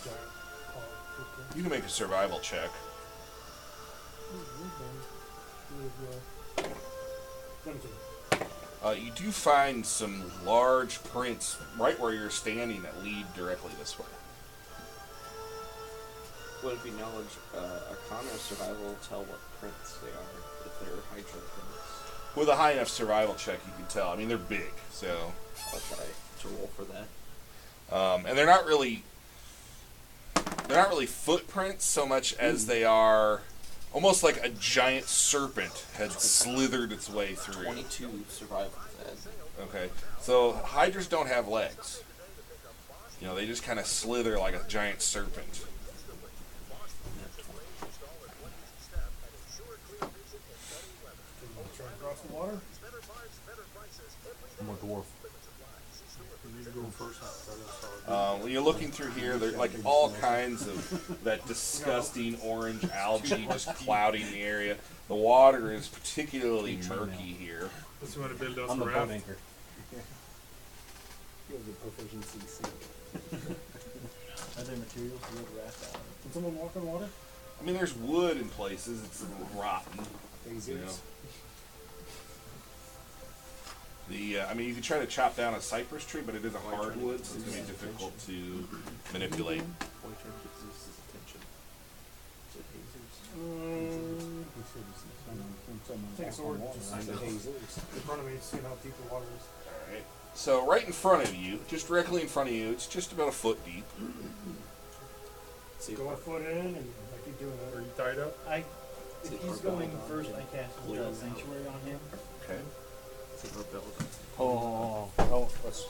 Giant hog footprint. You can make a survival check. You do find some large prints right where you're standing that lead directly this way. Would it be knowledge, Arcana or survival tell what prints they are, if they're Hydra prints? With a high enough survival check, you can tell. I mean, they're big, so. I'll try to roll for that. And they're not really footprints so much as they are almost like a giant serpent had slithered its way through. 22 survival then. Okay, so hydras don't have legs. You know, they just kind of slither like a giant serpent. Try and cross the water? I'm a dwarf. You need to go first. When you're looking through here, there's like all kinds of that disgusting orange algae just clouding the area. The water is particularly murky here. Just want to build us I'm a the boat raft. anchor. You have the proficiency C. Are there materials to build a raft out of? Can someone walk on water? I mean, there's wood in places. It's rotten. You know. I mean, you can try to chop down a cypress tree, but it is a hardwood, so it's going to be difficult to manipulate. Take a sword just in front of me, seeing how deep the water is. Alright. So right in front of you, just directly in front of you, it's just about a foot deep. Go a foot in, and I keep doing that. Are you tied up? If he's going first, I cast Sanctuary on him. Okay. Oh, let's,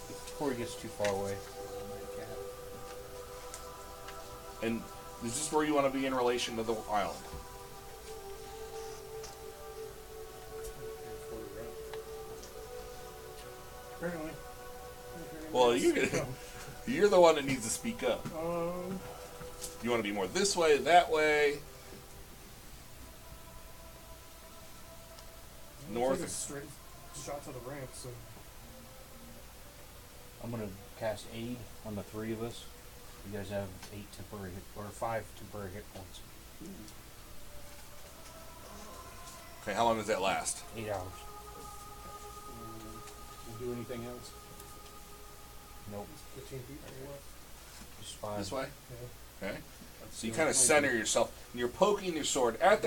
before he gets too far away. And is this where you want to be in relation to the island? Apparently. Well, you're the one that needs to speak up. You want to be more this way, that way? Take a North? straight shot to the ramp, so I'm gonna cast aid on the 3 of us. You guys have 8 temporary hit, or 5 temporary hit points. Okay, how long does that last? 8 hours. You do anything else? Nope. 15 feet or what? Just 5. This way? Yeah. Okay. So you kind of center yourself, and you're poking your sword at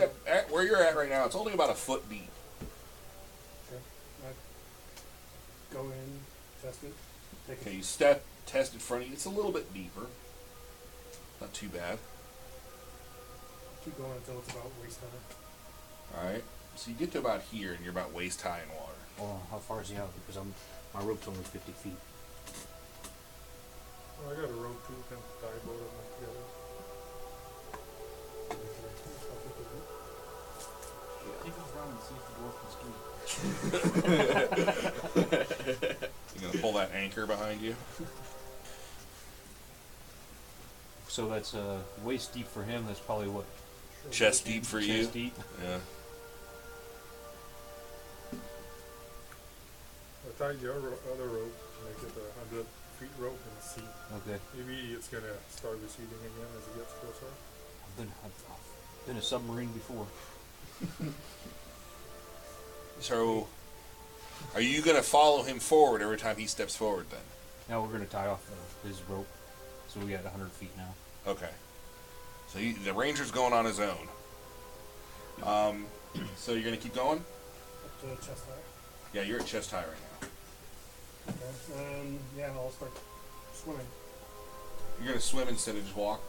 where you're at right now. It's only about a foot deep. Okay. I go in, test it. Take Okay, it. you test in front of you. It's a little bit deeper. Not too bad. Keep going until it's about waist high. All right. So you get to about here, and you're about waist high in water. Oh, how far is he out? Because my rope's only 50 feet. Well, I got a rope too, can tie both of them together. Take us around and see if the dwarf can ski. You're gonna pull that anchor behind you. So that's waist deep for him. That's probably what? Chest deep for you. Chest deep. Yeah. I tied the other rope to make it a 100-feet rope and see. Okay. Maybe it's gonna start receding again as it gets closer. I've been a submarine before. So, are you gonna follow him forward every time he steps forward? Then. Now we're gonna tie off his rope. So we got 100 feet now. Okay. So the ranger's going on his own. So you're gonna keep going? Up to chest high. Yeah, you're at chest high right now. Okay. Yeah, I'll start swimming. You're gonna swim instead of just walk.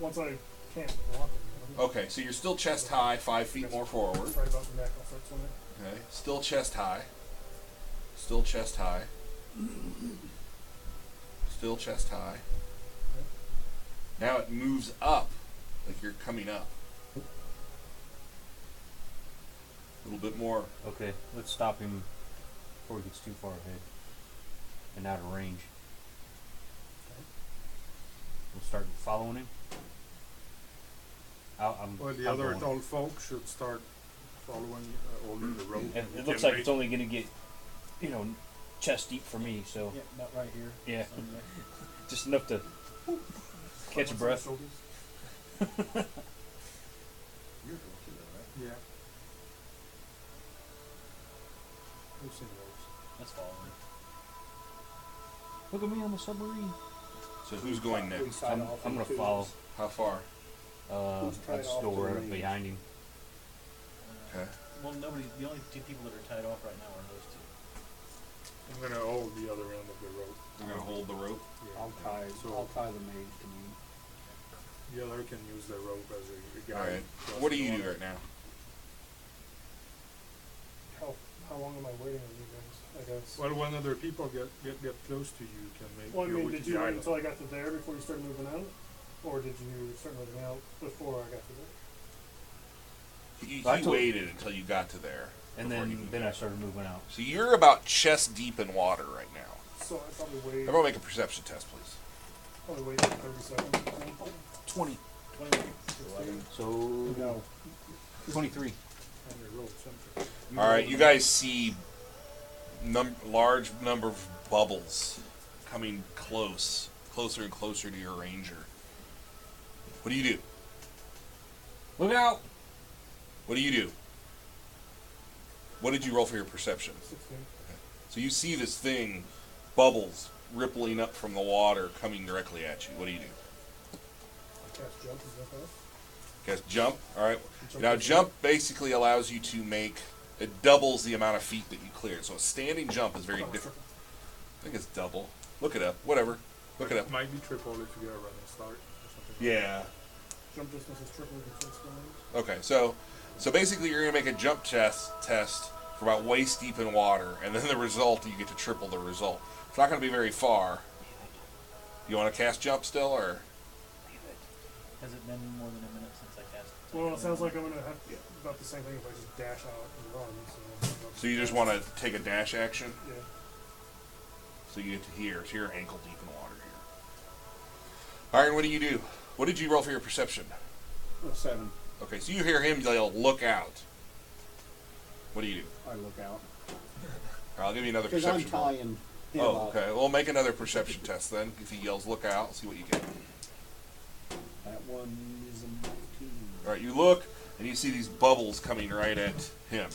Once I can't walk. Okay, so you're still chest high, 5 feet more forward. Right about the neck, I'll start swimming. Okay, still chest high. Still chest high. Still chest high. Now it moves up, like you're coming up. A little bit more. Okay, let's stop him before he gets too far ahead and out of range. We'll start following him. Well, the I'm other going. tall folk should start following, holding the rope. And You it looks can like it's only going to get, chest deep for me. So Yeah, not right here. yeah, So, yeah. just enough to catch a breath. Shoulders. You're going to that, right? Yeah. We've seen those. That's following. Look at me, I'm a submarine. So who's going We next? tied I'm off gonna in twos. follow. How far? Who's tied I'm off still to the right up range? behind him. Okay. Well, the only 2 people that are tied off right now are those 2. I'm gonna hold the other end of the rope. I'm gonna hold the rope. Yeah. I'll tie the mage to me. The other can use the rope as a guide. All right. across What do the you do water. right now? How long am I waiting on you guys? I guess. Well, when other people get close to you, can make. Well, I go mean, with did the you wait island. until I got to there before you started moving out? Or did you start moving out before I got to there? He I told- waited until you got to there. And before he then moved I out. started moving out. So you're about chest deep in water right now. So I probably waited. Everyone make a perception test, please. Probably waited 30 seconds. 20. 21. 11. So No. 23. On the rope, something. All right, you guys see large number of bubbles coming closer and closer to your ranger. What do you do? Look out! What do you do? What did you roll for your perception? 16. So you see this thing, bubbles rippling up from the water, coming directly at you. What do you do? Cast jump, is that that? Guess jump. All right. Jump Now is- jump basically allows you to make. It doubles the amount of feet that you clear. So a standing jump is very different. I think it's double. Look it up. Whatever. Look it up. Might be triple if you get a running start or something. Yeah. Jump distance is triple defense range. Okay. So basically, you're gonna make a jump test for about waist deep in water, and then the result you get to triple the result. It's not gonna be very far. You want to cast jump still, or Has it been more than a minute since I cast it? Well, it sounds like I'm gonna have about the same thing if I just dash out and run. so you just want to take a dash action? Yeah. So you get to here. So you're ankle deep in water here. Iron, what do you do? What did you roll for your perception? 7. Okay, so you hear him yell, "Look out!" What do you do? I look out. I'll give you another Because I'm perception roll. tying Oh, okay. Well, make another perception test then. If he yells, look out, see what you get. That one is a 19. All right, you look, and you see these bubbles coming right at him.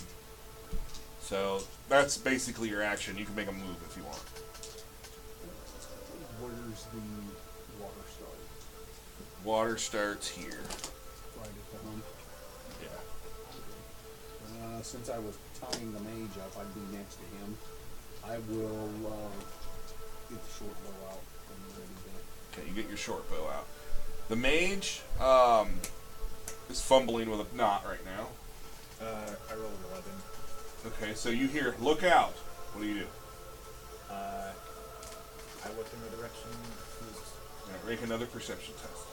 So that's basically your action. You can make a move if you want. Where's the water start? Water starts here. Right at the hump. Yeah. Since I was tying the mage up, I'd be next to him. I will get the short bow out and ready to. Okay, you get your short bow out. The mage is fumbling with a knot right now. I rolled 11. Okay, so you hear, look out. What do you do? I look in the direction he's All right, make another perception test.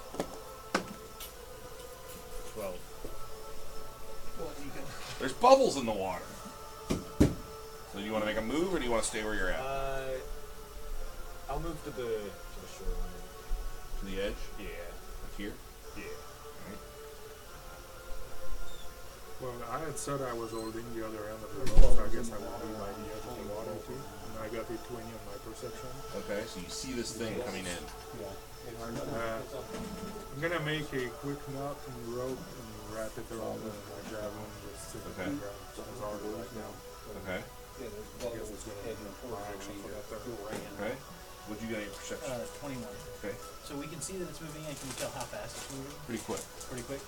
12. Well, you can. There's bubbles in the water. So do you want to make a move, or do you want to stay where you're at? I'll move to the shoreline. To the edge? Yeah. Like here? Yeah. Well, I had said I was holding the other end of the rope, so I guess I would be by the edge of the water too. And I got a 20 on my perception. Okay, so you see this thing coming in. I'm gonna make a quick knot in the rope and wrap it around my javelin, just stick it to the ground. So it's hard right now. Okay. I guess it's gonna be my action for that turn. Okay. What'd you get in your perception? 21. Okay. So we can see that it's moving, and can you tell how fast it's moving? Pretty quick. Pretty quick.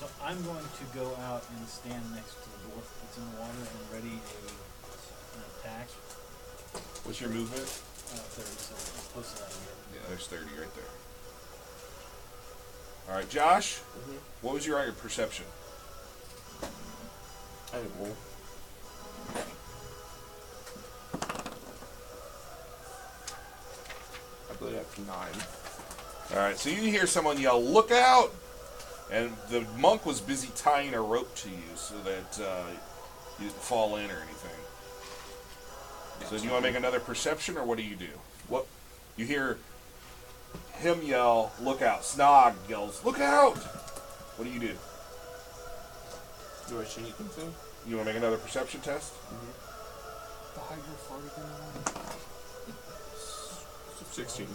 So I'm going to go out and stand next to the dwarf that's in the water and ready an attack. What's your movement? 30, so it's close to that again. Yeah, there's 30 right there. All right, Josh. What was your perception? I didn't roll. I believe that's 9. All right, so you hear someone yell, "Look out!" And the monk was busy tying a rope to you so that you didn't fall in or anything. So do you want to make another perception, or what do you do? What? You hear him yell, "Look out!" Snog yells, "Look out!" What do you do? Do I see anything? You want to make another perception test? The hydro farted in the water. 16.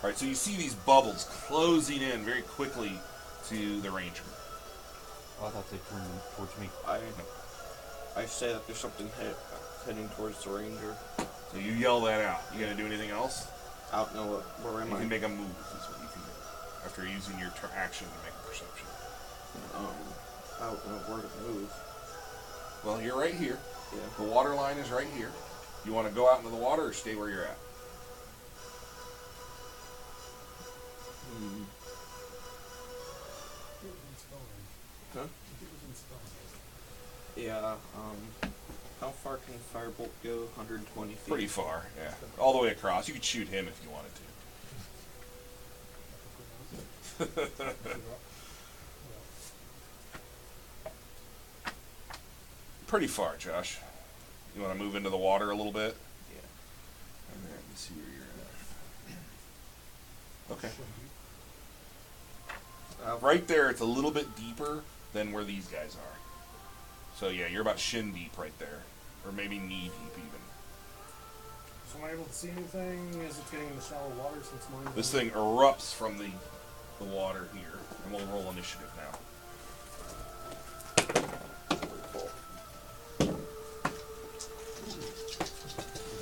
All right, so you see these bubbles closing in very quickly to the ranger. Oh, I thought they turned towards me. I say that there's something heading towards the ranger. So you yell that out. You gonna do anything else? I don't know where am You I? can make a move. Is what you can do after using your action to make a perception. I don't know where to move. Well, you're right here. Yeah. The water line is right here. You want to go out into the water or stay where you're at? Huh? Yeah, how far can Firebolt go? 120 feet? Pretty far, yeah. All the way across. You could shoot him if you wanted to. Pretty far, Josh. You want to move into the water a little bit? Yeah. And then let's see where you're at. Okay. Right there, it's a little bit deeper than where these guys are. So yeah, you're about shin deep right there, or maybe knee deep even. So am I able to see anything as it's getting in the shallow water since mine's This thing erupts from the water here, and we'll roll initiative now.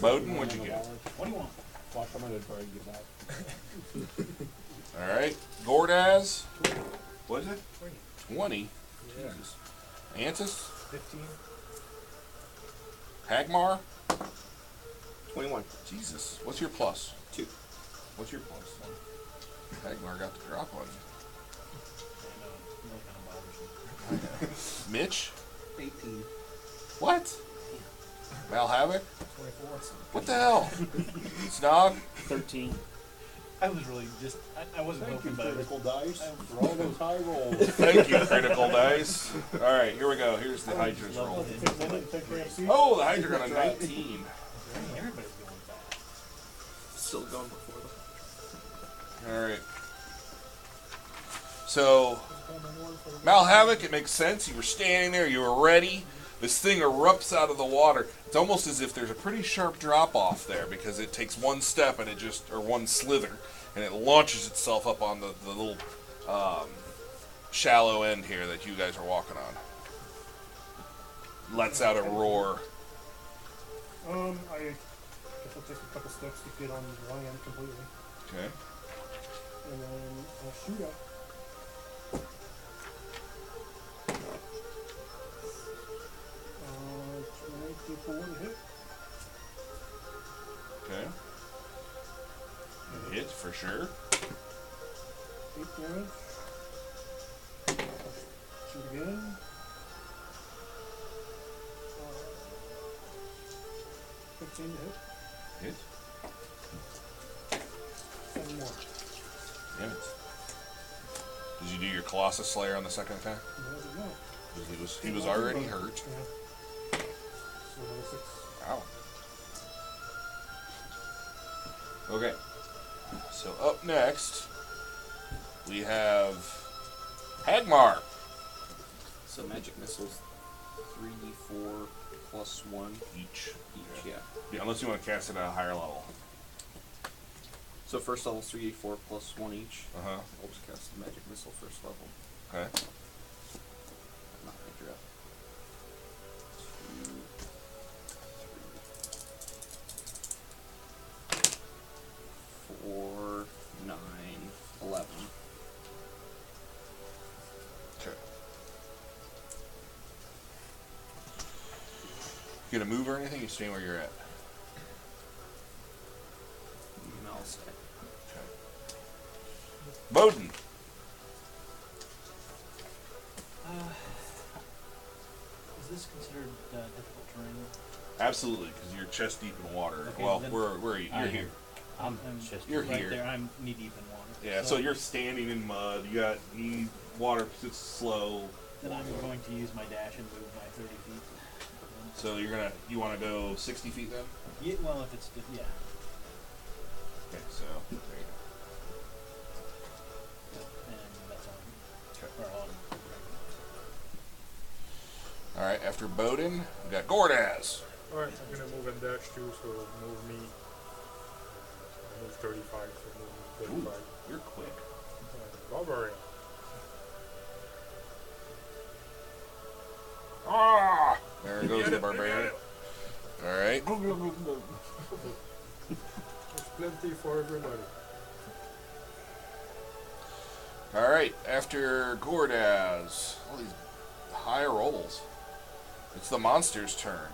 Bowden, what'd you get? 21. Watch, I'm gonna try to get back. All right, Gordaz. What is it? 20. Yeah. Jesus. Antis. 15. Hagmar. 21. Jesus. What's your plus? 2. What's your plus? Hagmar got the drop on And really kind of bothers me. you. Mitch. 18. What? Mal Havoc. 24. What the hell? Snog. 13. I was really just, I wasn't Thank you, hoping, but I was, critical dice, for all those high rolls. Thank you, Critical Dice. All right, here we go. Here's the Hydra's roll. Oh, the Hydra got a 19. everybody's going fast. Still going before the All right. So, Mal Havoc, it makes sense. You were standing there. You were ready. This thing erupts out of the water. It's almost as if there's a pretty sharp drop off there because it takes one step and or one slither, and it launches itself up on the little shallow end here that you guys are walking on. Lets out a roar. I guess I'll take a couple steps to get on the land completely. Okay. And then I'll shoot up. 24 to hit. Okay. It hits for sure. 8 damage. Shoot again. 15 to hit. Hit. 7 more. Damn it. Did you do your Colossus Slayer on the second attack? No, I did not. 'Cause he was already hurt. Yeah. So another 6. Wow. Okay. So up next, we have Hagmar. So magic missiles, 3d4 plus 1 Each. yeah. Yeah, unless you want to cast it at a higher level. So first level 3d4 plus 1 each. Uh-huh. I'll just cast the magic missile first level. Okay. I'm not gonna draw. 2, 3, 4, 9, 11. Okay. You gonna move or anything? You staying where you're at? And I'll stay. Okay. Bowden. Is this considered difficult terrain? Absolutely, because you're chest deep in water. Okay, well, then- where are you? You're I here. I'm I'm just You're right here. there. I'm knee deep in water. Yeah, so you're standing in mud. You got water it's slow. Then I'm going to use my dash and move my 30 feet. So you want to go 60 feet then? Yeah, well, if it's yeah. Okay, so there you And that's all. Okay. Or all. go. All right, after Bowden, we got Gordaz. Alright, I'm gonna move and dash too, so move me. I move 35, so move me 35. You're quick. Barbarian. Ah! There goes the barbarian. All right. There's plenty for everybody. All right, after Gordaz, all these high rolls. It's the monster's turn.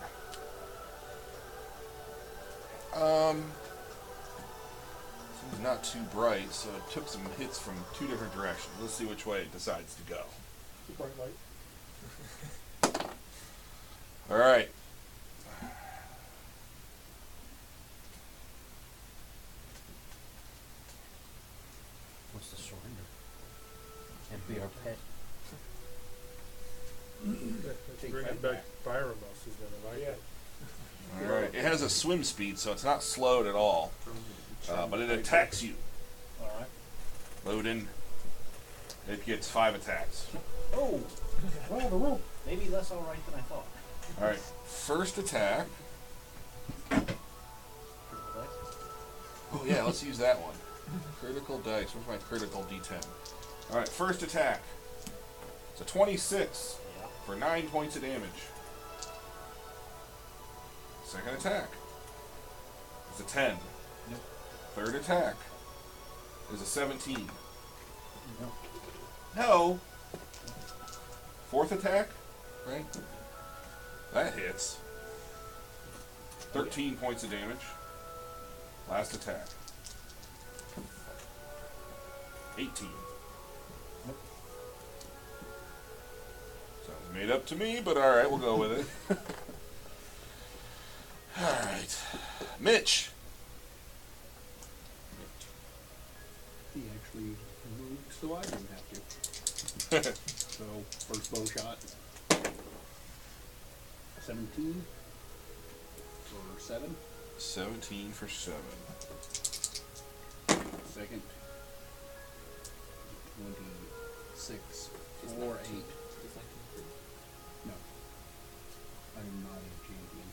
Seems not too bright, so it took some hits from 2 different directions. Let's see which way it decides to go. Bright light. All right. What's the surrender? And be our pet. Take Bring that it back. back. Pyromus is gonna like it. All right. It has a swim speed, so it's not slowed at all. But it attacks you. All right. Load in. It gets 5 attacks. Oh, Oh, the rope. maybe less all right than I thought. All right. First attack. Critical dice. Oh yeah, let's use that one. Critical dice. Where's my critical D10? All right. First attack. It's a 26 Yeah. for 9 points of damage. Second attack. It's a 10. Yep. Third attack is a 17. No. No. Fourth attack, right? That hits. 13 points of damage. Last attack. 18. Nope. Sounds made up to me, but alright, we'll go with it. Alright. Mitch. He actually moved so I didn't have to. So, first bow shot. 17 for 7. 17 for 7. Second. 26 for 8. No. I'm not a champion.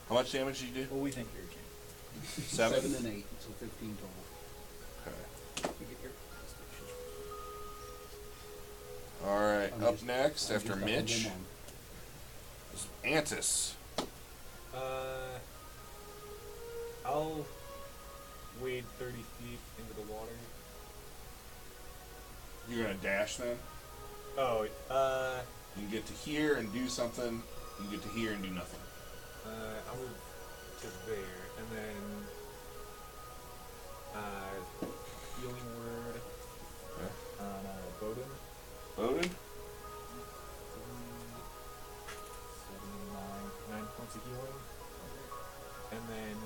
How much damage did you do? Well, we think you're a champion. 7? 7 and 8, so 15 total. Okay. You get your Alright, I'm up just- next, I'm after just up Mitch, and is Antis. I'll wade 30 feet into the water. You're gonna dash then? Oh, You can get to here and do something. You can get to here and do nothing. I'll move to there, and then healing word Okay. on Bowden. Bowden? 9 points of healing, and then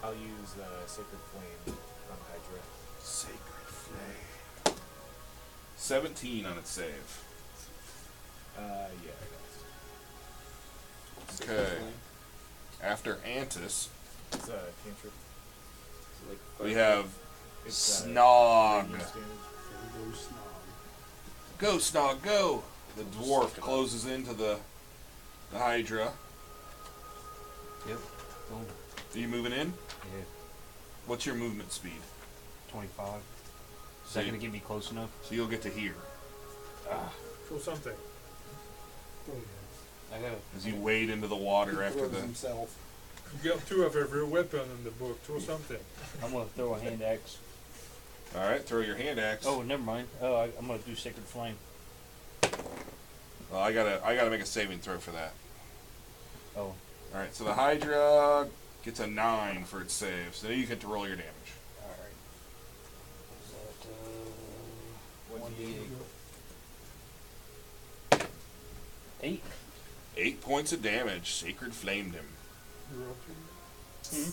I'll use Sacred Flame on Hydra. Sacred Flame. 17 on its save. Yeah, I guess. Okay. After Antis, It's a cantrip. like we have It's Snog. radiance damage. Go snog. Go, Snog, go! The dwarf closes into the Hydra. Yep. Boom. Are you moving in? Yeah. What's your movement speed? 25. Is So that you- gonna get me close enough? So you'll get to here. Show something. Oh, yeah. I gotta. As you wade into the water after Throws the... himself. You got 2 of every weapon in the book. Show something. I'm gonna throw a hand axe. Alright, throw your hand axe. Oh, never mind. Oh, I'm gonna do Sacred Flame. Well, I gotta make a saving throw for that. Oh, Alright, so the Hydra gets a 9 for its save, so now you get to roll your damage. alright. Is that, 1d8. 8? 8 points of damage. Sacred flamed him. You roll 2. You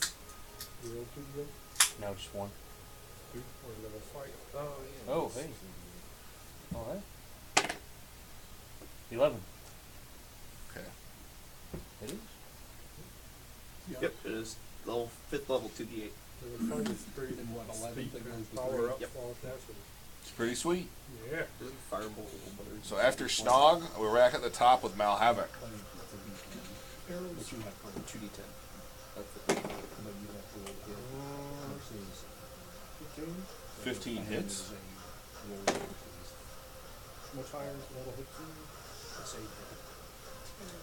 roll 2 again. No, just 1. 2 or level 5. Oh, yeah. Oh, hey. Alright. 11. Okay. It is? Yep, it is level 5th level 2d8. Level 5 is pretty And what, 11 steep that and goes to power three? up Yep. all attachments. It's pretty sweet. Yeah. Doesn't firebolt birds. So after Snog, we're back at the top with Malhavoc. I think that's a D10. But you have to roll 2d10. That's the but you have to roll hit versus 15 and hits. there's a roll versus Much higher is level hit a save hit.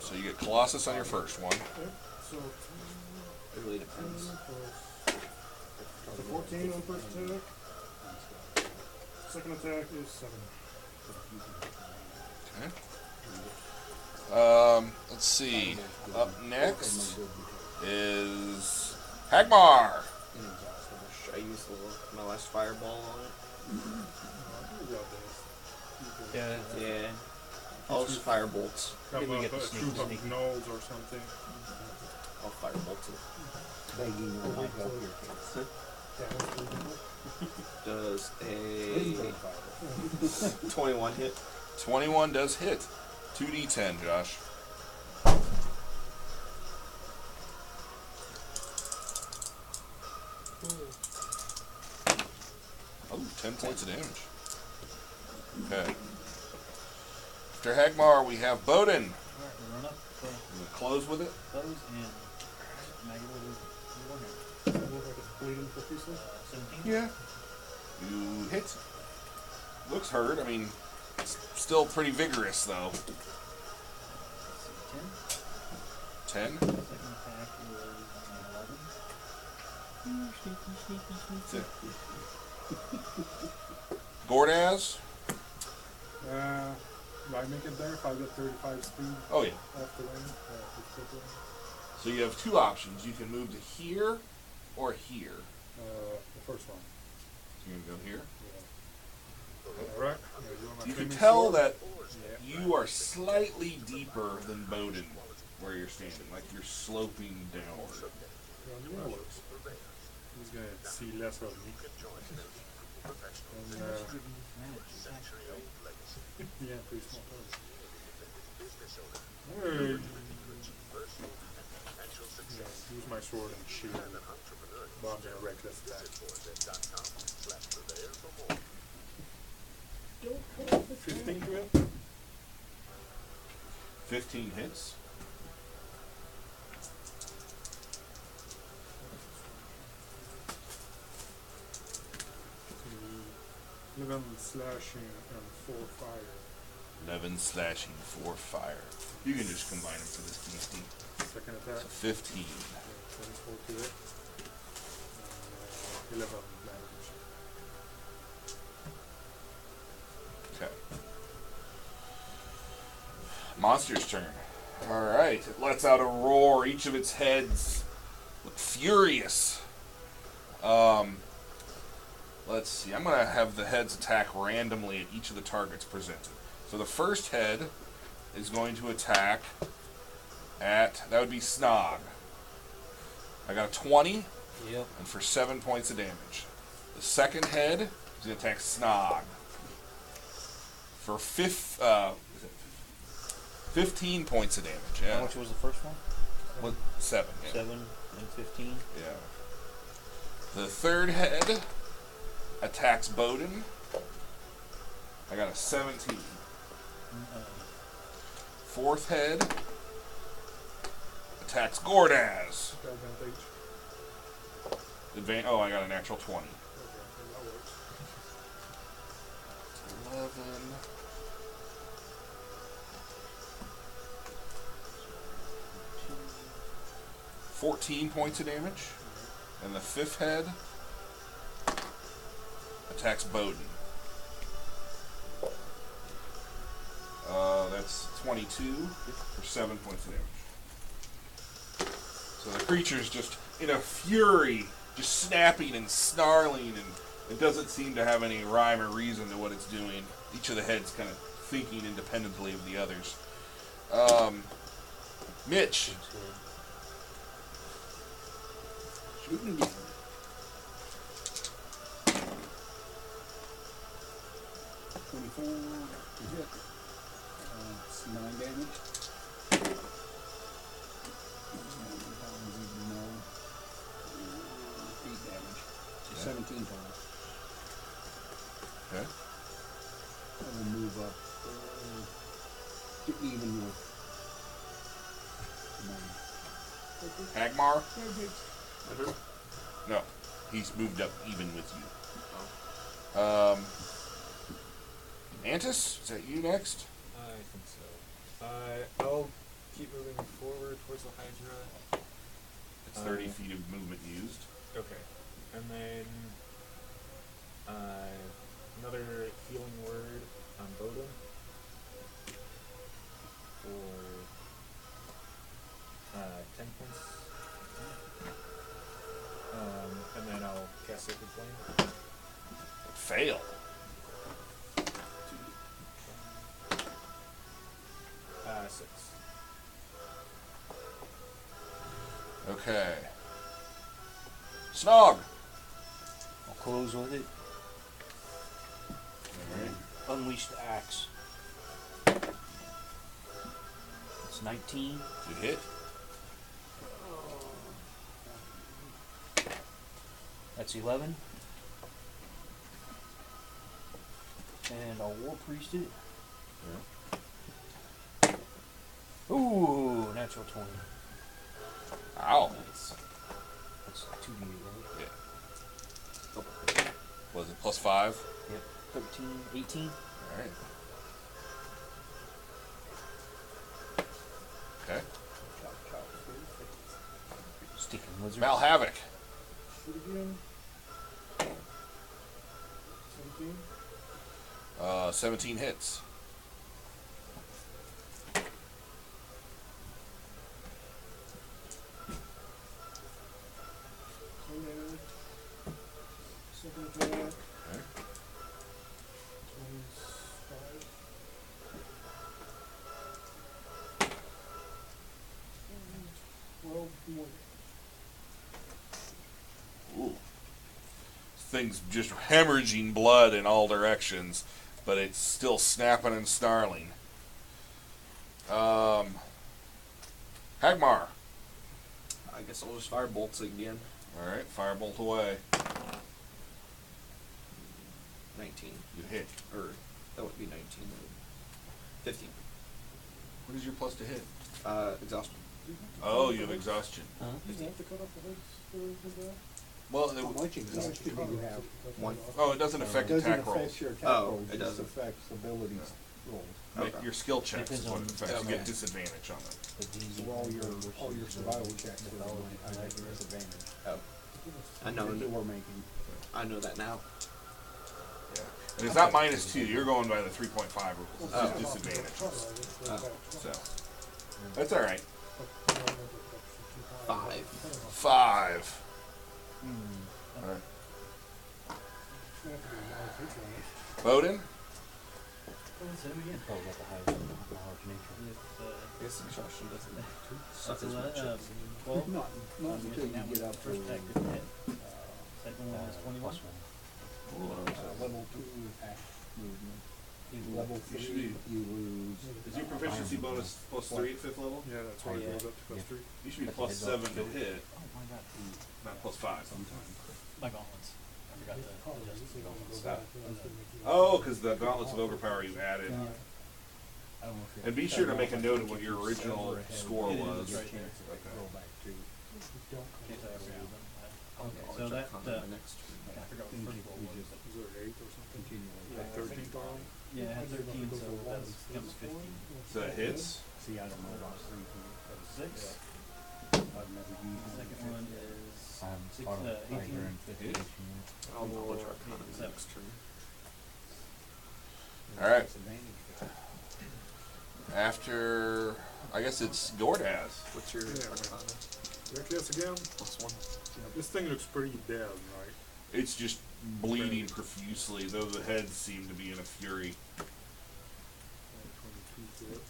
So you get Colossus on your first one. Yep, so It really depends. so 14 on first attack. Second attack is 7. Okay. Let's see. Up next is Hagmar. Should I use my last fireball on it? Yeah. Yeah. I'll just firebolt. Come we up get a the sneaky troop of sneaky. gnolls or something. I'll firebolt it. Begging will not help your case. Does Please a don't fire. 21 hit? 21 does hit. 2d10, Josh. Oh, 10 points of damage. Okay. After Hagmar, we have Bowden. Alright, we run up We'll close with it. those and negative one here. Look like it's bleeding profusely. 17. Yeah. You hit. Looks hurt. I mean, it's still pretty vigorous, though. 10. 10. Second attack is 11. Sneaky. Gordaz. Do I make it there if I get 35 speed Oh, yeah. off the range? It's good. So you have 2 options. You can move to here or here. The first one. So you're going to go here. Yeah. Alright. You can tell that Yeah. you are slightly deeper than Bowden where you're standing. Like you're sloping downward. Yeah, that works. He's gonna see less of me. And, yeah, pretty small target. Hey. Yeah, use my sword and shield. But I'm gonna reckless attack. 15 to hit? 15 hits. 11 slashing and 4 fire. 11 slashing, 4 fire. You can just combine them for this beastie. Second attack. So 15. 24 to it. And 11 damage. Okay. Monster's turn. Alright, it lets out a roar. Each of its heads look furious. Let's see. I'm going to have the heads attack randomly at each of the targets presented. So the first head is going to attack at, that would be Snog. I got a 20, Yep. and for 7 points of damage. The second head is going to attack Snog for 15 points of damage. Yeah. How much was the first one? What? 7. Yeah. 7 and 15. Yeah. The third head attacks Bowden. I got a 17. Fourth head attacks Gordaz. Advantage. Oh, I got a natural 20. Okay, that works. 11. 14 points of damage. And the fifth head attacks Bowden. That's 22 for 7 points of damage. So the creature's just in a fury, just snapping and snarling, and it doesn't seem to have any rhyme or reason to what it's doing. Each of the heads kind of thinking independently of the others. Mitch. Shooting again. 24 to hit. It's 9 damage. No. 8 damage. So Okay. 17 total. Okay. I will move up to even with mine. Hagmar? No. He's moved up even with you. Antis, is that you next? I think so. I'll keep moving forward towards the Hydra. It's 30 feet of movement used. Okay. And then another healing word on Bodum for 10 points. And then I'll cast Sacred Flame. Fail. Six. Okay. Snog. I'll close with it. Alright. Unleash the axe. It's 19. Good hit. That's 11. And I'll War Priest it. Ooh, natural 20. Ow. Nice. That's 2d8, right? Yeah. Was it plus 5? Yep. 13, 18. Alright. Okay. Sticking lizard. Mal Havoc. Shoot again. 17. 17 hits. Second attack. Okay. 25. 12 more. Ooh. Thing's just hemorrhaging blood in all directions, but it's still snapping and snarling. Hagmar. I guess I'll just fire bolts again. Alright, firebolt away. 19. You hit. Or, that would be 19. 15. What is your plus to hit? Exhaustion. Oh, you have exhaustion. Huh? Does he have to cut off the heads for his that? Well, How much exhaustion do you have? One. oh, it doesn't affect It doesn't attack rolls. affect your attack Oh, rolls, it it just doesn't. affects abilities rolls. Like Okay. your skill checks is Depends what on- it affects. You okay. get disadvantage on them. So all your survival checks are at disadvantage. Oh. I know. That you are making. I know that now. Yeah. And it's not -2. You're going by the 3.5 rules. It's Oh. just disadvantage. Oh. So that's all right. 5. 5. All right. Bowden? Say it again. Probably got the highest nature. Yes, exhaustion doesn't suck That's as much. 12. Not until you get up to First attack didn't hit. Second one is 21. level 2 attack movement. Level You 3, should be- you lose. Is your proficiency bonus +3 at 5th level? Yeah, that's why it goes up to plus 3. You should be +7 to hit, Oh my god. not +5. Sometimes. My gauntlets. I forgot to adjust the gauntlets. Oh, because the gauntlets of overpower you added. I don't know if And be sure to make a note of what your original score It is, was. it's right there. Roll back to. Can't tell you every one. Okay, I'll so check that, on that next turn. I forgot what the first roll was. Is there 8 or something? Continue. Like 13 total? Yeah, I had 13, so that becomes 15. So that hits. See, I don't know about 3. 6. I've never used it. Second one is I have six, auto 18. fighter and 58. I'll knowledge arcana Seven. next turn. All right. Disadvantage. After, I guess it's Gordaz. What's your Yeah, arcana? Check this again. +1. This thing looks pretty dead, right? It's just bleeding profusely, though the heads seem to be in a fury. 22 hit.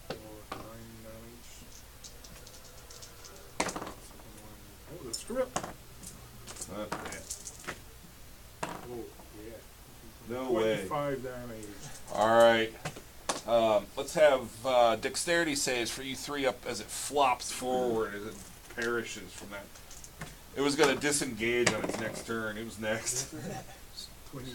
For 9 damage. Second one. Oh, the strip! Okay. Oh, yeah. No way. 25 damage. All right. Let's have dexterity saves for you three up as it flops forward, as it perishes from that. It was going to disengage on its next turn. It was next. 20.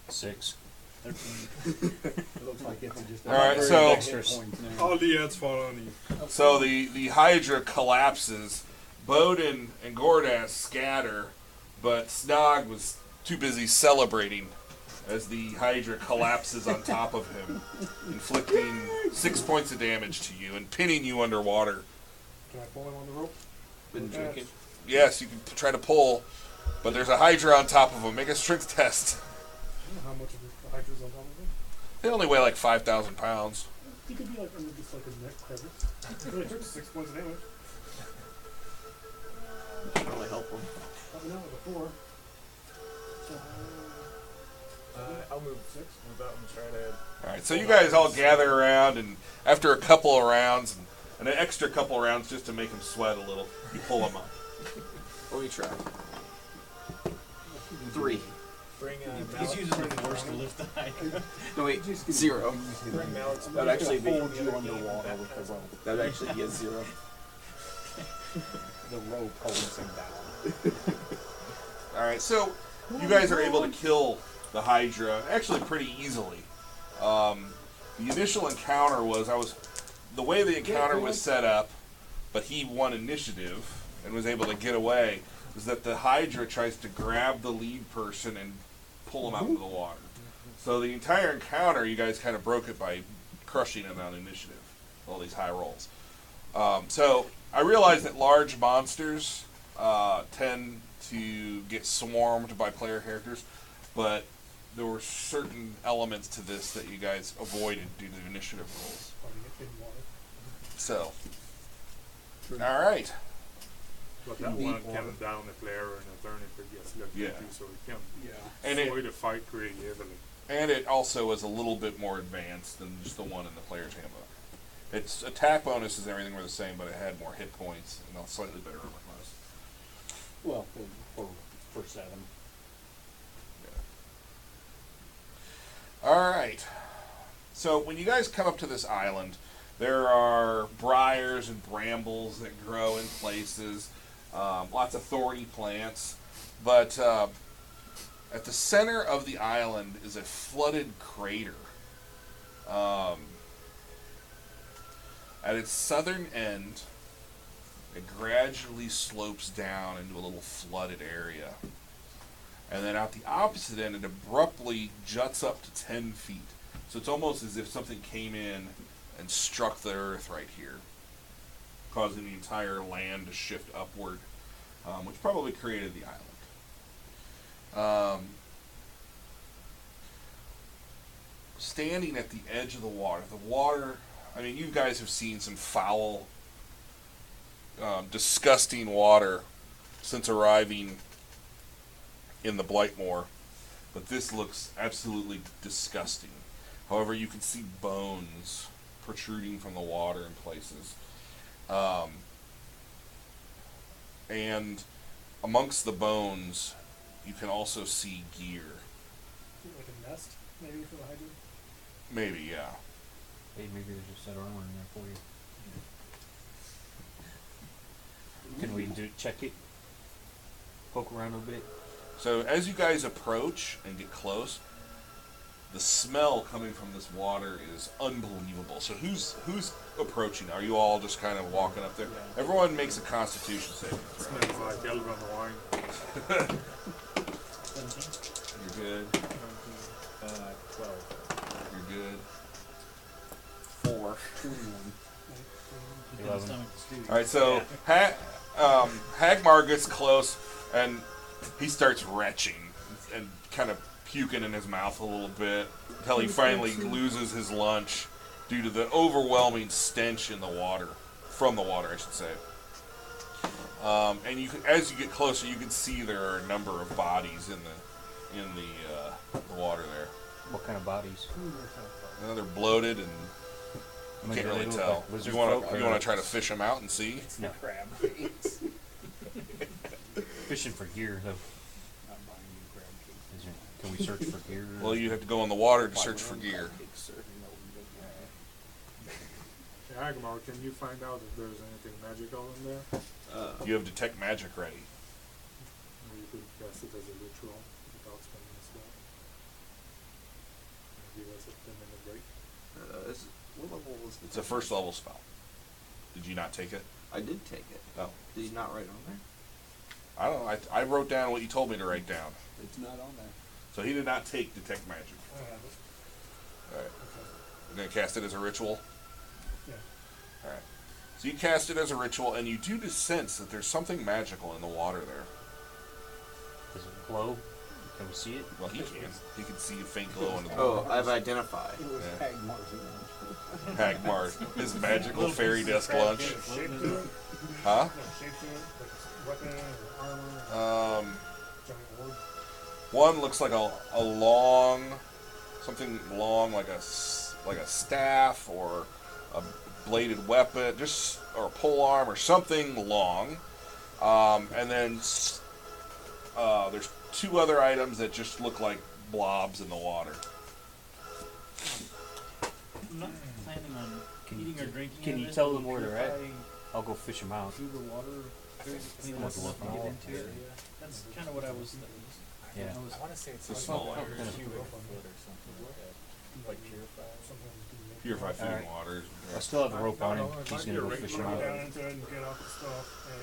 6. 13. It looks like it's just. All right, very so- hit points now. All the ads fall on you. So the Hydra collapses. Bowden and Gordas scatter, but Snog was too busy celebrating as the Hydra collapses on top of him, inflicting 6 points of damage to you and pinning you underwater. Can I pull him on the rope? Been drinking. Yes, you can try to pull, but there's a Hydra on top of him. Make a strength test. I don't know how much of the hydra's on top of him. They only weigh like 5,000 pounds. He could be like under just like a neck crevice. It really took 6 points of damage. Should really help him. Probably not with a 4. I'll move 6. Move out and try to. All right, so you guys all gather around, and after a couple of rounds, and an extra couple of rounds just to make him sweat a little, you pull him up. Let me try. 3. Bring He's using the force to lift the Hydra. No wait, 0. Bring Malik's That'd actually be Hold you underwater with the rope. that'd actually be a 0. The rope holds him down. All right, so you guys are able to kill the Hydra actually pretty easily. The initial encounter was the way the encounter was set up, but he won initiative and was able to get away. Was that the Hydra tries to grab the lead person and pull him out into the water. So the entire encounter, you guys kind of broke it by crushing him on initiative. All these high rolls. So I realize that large monsters tend to get swarmed by player characters, but there were certain elements to this that you guys avoided due to initiative rolls. Probably get in water. So, all right. But that one can down the player in a turn if it gets left Yeah. into, so it can And destroy it the fight pretty heavily. and it also is a little bit more advanced than just the one in the player's handbook. Its attack bonuses and everything were the same, but it had more hit points and a slightly better armor class. Well, for 7. All right. So when you guys come up to this island, there are briars and brambles that grow in places, lots of thorny plants, but at the center of the island is a flooded crater. At its southern end, it gradually slopes down into a little flooded area. And then out the opposite end, it abruptly juts up to 10 feet. So it's almost as if something came in and struck the earth right here, causing the entire land to shift upward, which probably created the island. Standing at the edge of the water, I mean, you guys have seen some foul, disgusting water since arriving in the Blightmoor, but this looks absolutely disgusting. However, you can see bones protruding from the water in places. And amongst the bones, you can also see gear. Like a nest, maybe, for the Hydra? Maybe, yeah. Hey, maybe there's a set of armor in there for you. Can we check it? Poke around a bit? So as you guys approach and get close, the smell coming from this water is unbelievable. So who's approaching? Are you all just kind of walking up there? Yeah. Everyone makes a Constitution saving throw. Smells like Elven wine. 17? You're good. 12. You're good. 4. 11. All right, so Hagmar gets close and he starts retching and kind of puking in his mouth a little bit until he finally loses his lunch due to the overwhelming stench in the water, from the water, I should say. And you can, as you get closer, you can see there are a number of bodies in the water there. What kind of bodies? They're bloated and you I mean, can't do they really look tell. like lizard You want folk, to or- try to fish them out and see? No. Crab. Fishing for gear, though. Can we search for gear? Well, you have to go in the water to search for gear. Agmar, can you find out if there's anything magical in there? You have detect magic ready. Or you could cast it as a ritual without spending a spell. Give us a 10-minute break. What level was the It's a first level spell. Did you not take it? I did take it. No. Did you not write on there? I don't know. I wrote down what you told me to write down. It's not on there. So he did not take detect magic. I have it. All right. You're going to cast it as a ritual? Yeah. All right. So you cast it as a ritual, and you do sense that there's something magical in the water there. Does it glow? Can we see it? Well, he can. He can see a faint glow into the Oh, water. I've identified. It was Yeah. Hagmar's lunch. Hagmar, his magical fairy dust lunch. Shape to it? Huh? No, shape to it? Like weapon or armor? Giant orb? One looks like a long, something long like a staff or a bladed weapon, just or a pole arm or something long. And then there's two other items that just look like blobs in the water. I'm not planning on eating or drinking. Can of you this, tell but them where they're at? purify I'll go fish them out. Through the water, clean I'm up gonna and look get all into it. That's kind of what I was thinking. Yeah. I was, I want to say it's It's a like small a area. cubic foot or something like that. Like purify. Sometimes you can make Purify food Alright. and water. I still have the rope on him. No, it He's might gonna be go a fish Go them out. down into it and get off the stuff and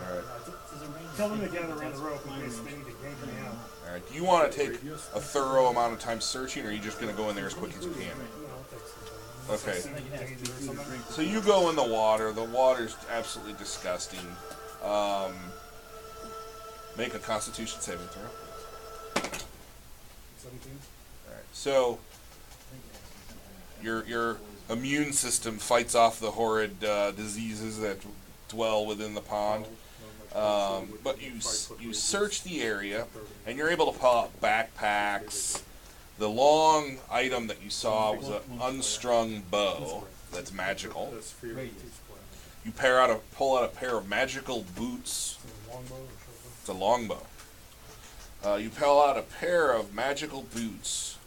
Alright. does it rain? tell them to gather around the rope in case they need to yank me out. All right. Do you want to take a thorough amount of time searching, or are you just going to go in there as quick as you can? No, I'll take some time. Unless I Okay. sense It has to be danger or food or something. drink. So you go in the water. The water's absolutely disgusting. Make a Constitution saving throw. 17. All right. So your immune system fights off the horrid diseases that dwell within the pond. But you search the area, and you're able to pull out backpacks. The long item that you saw was an unstrung bow that's magical. That's fear. Radius. You pull out a pair of magical boots. Longbow or shortbow? It's a longbow. You pull out a pair of magical boots.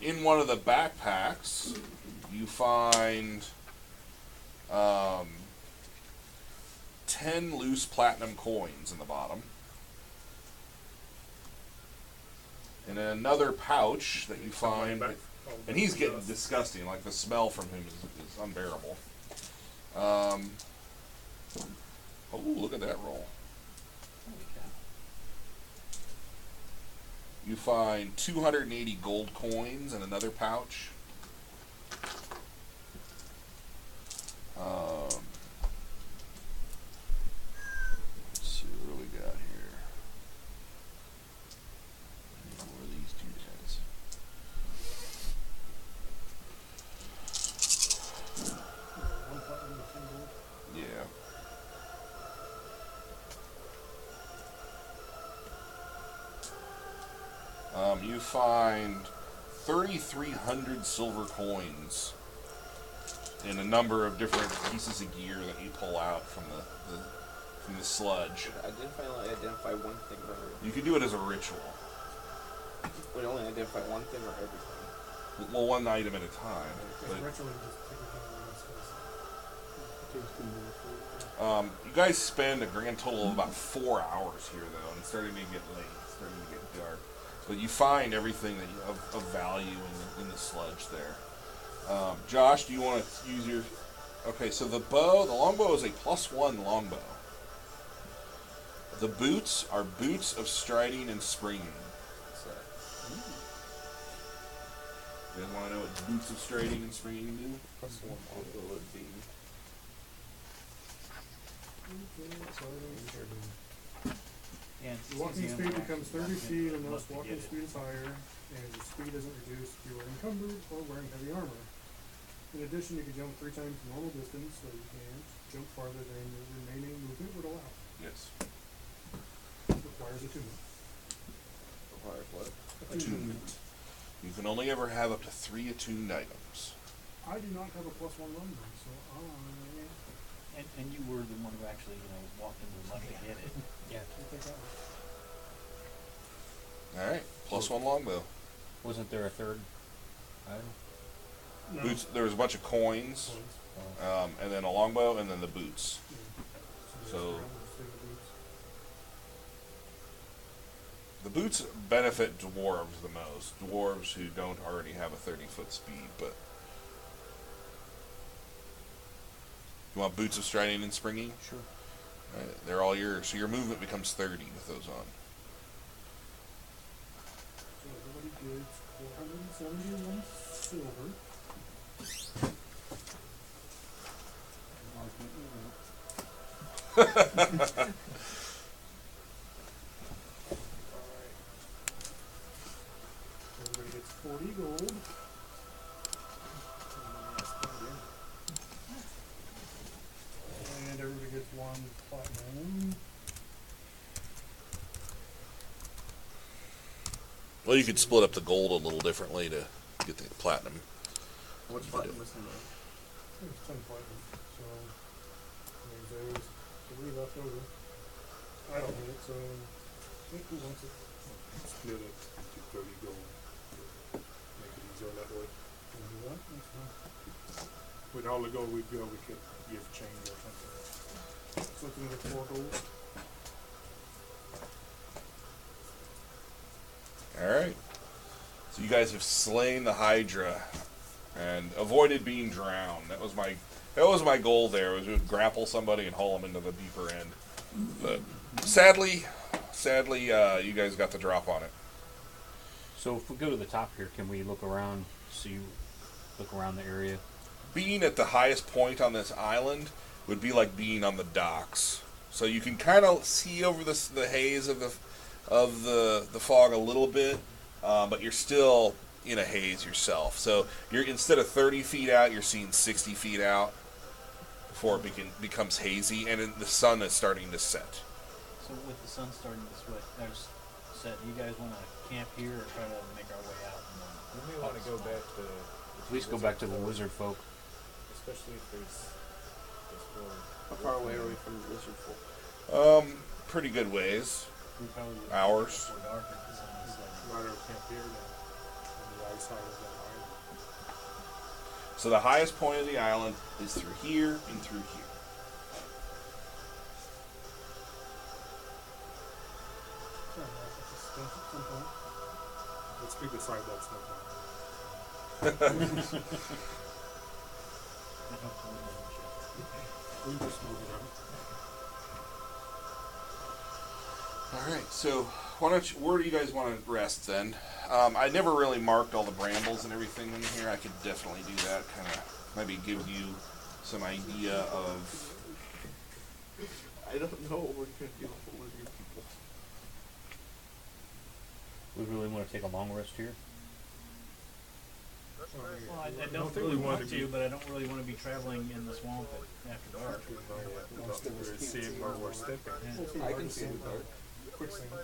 In one of the backpacks, you find 10 loose platinum coins in the bottom. In another pouch that you find And he's getting disgusting. Like, the smell from him is unbearable. Oh, look at that roll. Holy cow. You find 280 gold coins in another pouch. Let's see what we got here. Any more of these two guys? One platinum and 10 gold. Yeah. You find 3,300 silver coins in a number of different pieces of gear that you pull out from the sludge. Identify one thing or everything. You can do it as a ritual. We only identify one thing or everything. Well, one item at a time. Because But, ritually just take it down the rest of us. you guys spend a grand total of about 4 hours here, though, and it's starting to get late. It's starting to get dark. But you find everything that of value in the sludge there. Josh, do you want to use your... Okay, so the longbow is a +1 longbow. The boots are boots of striding and springing. So, You guys want to know what boots of striding and springing do? plus one longbow would be. Yeah, it's Your walking easy speed on becomes the 30 feet unless Must be walking good. speed is higher, and your speed isn't reduced if you are encumbered or wearing heavy armor. In addition, you can jump 3 times the normal distance, so you can jump farther than your remaining movement would allow. Yes. Requires attunement. Requires what? Attunement. You can only ever have up to 3 attuned items. I do not have a +1 longbow, so And you were the one who actually, walked into the left to get it. Yeah. I'll take that one. All right, +1 longbow. Wasn't there a third item? No. Boots. There was a bunch of coins, Points. and then a longbow, and then the boots. Yeah. So- just stay with boots. The boots benefit dwarves the most. Dwarves who don't already have a 30-foot speed, but you want boots of striding and springing? Sure. Right, they're all yours. So your movement becomes 30 with those on. So everybody gets 471 silver. Everybody gets 40 gold. And everybody gets 1 platinum. Well, you could split up the gold a little differently to get the platinum. What's platinum was in there? There's 10 platinum. So there's 3 left over. I don't need it, so I think who wants it? Split it into 30 gold. to Make it easier that way. Can we do that? That's fine. With all the gold we've got, we could give change or something. So it's another 4 gold. All right. So you guys have slain the Hydra and avoided being drowned. That was my goal there, was to grapple somebody and haul them into the deeper end. But sadly, you guys got the drop on it. So if we go to the top here, can we look around, look around the area? Being at the highest point on this island would be like being on the docks. So you can kind of see over the haze of the fog a little bit, but you're still in a haze yourself. So you're, instead of 30 feet out, you're seeing 60 feet out before it becomes hazy, and the sun is starting to set. So with the sun starting to set, do you guys want to camp here or try to make our way out? We may want to go back to. Please go back to the wizard folk. Especially if there's horde. How far away are we from the lizard folk? Pretty good ways. We probably would Hours. before dark if the sun is setting. Rather camp here than on the right side of the island. So the highest point of the island is through here and through here. Sure, I'll have to stop at some point. Let's pick the side that's not down. I hope someone We can just move it All right, so where do you guys want to rest then? I never really marked all the brambles and everything in here. I could definitely do that. Kind of maybe give you some idea of. I don't know what we're gonna do with all of you people. We really want to take a long rest here. Well, I don't don't think really we want want to be- to, but I don't really want to be traveling in the swamp after dark. We're seeing where we're stepping. I can see the dark. Quicksand. Well,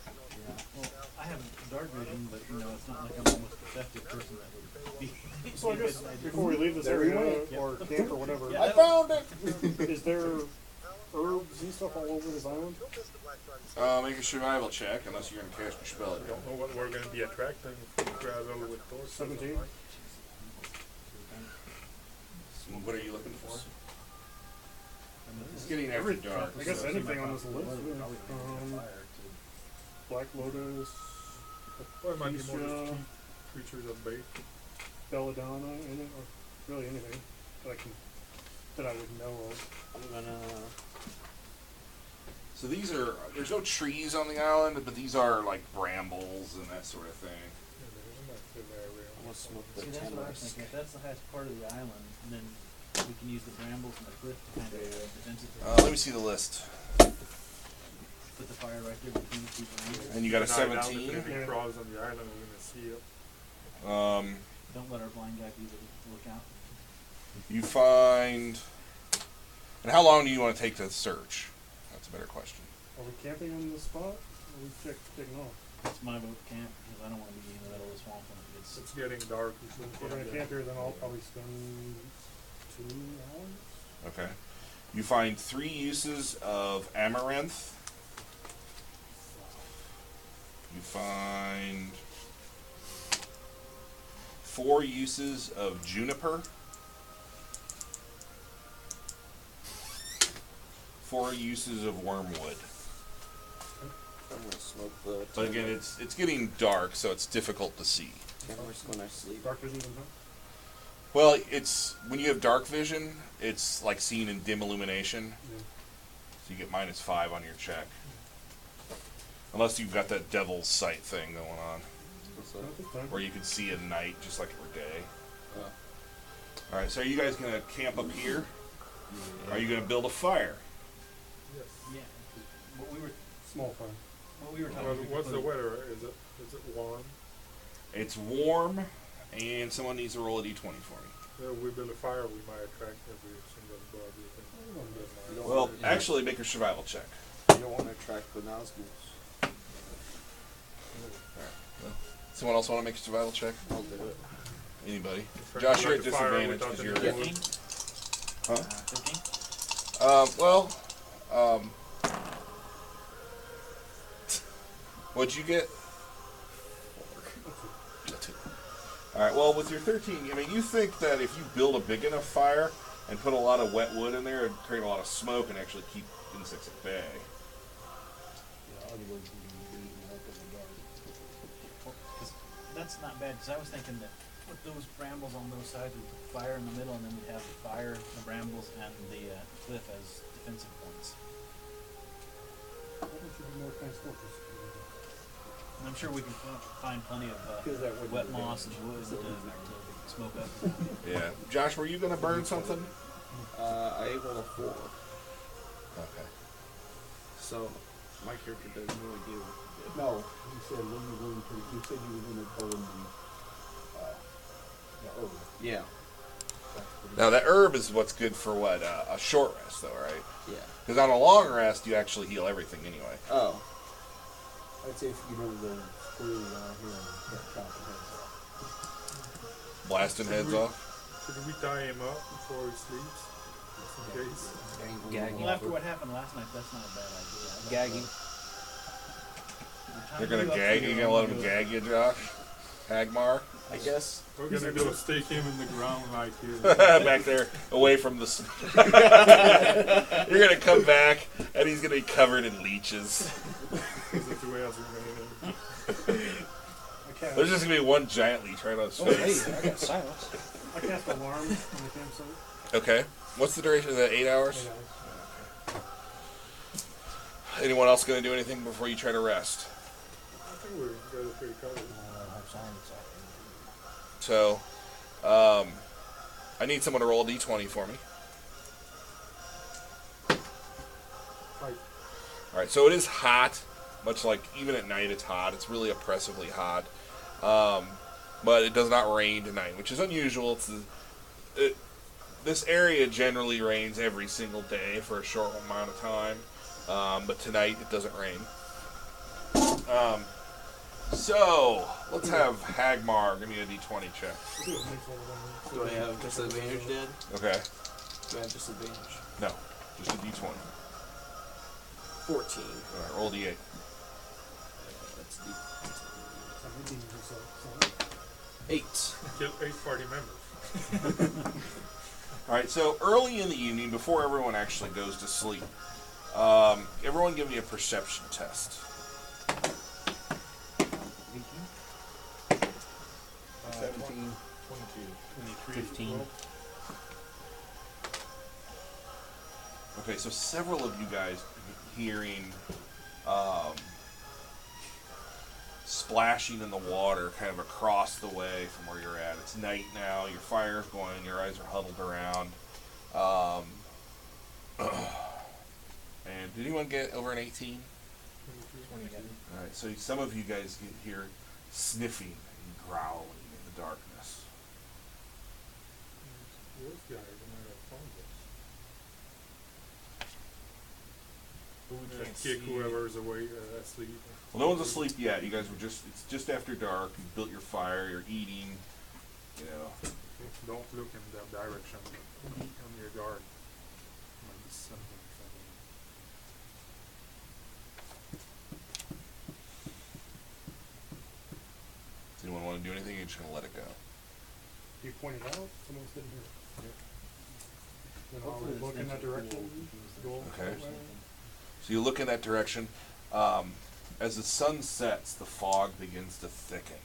I have dark vision, but you know, it's not like I'm the most perceptive person that would be. So I guess but before we leave this There we area went. or camp or whatever, Yeah. I found it! is there herbs and stuff all over this island? Make a survival check, unless you're going to cast your spell I again. don't know what we're going to be attracting if we travel with those. 17. What are you looking for? It's getting after dark. I guess so- anything on this list. Black Lotus, Or it might be more Acacia, just creatures of bait. Belladonna, or really anything that I would know of. I'm gonna. So these are, there's no trees on the island, but these are like brambles and that sort of thing. Yeah, there is a massive area. I'm gonna smoke the See, that's what I was tamarisk. thinking. If that's the highest part of the island, then we can use the brambles and the cliff to kind of defend it. Let me see the list. Put the fire right there between the two brambles. And you got a Lie down, 17. If anything crawls on the island, we're going to see it. Don't let our blind guy be the lookout. You find. And how long do you want to take to search? That's a better question. Are we camping on the spot? Or are we taking off? That's my vote camp because I don't want to be in the middle of the swamp when it gets. It's getting dark. We If shouldn't we're gonna camp camp there. here, then I'll probably spend 2 hours. Okay. You find 3 uses of amaranth. You find 4 uses of juniper. 4 uses of wormwood. I'm gonna smoke the But again, it's getting dark, so it's difficult to see. tamarisk when I sleep. Dark vision and Well, it's when you have dark vision, it's like seen in dim illumination, so you get -5 on your check. Unless you've got that devil's sight thing going on, What's Not this time. where you can see at night just like it were day. that? All right, so are you guys gonna camp up here? Are you gonna build a fire? Yes. Yeah. What we were Small fire. talking. Well, we could what's put the a- weather? Is it warm? It's warm, and someone needs to roll a d20 for me. If we build a fire, we might attract every single bug we can. You don't Well, want- actually, make a survival check. You don't want to attract the Nazguls. Someone else want to make a survival check? I'll do it. Anybody? If I Josh, you're at light a fire disadvantage without because any you're. wood. 15? Huh? 15? Well, what'd you get? All right. Well, with your 13, I mean, you think that if you build a big enough fire and put a lot of wet wood in there, it'd create a lot of smoke and actually keep insects at bay. Well, 'cause that's not bad, because I was thinking that with those brambles on those sides with the fire in the middle, and then we'd have the fire, the brambles, and the cliff as defensive points. Why don't you do more kind of torches? And I'm sure we can find plenty of Because that wouldn't wet be moss damaged. and wood to smoke up. Yeah. Josh, were you gonna burn something? I rolled a 4, Okay. so my character doesn't really do it. No, you said when you were going to, you said you were going to burn the herb. Yeah. Now that herb is what's good for what? A short rest, though, right? Yeah. Because on a long rest, you actually heal everything anyway. Oh. I'd say if you don't go through around here and start chopping heads off. Blasting heads off. Should we tie him up before he sleeps? Just in case. Gagging. Well, after what happened last night, that's not a bad idea. Gagging. They're gonna gag you. Gonna let them gag you, Josh? Hagmar? I guess. We're gonna go stake him in the ground right here. Back there, away from the. You're gonna come back, and he's gonna be covered in leeches. Because the two else are gonna. I cast. There's just gonna be one giant leech right on his Oh, face. hey, I got silence. I cast alarm on the campsite. Okay. What's the duration of that? 8 hours? 8 hours. Anyone else gonna do anything before you try to rest? I think we're pretty covered. Have silence. So, I need someone to roll a d20 for me. Like, Alright, so it is hot, much like even at night it's hot. It's really oppressively hot. But it does not rain tonight, which is unusual. This area generally rains every single day for a short amount of time, but tonight it doesn't rain. So, let's have Hagmar give me a d20 check. we'll do a mix of them. Do I have disadvantage, Dad? Okay. Do I have disadvantage? No, just a d20. 14. Alright, roll d8. That's So we can use that, so- 8. Kill 8 party members. Alright, so early in the evening, before everyone actually goes to sleep, everyone give me a perception test. 17. 22. 15. Okay, so several of you guys hearing splashing in the water kind of across the way from where you're at. It's night now, your fire's going, your eyes are huddled around. And did anyone get over an 18? 22. Alright, so some of you guys get here sniffing and growling in the darkness. Those guys might have found us. But we can't Kick see. whoever's away, asleep. Well, no one's asleep yet. You guys were it's just after dark. You built your fire, you're eating, you know. Don't look in that direction. On your guard. Might be something funny. Does anyone want to do anything? You're just going to let it go. You pointed out, someone's sitting here. Then I'll Hopefully this look in makes that it cool direction, if go Okay. that way. So you look in that direction. As the sun sets, the fog begins to thicken.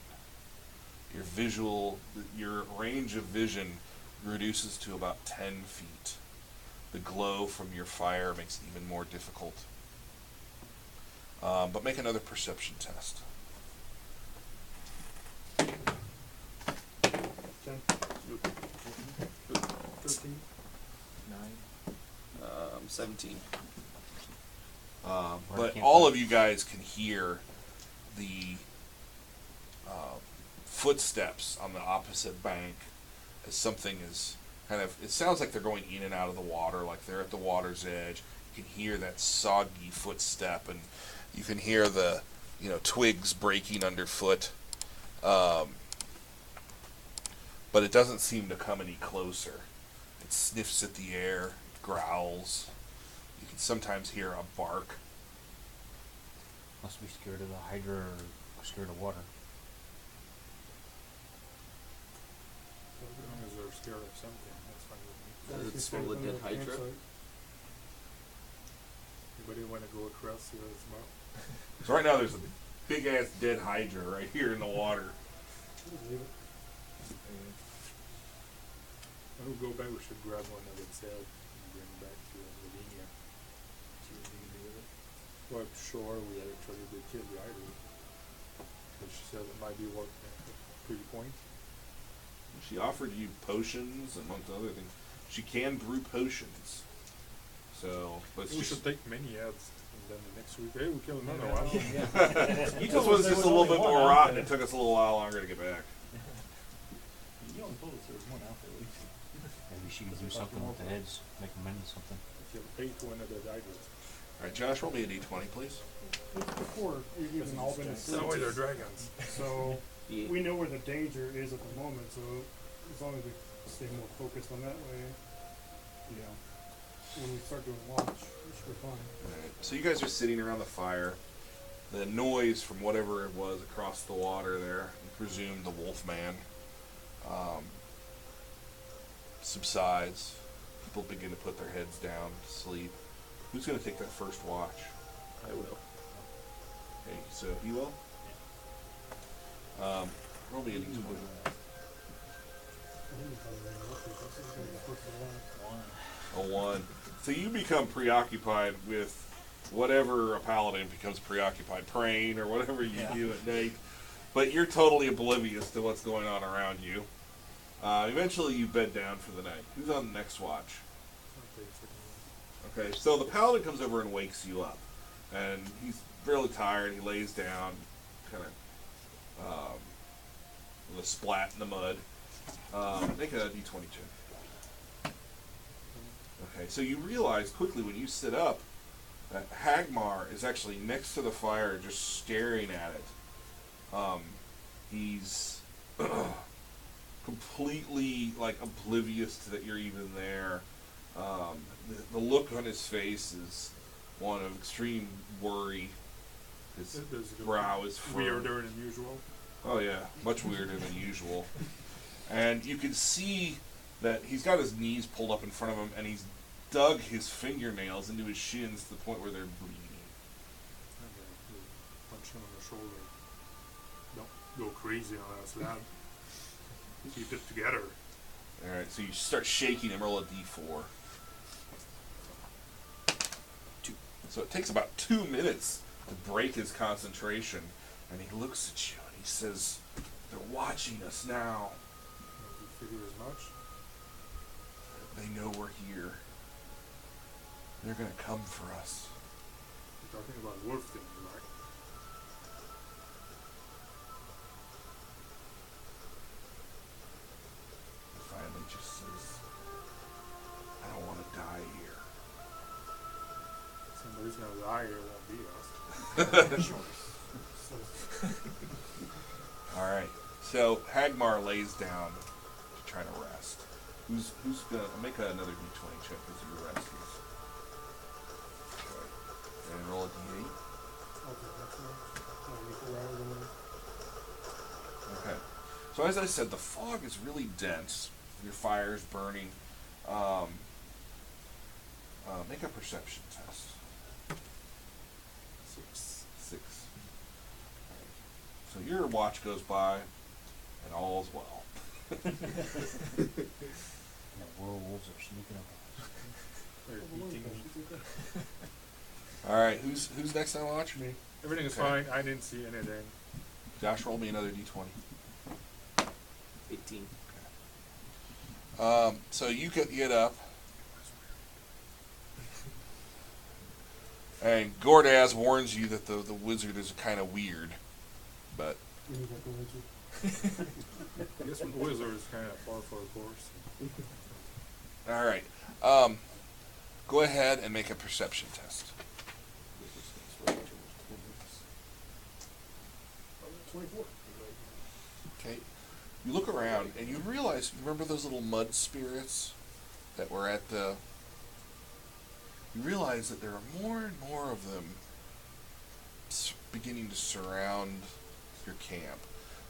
Your range of vision reduces to about 10 feet. The glow from your fire makes it even more difficult. But make another perception test. 10. 13. 9. 17. But all of you guys can hear the footsteps on the opposite bank as something is it sounds like they're going in and out of the water, like they're at the water's edge. You can hear that soggy footstep, and you can hear the twigs breaking underfoot. But it doesn't seem to come any closer. It sniffs at the air, growls. You can sometimes hear a bark. Must be scared of the hydra or scared of water. As long as they're scared of something, that's fine with me. Does it smell the dead hydra? Anybody want to go across, see what it's about? So right now there's a big ass dead hydra right here in the water. Leave it. When we go back, we should grab one of its head and bring it back to Lavinia. See what we can do with it. Well, sure, we actually did kill the hydra. But she said it might be worth a pretty point. She offered you potions, amongst other things. She can brew potions. So, but We should take many ads, and then the next week, hey, we kill another one. You this told us one's there just was a little only bit one more out rotten. there. It took us a little while longer to get back. You only told us there was one out there. At least. Maybe she can do something with the heads, make them into something. Kill 8 one of the hydras. All right, Josh, roll me a d20, please. It's before we've even all been So asleep. they're dragons. So Yeah. we know where the danger is at the moment, so as long as we stay more focused on that way, when we start doing launch, we should be fine. All right. So you guys are sitting around the fire. The noise from whatever it was across the water there, you presume the Wolfman, subsides. People begin to put their heads down to sleep. Who's going to take that first watch? I will. Okay, so you will? Roll me a d20. One. A 1. So you become preoccupied with whatever a paladin becomes preoccupied, praying or whatever you do at night. But you're totally oblivious to what's going on around you. Eventually you bed down for the night. Who's on the next watch? Okay, so the paladin comes over and wakes you up. And he's really tired. He lays down, kind of with a splat in the mud. Make a d20 check. Okay, so you realize quickly when you sit up that Hagmar is actually next to the fire just staring at it. He's completely like oblivious to that you're even there. The look on his face is one of extreme worry. His brow is furrowed. Weirder than usual. Oh yeah, much weirder than usual. And you can see that he's got his knees pulled up in front of him, and he's dug his fingernails into his shins to the point where they're bleeding. Punch him on the shoulder. Don't go crazy on us, lad. Keep it together. Alright, so you start shaking him, roll a d4. 2. So it takes about 2 minutes to break his concentration, and he looks at you and he says, "They're watching us now. You figure as much? They know we're here. They're gonna come for us." You're talking about wolf things, right? He finally just says, "I don't want to die here." Somebody's gonna die here, it won't be us. Alright, so Hagmar lays down to try to rest. Who's gonna make another d20 check as he rests? Okay. And roll a d8. Okay. So as I said, the fog is really dense. Your fire's burning. Make a perception test. 6. So your watch goes by, and all's well. And the werewolves are sneaking up. They're eating me. All right, who's next on watch? Me. Everything is Okay. fine. I didn't see anything. Josh, roll me another d20. 18. So you get up, and Gordaz warns you that the wizard is kind of weird, but I guess the wizard is kind of far for a course. all right. Go ahead and make a perception test. 24. Okay. You look around and you realize, remember those little mud spirits that were at the... You realize that there are more and more of them beginning to surround your camp.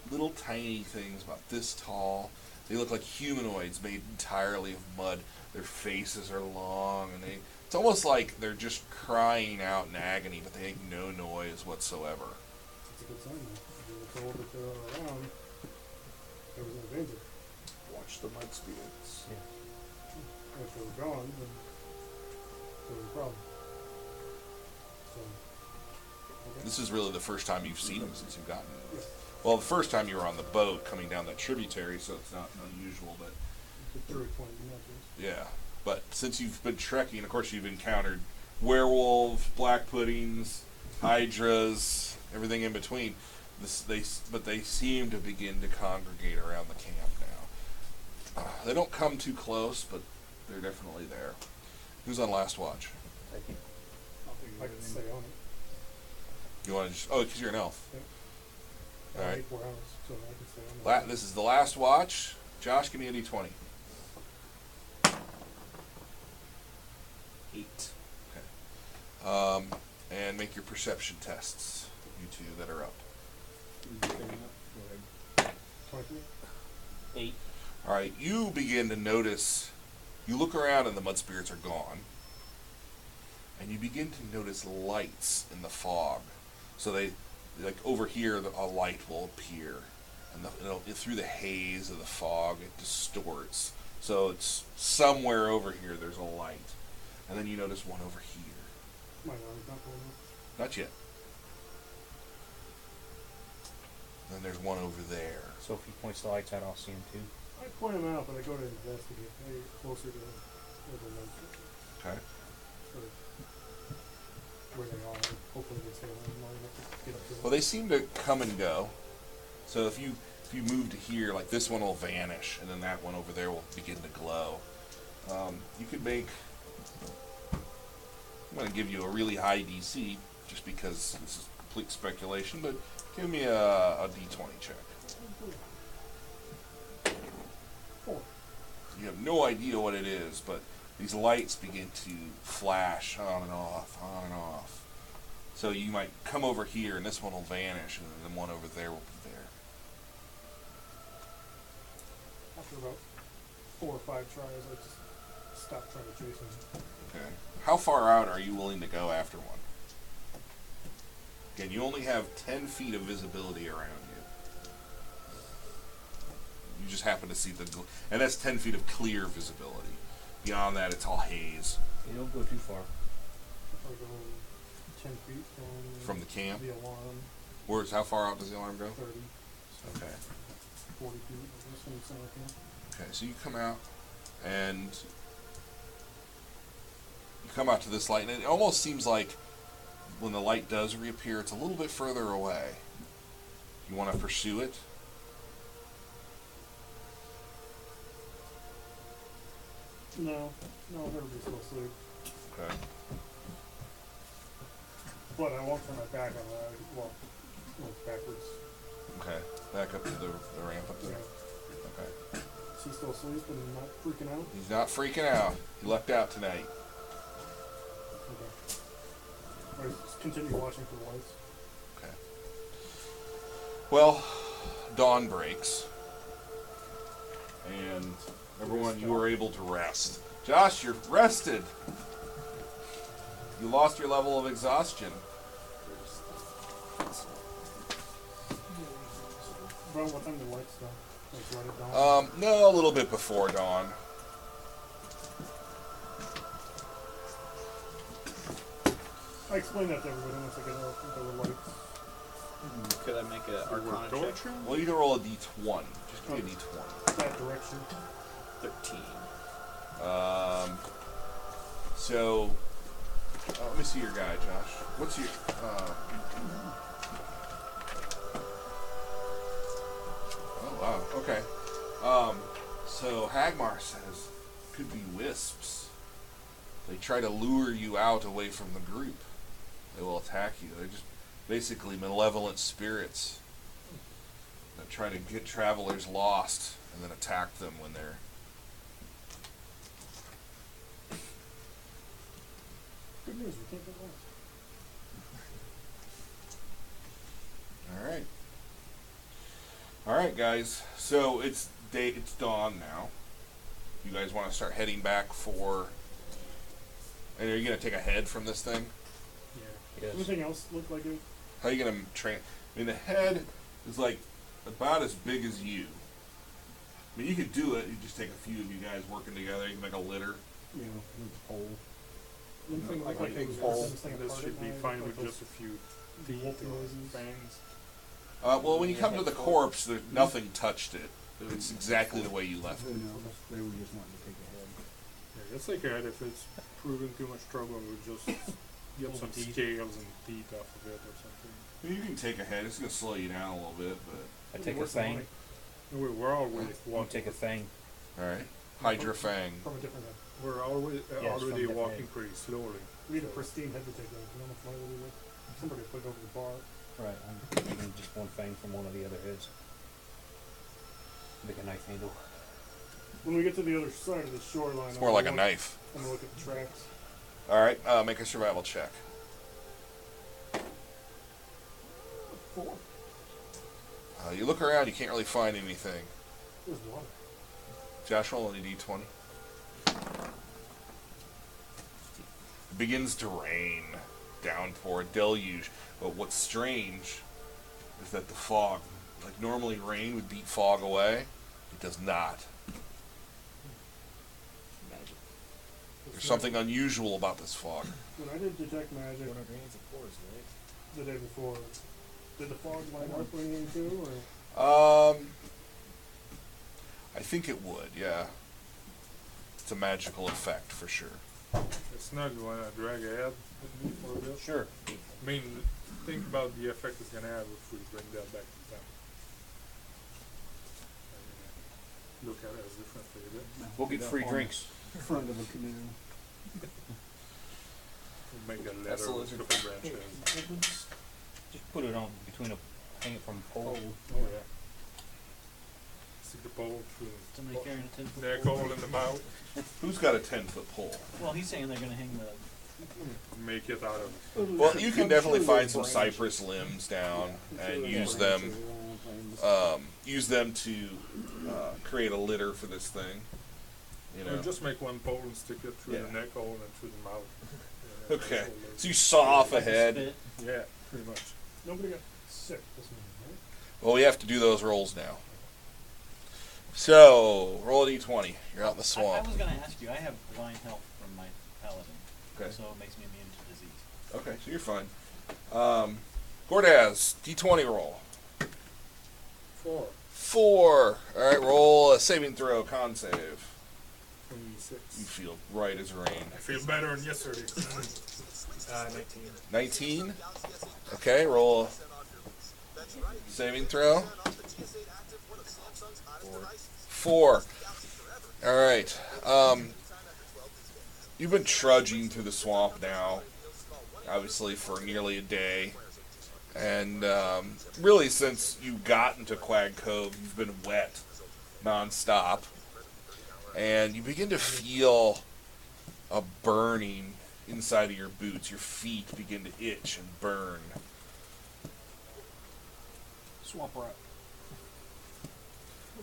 Little tiny things about this tall. They look like humanoids made entirely of mud. Their faces are long, and it's almost like they're just crying out in agony, but they make no noise whatsoever. It's a good sign, though. If you were told that they were around, there was no danger. Watch the mud spirits. And if they were gone, then there was a problem. So, okay. This is really the first time you've seen them since you've gotten them. Yeah. Well, the first time you were on the boat coming down that tributary, so it's not unusual, but The druid pointed them out to us. yeah. But since you've been trekking, of course, you've encountered werewolves, black puddings, hydras, everything in between. But they seem to begin to congregate around the camp now. They don't come too close, but they're definitely there. Who's on last watch? I can stay on it. You want to just... Oh, because you're an elf. I All have right. 8 hours, so I can stay on it. This is the last watch. Josh, give me a d20. 8. And make your perception tests, you two that are up. 23? 8. All right, you begin to notice, you look around and the mud spirits are gone, and you begin to notice lights in the fog. So they, like over here, a light will appear, and through the haze of the fog, it distorts. So it's somewhere over here. There's a light, and then you notice one over here. My arm's not going Not yet. Then there's one over there. So if he points the lights out, I'll see him too. I point them out, but I go to investigate. I get closer to where the lights are. Okay. Or where they are. Hopefully they stay long enough to get up to them. Well, they seem to come and go. So if you move to here, like this one will vanish, and then that one over there will begin to glow. You could make. I'm going to give you a really high DC, just because this is complete speculation. But give me a D20 check. 4. You have no idea what it is, but these lights begin to flash on and off, on and off. So you might come over here, and this one will vanish, and then the one over there will be there. After about 4 or 5 tries, I just stop trying to chase them. Okay. How far out are you willing to go after one? Again, you only have 10 feet of visibility around you. You just happen to see and that's 10 feet of clear visibility. Beyond that, it's all haze. You don't go too far. If I go 10 feet From the camp? the alarm, How far out does the alarm go? 30, Okay. 40 feet, I guess, from the center camp. Okay, so you come out, and you come out to this light, and it almost seems like when the light does reappear, it's a little bit further away. You want to pursue it? No, everybody's still asleep. Okay. But I won't turn my back on it. I walk backwards. Okay. Back up to the ramp up there. Yeah. Okay. Is he still asleep and not freaking out? He's not freaking out. He lucked out tonight. Okay. I just continue watching for the lights. Okay. Well, dawn breaks. And everyone, you were able to rest. Josh, you're rested. You lost your level of exhaustion. Around what time the lights go? Like right at dawn? No, a little bit before dawn. I explained that to everybody once I get out. There were lights. Could I make an Arcana check? Well, you can roll a d20. Just give me a d20. That direction. 13. So, let me see your guy, Josh. What's your, oh, wow, okay. So Hagmar says, could be wisps. They try to lure you out away from the group. They will attack you. They're just basically malevolent spirits that try to get travelers lost and then attack them when they're... Good news, we can't get lost. Alright. Alright, guys. So it's dawn now. You guys want to start heading back for... And are you going to take a head from this thing? Yeah. Yes. Anything else look like it? How are you going to I mean, the head is like about as big as you. I mean, you could do it. You just take a few of you guys working together. You can make a litter. You know, with the pole. Anything Like like a big those ball. things This apart should at be night, fine like with those just a few feet wolf or noises. fangs. Well, when you come to the corpse, there's nothing touched it. It's exactly the way you left Who it. knows? They were just wanting to take a head. Yeah, let's take a head. If it's proving too much trouble, we'll just get Pull some the teeth. scales and teeth off of it or something. You can take a head. It's going to slow you down a little bit, but... I take a Where's the fang. money? No, we're already You walking. take a fang. Alright. Hydra Fang. From a different head. We're already, Yes, from already the walking head. pretty slowly. We need a pristine head to take those. You know how much money we need? Somebody put it over the bar. Right, I'm taking just one fang from one of the other heads. Make a knife handle. When we get to the other side of the shoreline, It's more like a knife. I'm gonna look at the tracks. Alright, make a survival check. 4. You look around, you can't really find anything. There's water. Josh, roll a d20. It begins to rain. Downpour, deluge. But what's strange is that the fog Like normally rain would beat fog away. It does not. Magic. There's something unusual about this fog. When I did detect magic When it rains, it pours, right? the day before, did the fog light up or anything too, or? I think it would, yeah. It's a magical effect for sure. It's not going to drag ahead with me for a bit. Sure. I mean, think about the effect it's going to have if we bring that back to town. Look at it as differently a bit. We'll get free drinks. Front of a canoe. We'll make that That's leather the with lizard. triple branches. Just put it on between hang it from a pole. Oh, yeah. Stick the pole through Somebody carrying a 10-foot neck pole. hole in the mouth. Who's got a 10-foot pole? Well, he's saying they're gonna hang the. Make it out of Well, you can definitely find some cypress limbs down and use them. Use them to create a litter for this thing. You know. Just make one pole and stick it through Yeah. the neck hole and through the mouth. Okay. So you saw off a head. Spit. Yeah, pretty much. Nobody got sick this morning, right? Well, we have to do those rolls now. So roll a d20. You're out in the I swamp. was gonna ask you. I have divine health from my paladin, Okay. so it makes me immune to disease. Okay, so you're fine. Gordaz, d20 roll. 4, 4. All right, roll a saving throw, con save. 26. You feel right as rain. I feel better than yesterday. 19. 19. Okay, roll a saving throw. 4. All right. You've been trudging through the swamp now, obviously for nearly a day, and really since you got into Quag Cove, you've been wet nonstop, and you begin to feel a burning inside of your boots. Your feet begin to itch and burn. Swamp rat.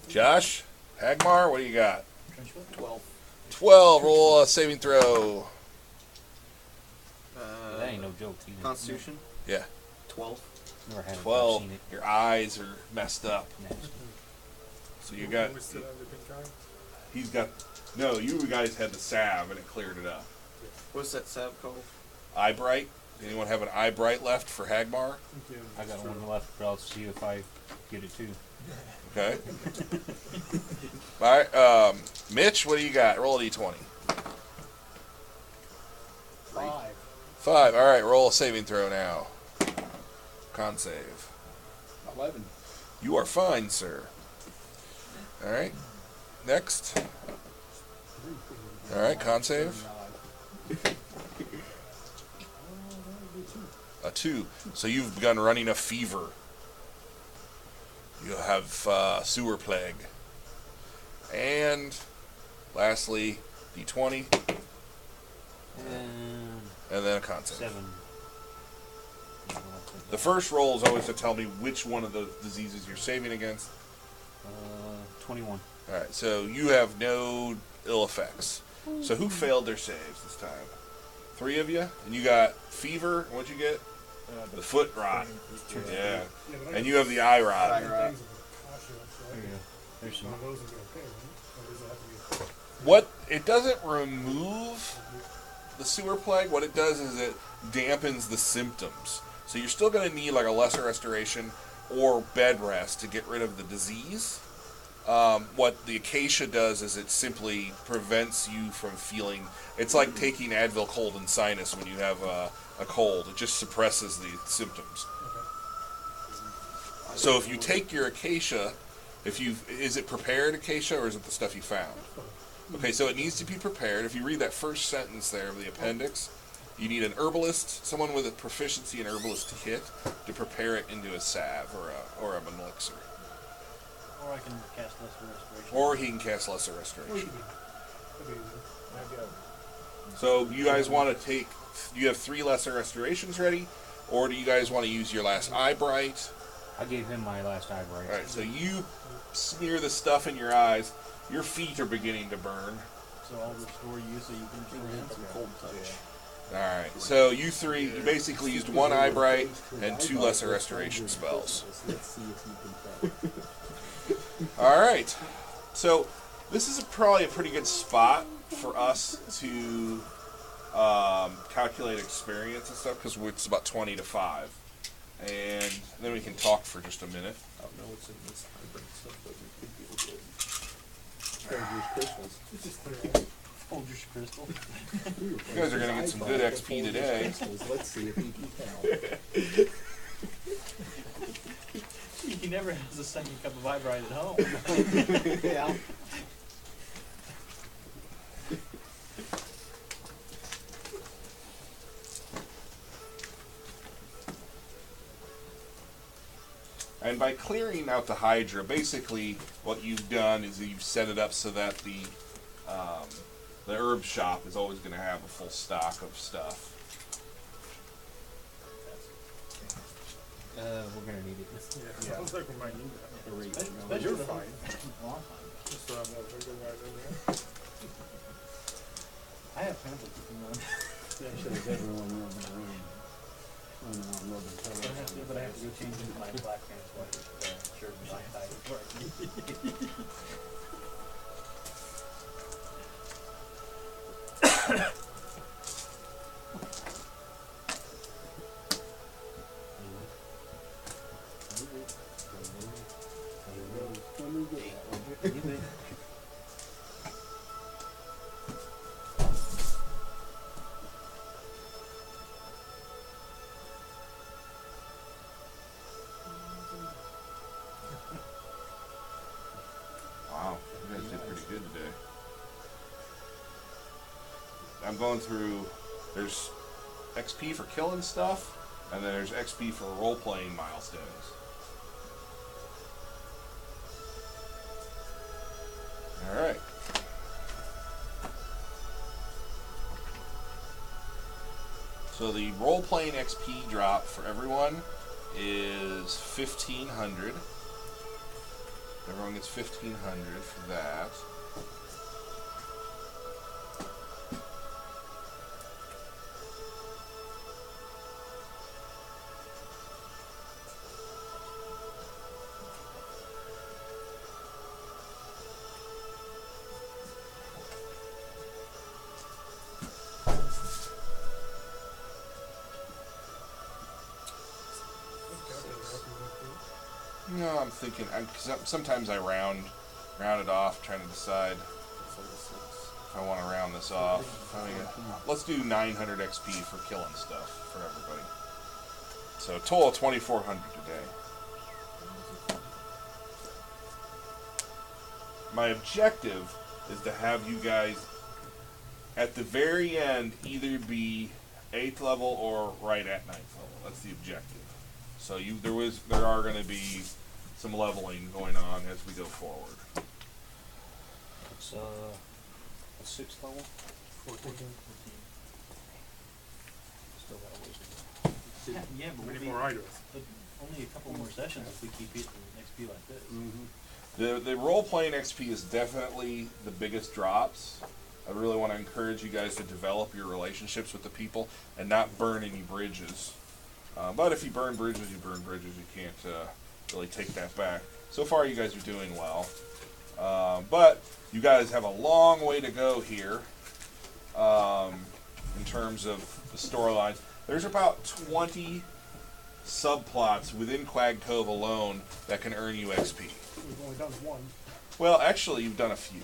Josh, Hagmar, what do you got? Trench foot? 12. 12. Roll a saving throw. That ain't no joke either. Constitution? Yeah, 12. Never had it. 12. I've seen it. Your eyes are messed up. Nasty. So you got. We still have the pink eye? He's got. No, you guys had the salve and it cleared it up. What's that salve called? Eye bright. Anyone have an eye bright left for Hagmar? I got one left, but I'll see if I get it too. Okay. All right. Mitch, what do you got? Roll a d20. 5. 5. All right. Roll a saving throw now. Con save. 11. You are fine, sir. All right. Next. All right. Con save. A 2. So you've begun running a fever. You have sewer plague. And lastly, d20, and then a con save. 7. The first roll is always to tell me which one of the diseases you're saving against. 21. All right, so you have no ill effects. So who failed their saves this time? 3 of you, and you got fever. What'd you get? The foot rot. Yeah, and you have the eye rot. Eye rot. There you go. There's some. One of those would be okay, right? Or does it have to be What it doesn't remove the sewer plague. What it does is it dampens the symptoms. So you're still going to need like a lesser restoration or bed rest to get rid of the disease. What the acacia does is it simply prevents you from feeling. It's like taking Advil cold and sinus when you have a cold. It just suppresses the symptoms. So if you take your acacia, is it prepared acacia or is it the stuff you found? Okay, so it needs to be prepared. If you read that first sentence there of the appendix, you need an herbalist, someone with a proficiency in herbalist kit, to prepare it into a salve or an elixir. Or I can cast lesser restoration. Or he can cast lesser restoration. That'd be easy. So you guys want to take? You have 3 lesser restorations ready, or do you guys want to use your last eye bright? I gave him my last eye bright. All right, so you smear the stuff in your eyes. Your feet are beginning to burn. So I'll restore you so you can restore him. Some cold touch. Alright, so you three, you basically used one Eyebright and 2 lesser restoration spells. Let's see if you can tell. Alright, so this is probably a pretty good spot for us to calculate experience and stuff, because it's about 20 to 5. And then we can talk for just a minute. I don't know what's in this hybrid stuff, but we could be good. Stranger's crystals. It's just clear. Folgers crystal. You guys are going to get some good XP today. Let's see if he can tell. He never has a second cup of Eyebright at home. Yeah. And by clearing out the Hydra, basically what you've done is you've set it up so that the herb shop is always going to have a full stock of stuff. We're gonna need it. Yeah, sounds like we might need that. Especially You're the- fine. Well, I'm fine. Just throw that bigger right in there. I have pamphlets if you want. Should have everyone in the room. Running on rubbing But I colors. have to go change into my black pants, white shirt, and black tie. Wow, you guys did pretty good today. I'm going through, there's XP for killing stuff, and then there's XP for role-playing milestones. Alright. So the role-playing XP drop for everyone is 1,500. Everyone gets 1,500 for that. No, I'm thinking, cause sometimes I round it off, trying to decide if I want to round this off. I mean, let's do 900 XP for killing stuff for everybody. So total of 2,400 today. My objective is to have you guys at the very end either be 8th level or right at 9th level. That's the objective. So there are going to be some leveling going on as we go forward. It's 6th level. 14. Still got a ways to go. Yeah, but Many we'll be more items. but only a couple more sessions if we keep hitting XP like this. The role-playing XP is definitely the biggest drops. I really want to encourage you guys to develop your relationships with the people and not burn any bridges. But if you burn bridges, you burn bridges. You can't really take that back. So far, you guys are doing well. But you guys have a long way to go here in terms of the storylines. There's about 20 subplots within Quag Cove alone that can earn you XP. We've only done one. Well, actually, you've done a few.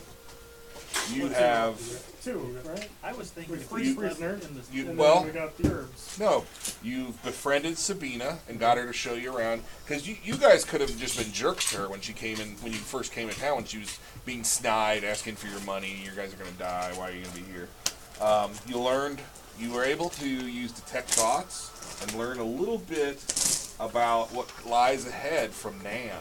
You have... Two, right? I was thinking We if freeze we prisoner, in the you- and well- then we got the herbs. No, you've befriended Sabina and got her to show you around. Because you guys could have just been jerks to her when she came in, when you first came in town, when she was being snide, asking for your money. You guys are going to die. Why are you going to be here? You were able to use detect thoughts and learn a little bit about what lies ahead from Nan.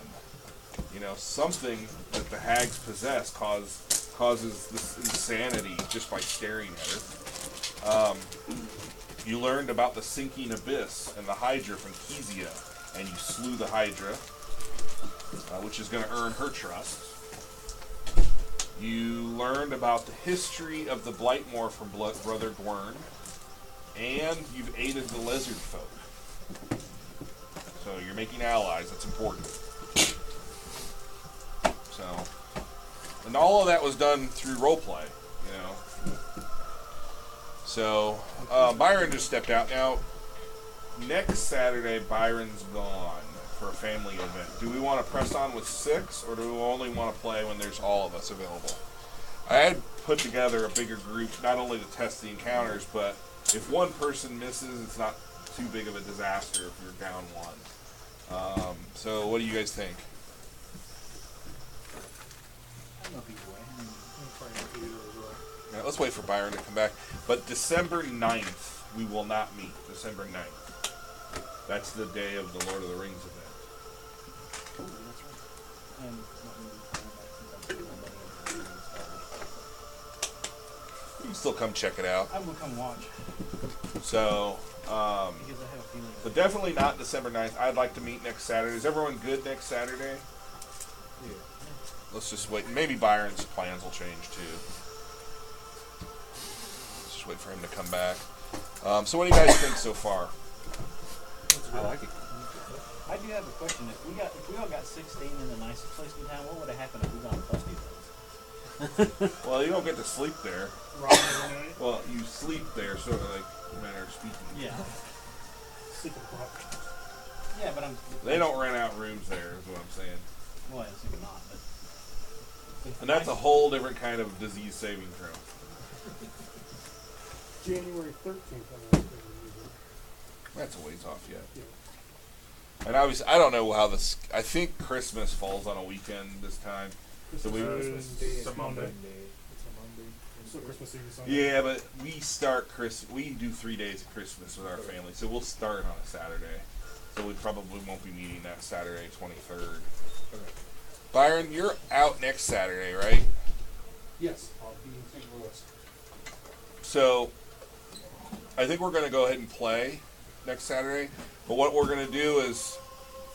You know, something that the hags possess causes this insanity just by staring at her. You learned about the sinking abyss and the Hydra from Kezia, and you slew the Hydra, which is going to earn her trust. You learned about the history of the Blightmore from Brother Gwern, and you've aided the lizard folk. So you're making allies. That's important. So, and all of that was done through roleplay, you know. So Byron just stepped out. Now, next Saturday, Byron's gone for a family event. Do we want to press on with 6, or do we only want to play when there's all of us available? I had put together a bigger group, not only to test the encounters, but if one person misses, it's not too big of a disaster if you're down one. So what do you guys think? I don't know if he's away. I mean, I'm trying to do it as well. Yeah, let's wait for Byron to come back. But December 9th, we will not meet. December 9th. That's the day of the Lord of the Rings event. oh, that's right. I'm not going to be playing that since I'm still on the You can still come check it out. I will come watch So, because I have a feeling. but definitely not December 9th. I'd like to meet next Saturday. Is everyone good next Saturday? Yeah. Let's just wait. Maybe Byron's plans will change too. Let's just wait for him to come back. So what do you guys think so far? I like it. I do have a question. If we all got 16 in the nicest place in town, what would have happened if we got on Dusty things? Well, you don't get to sleep there. Rob every night. Well, you sleep there, sort of like manner of speaking. Yeah. Sleep with the rock. Yeah, but I'm. They don't rent out rooms there, is what I'm saying. Well, I assume not, but. And that's a whole different kind of disease saving throw. January 13th, I want to That's a ways off yet. Yeah. And obviously, I don't know how this. I think Christmas falls on a weekend this time. So we. Christmas Day is It's a Monday. It's a Monday. So Christmas Eve is Sunday. Yeah, but we start We do 3 days of Christmas with our family, so we'll start on a Saturday. So we probably won't be meeting that Saturday, 23rd. Okay. Byron, you're out next Saturday, right? Yes, I'll be in St. Louis. So I think we're going to go ahead and play next Saturday. But what we're going to do is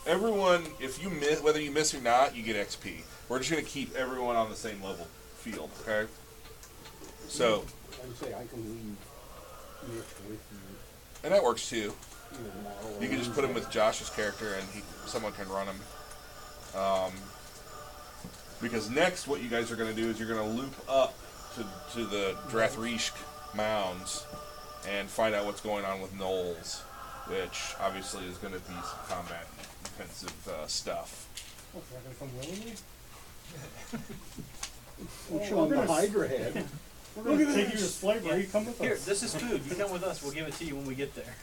everyone, if you miss, whether you miss or not, you get XP. We're just going to keep everyone on the same level field, okay? So, I would say I can leave Nick with you and that works too. either tomorrow or You can just put him with Josh's character, and someone can run him. Because next, what you guys are going to do is you're going to loop up to the Drathrishk mounds and find out what's going on with Knowles, which obviously is going to be some combat intensive stuff. Oh, so I can come willingly? We'll show him the Hydra head. We're going to take you to slavery. Come with Here, us. this is food. You come with us. We'll give it to you when we get there.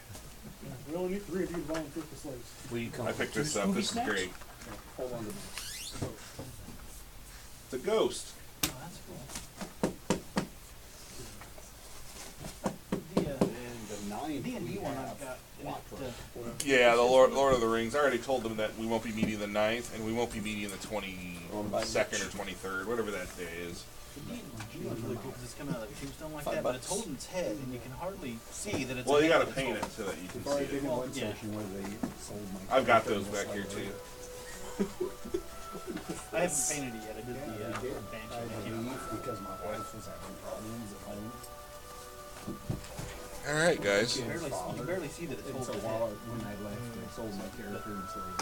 We only need 3 of you to volunteer for slaves. Will you come? I picked to this the up. Scooby This is Snacks? great. Hold on to me. The ghost. Oh, that's cool. The And the 9th D&D we one have I've got. Lotro. Yeah, the Lord of the Rings. I already told them that we won't be meeting the 9th, and we won't be meeting the 22nd or 23rd, whatever that day is. The D&D one's really cool because it's coming out like a tombstone like $5. that, but it's holding its head, and you can hardly see that it's. Well, a you head got to of its paint it holding. so that you can Before I see did it. in one yeah. session where they sold my I've got character those in the back here slightly. too. I haven't painted it yet. I did Yeah, the we did. Banshee. I had to Yeah. leave because my wife was having problems at home. All right, guys. You barely see that it's And so holding its while head. when I left, they sold my character and so they